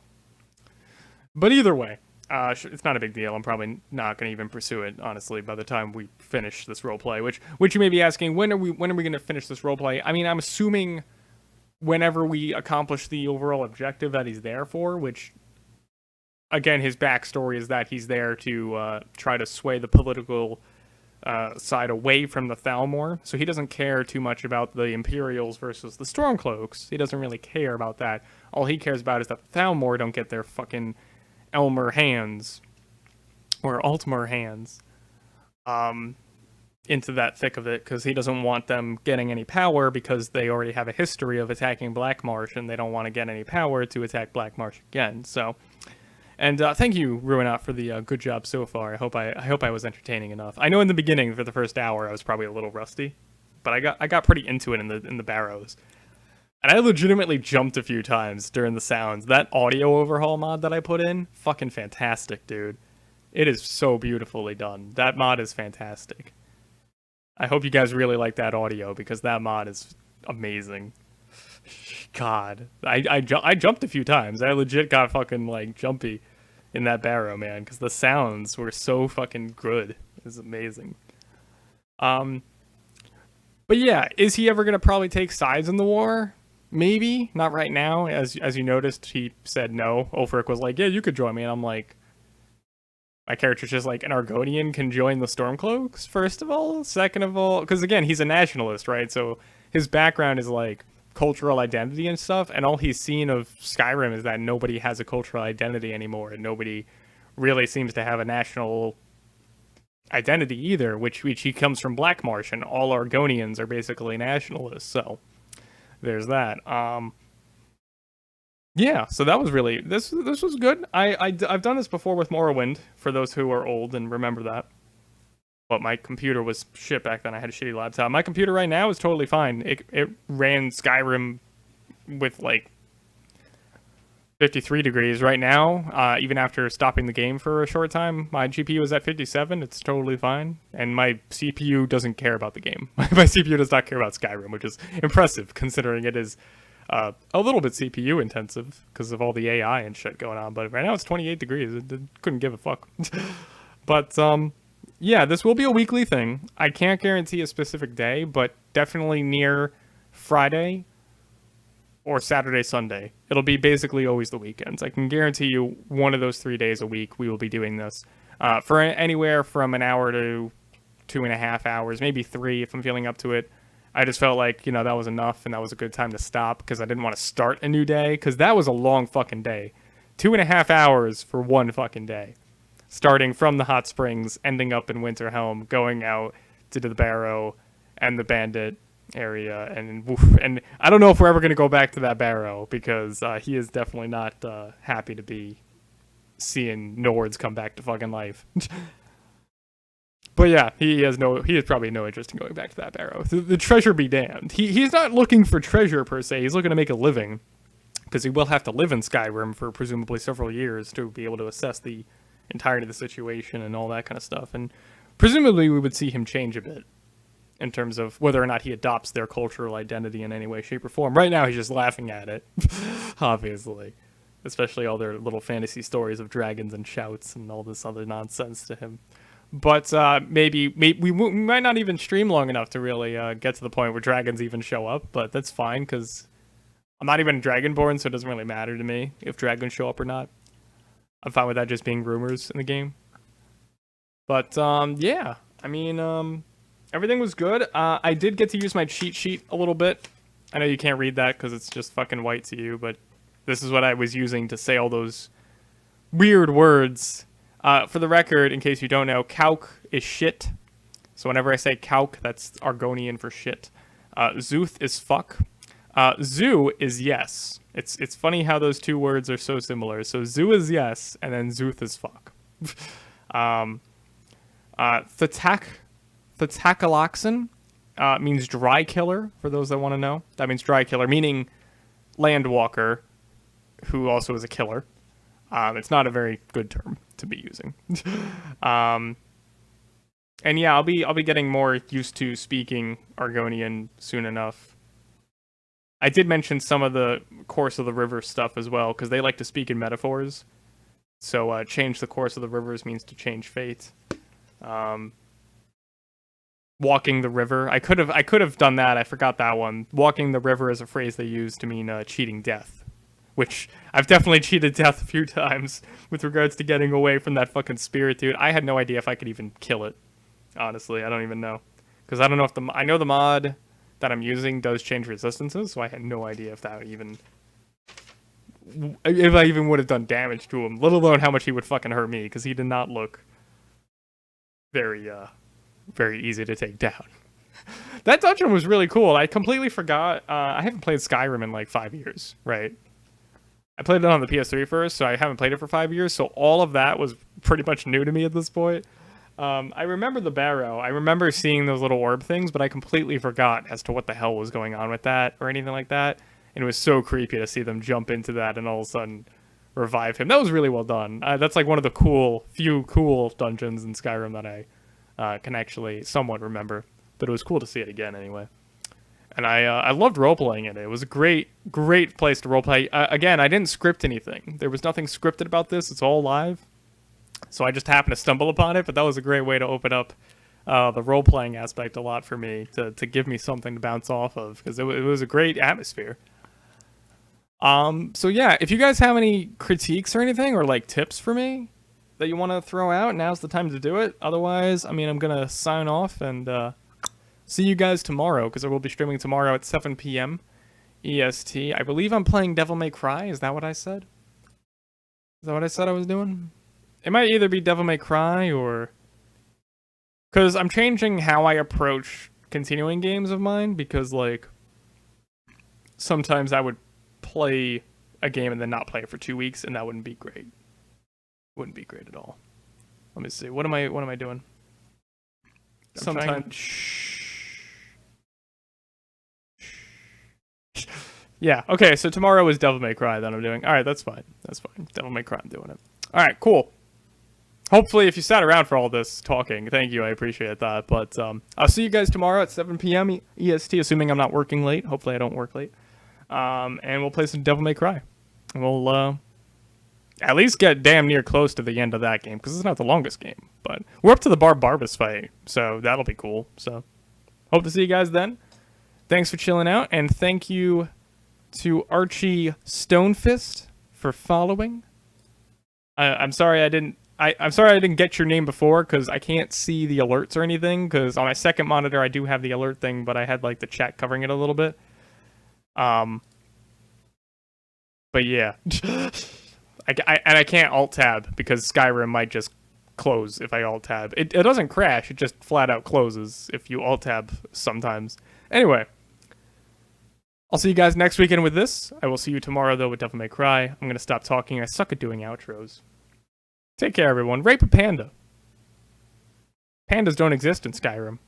but either way, it's not a big deal. I'm probably not going to even pursue it, honestly, by the time we finish this roleplay. Which you may be asking, when are we going to finish this roleplay? I mean, I'm assuming whenever we accomplish the overall objective that he's there for, which, again, his backstory is that he's there to try to sway the political side away from the Thalmor. So he doesn't care too much about the Imperials versus the Stormcloaks. He doesn't really care about that. All he cares about is that the Thalmor don't get their fucking Elmer hands, or Altmer hands, into that thick of it, because he doesn't want them getting any power, because they already have a history of attacking Black Marsh, and they don't want to get any power to attack Black Marsh again. So, and thank you, Ruinat, for the good job so far. I hope I was entertaining enough. I know in the beginning, for the first hour, I was probably a little rusty, but I got pretty into it in the barrows. And I legitimately jumped a few times during the sounds. That audio overhaul mod that I put in, fucking fantastic, dude. It is so beautifully done. That mod is fantastic. I hope you guys really like that audio, because that mod is amazing. God, I jumped a few times. I legit got fucking like jumpy in that barrow, man, because the sounds were so fucking good. It was amazing. But yeah, is he ever gonna probably take sides in the war? Maybe, not right now. As you noticed, he said no. Ulfric was like, yeah, you could join me, and I'm like, my character's just like, an Argonian can join the Stormcloaks, first of all. Second of all, because again, he's a nationalist, right? So his background is like cultural identity and stuff, and all he's seen of Skyrim is that nobody has a cultural identity anymore, and nobody really seems to have a national identity either, which he comes from Black Marsh, and all Argonians are basically nationalists, so there's that. Yeah, so that was really, this was good. I've done this before with Morrowind, for those who are old and remember that. But my computer was shit back then. I had a shitty laptop. My computer right now is totally fine. It ran Skyrim with like 53 degrees right now. Even after stopping the game for a short time, my GPU is at 57. It's totally fine. And my CPU doesn't care about the game. My CPU does not care about Skyrim, which is impressive considering it is a little bit CPU intensive because of all the AI and shit going on. But right now it's 28 degrees. It couldn't give a fuck. But, yeah, this will be a weekly thing. I can't guarantee a specific day, but definitely near Friday or Saturday, Sunday. It'll be basically always the weekends. I can guarantee you one of those 3 days a week we will be doing this. For anywhere from an hour to 2.5 hours, maybe 3 if I'm feeling up to it. I just felt like, you know, that was enough and that was a good time to stop because I didn't want to start a new day because that was a long fucking day. 2.5 hours for one fucking day. Starting from the hot springs, ending up in Winterhelm, going out to the Barrow and the Bandit area, and I don't know if we're ever going to go back to that Barrow because he is definitely not happy to be seeing Nords come back to fucking life. But yeah, he has probably no interest in going back to that Barrow. The treasure be damned. He's not looking for treasure per se. He's looking to make a living. because he will have to live in Skyrim for presumably several years to be able to assess the entirety of the situation and all that kind of stuff. And presumably we would see him change a bit in terms of whether or not he adopts their cultural identity in any way, shape, or form. Right now he's just laughing at it, obviously. Especially all their little fantasy stories of dragons and shouts and all this other nonsense to him. But maybe we might not even stream long enough to really get to the point where dragons even show up, but that's fine, because I'm not even Dragonborn, so it doesn't really matter to me if dragons show up or not. I'm fine with that just being rumors in the game. But, yeah, I mean, everything was good. I did get to use my cheat sheet a little bit. I know you can't read that because it's just fucking white to you, but this is what I was using to say all those weird words. For the record, in case you don't know, Kauk is shit. So whenever I say Kauk, that's Argonian for shit. Zuth is fuck. Zoo is yes. It's funny how those two words are so similar. So Zoo is yes, and then Zuth is fuck. Thtakaloxen means dry killer, for those that want to know. That means dry killer, meaning landwalker, who also is a killer. It's not a very good term to be using. And yeah, I'll be getting more used to speaking Argonian soon enough. I did mention some of the course of the river stuff as well, because they like to speak in metaphors. So change the course of the rivers means to change fate. Walking the river. I could have done that. I forgot that one. Walking the river is a phrase they use to mean cheating death. Which, I've definitely cheated death a few times with regards to getting away from that fucking spirit, dude. I had no idea if I could even kill it. Honestly, I don't even know. Because I don't know if I know the mod that I'm using does change resistances, so I had no idea if that even... If I even would have done damage to him, let alone how much he would fucking hurt me, because he did not look very, very easy to take down. That dungeon was really cool. I completely forgot. I haven't played Skyrim in like 5 years, right? I played it on the PS3 first, so I haven't played it for 5 years, so all of that was pretty much new to me at this point. I remember the barrow. I remember seeing those little orb things, but I completely forgot as to what the hell was going on with that or anything like that. And it was so creepy to see them jump into that and all of a sudden revive him. That was really well done. That's like one of the few cool dungeons in Skyrim that I can actually somewhat remember. But it was cool to see it again anyway. And I loved role-playing it. It was a great place to role-play. Again, I didn't script anything. There was nothing scripted about this. It's all live. So I just happened to stumble upon it, but that was a great way to open up the role-playing aspect a lot for me, to give me something to bounce off of, because it was a great atmosphere. So yeah, if you guys have any critiques or anything, or like tips for me that you want to throw out, now's the time to do it. Otherwise, I mean, I'm going to sign off and... see you guys tomorrow, because I will be streaming tomorrow at 7 p.m. EST. I believe I'm playing Devil May Cry. Is that what I said? Is that what I said I was doing? It might either be Devil May Cry or... Because I'm changing how I approach continuing games of mine, because, like, sometimes I would play a game and then not play it for 2 weeks, and that wouldn't be great. Wouldn't be great at all. Let me see. What am I doing? Sometimes... Yeah, okay, so tomorrow is Devil May Cry that I'm doing. Alright, that's fine. That's fine. Devil May Cry, I'm doing it. Alright, cool. Hopefully, if you sat around for all this talking, thank you, I appreciate that. But I'll see you guys tomorrow at 7 p.m. EST, assuming I'm not working late. Hopefully I don't work late. And we'll play some Devil May Cry. And we'll at least get damn near close to the end of that game, because it's not the longest game. But we're up to the Barbarbas fight, so that'll be cool. So, hope to see you guys then. Thanks for chilling out, and thank you to Archie Stonefist for following. I'm sorry I didn't get your name before, because I can't see the alerts or anything, because on my second monitor I do have the alert thing, but I had like the chat covering it a little bit. But yeah. I can't alt-tab, because Skyrim might just close if I alt-tab. It doesn't crash, it just flat out closes if you alt-tab sometimes. Anyway. I'll see you guys next weekend with this. I will see you tomorrow, though, with Devil May Cry. I'm going to stop talking. I suck at doing outros. Take care, everyone. Rape a panda. Pandas don't exist in Skyrim.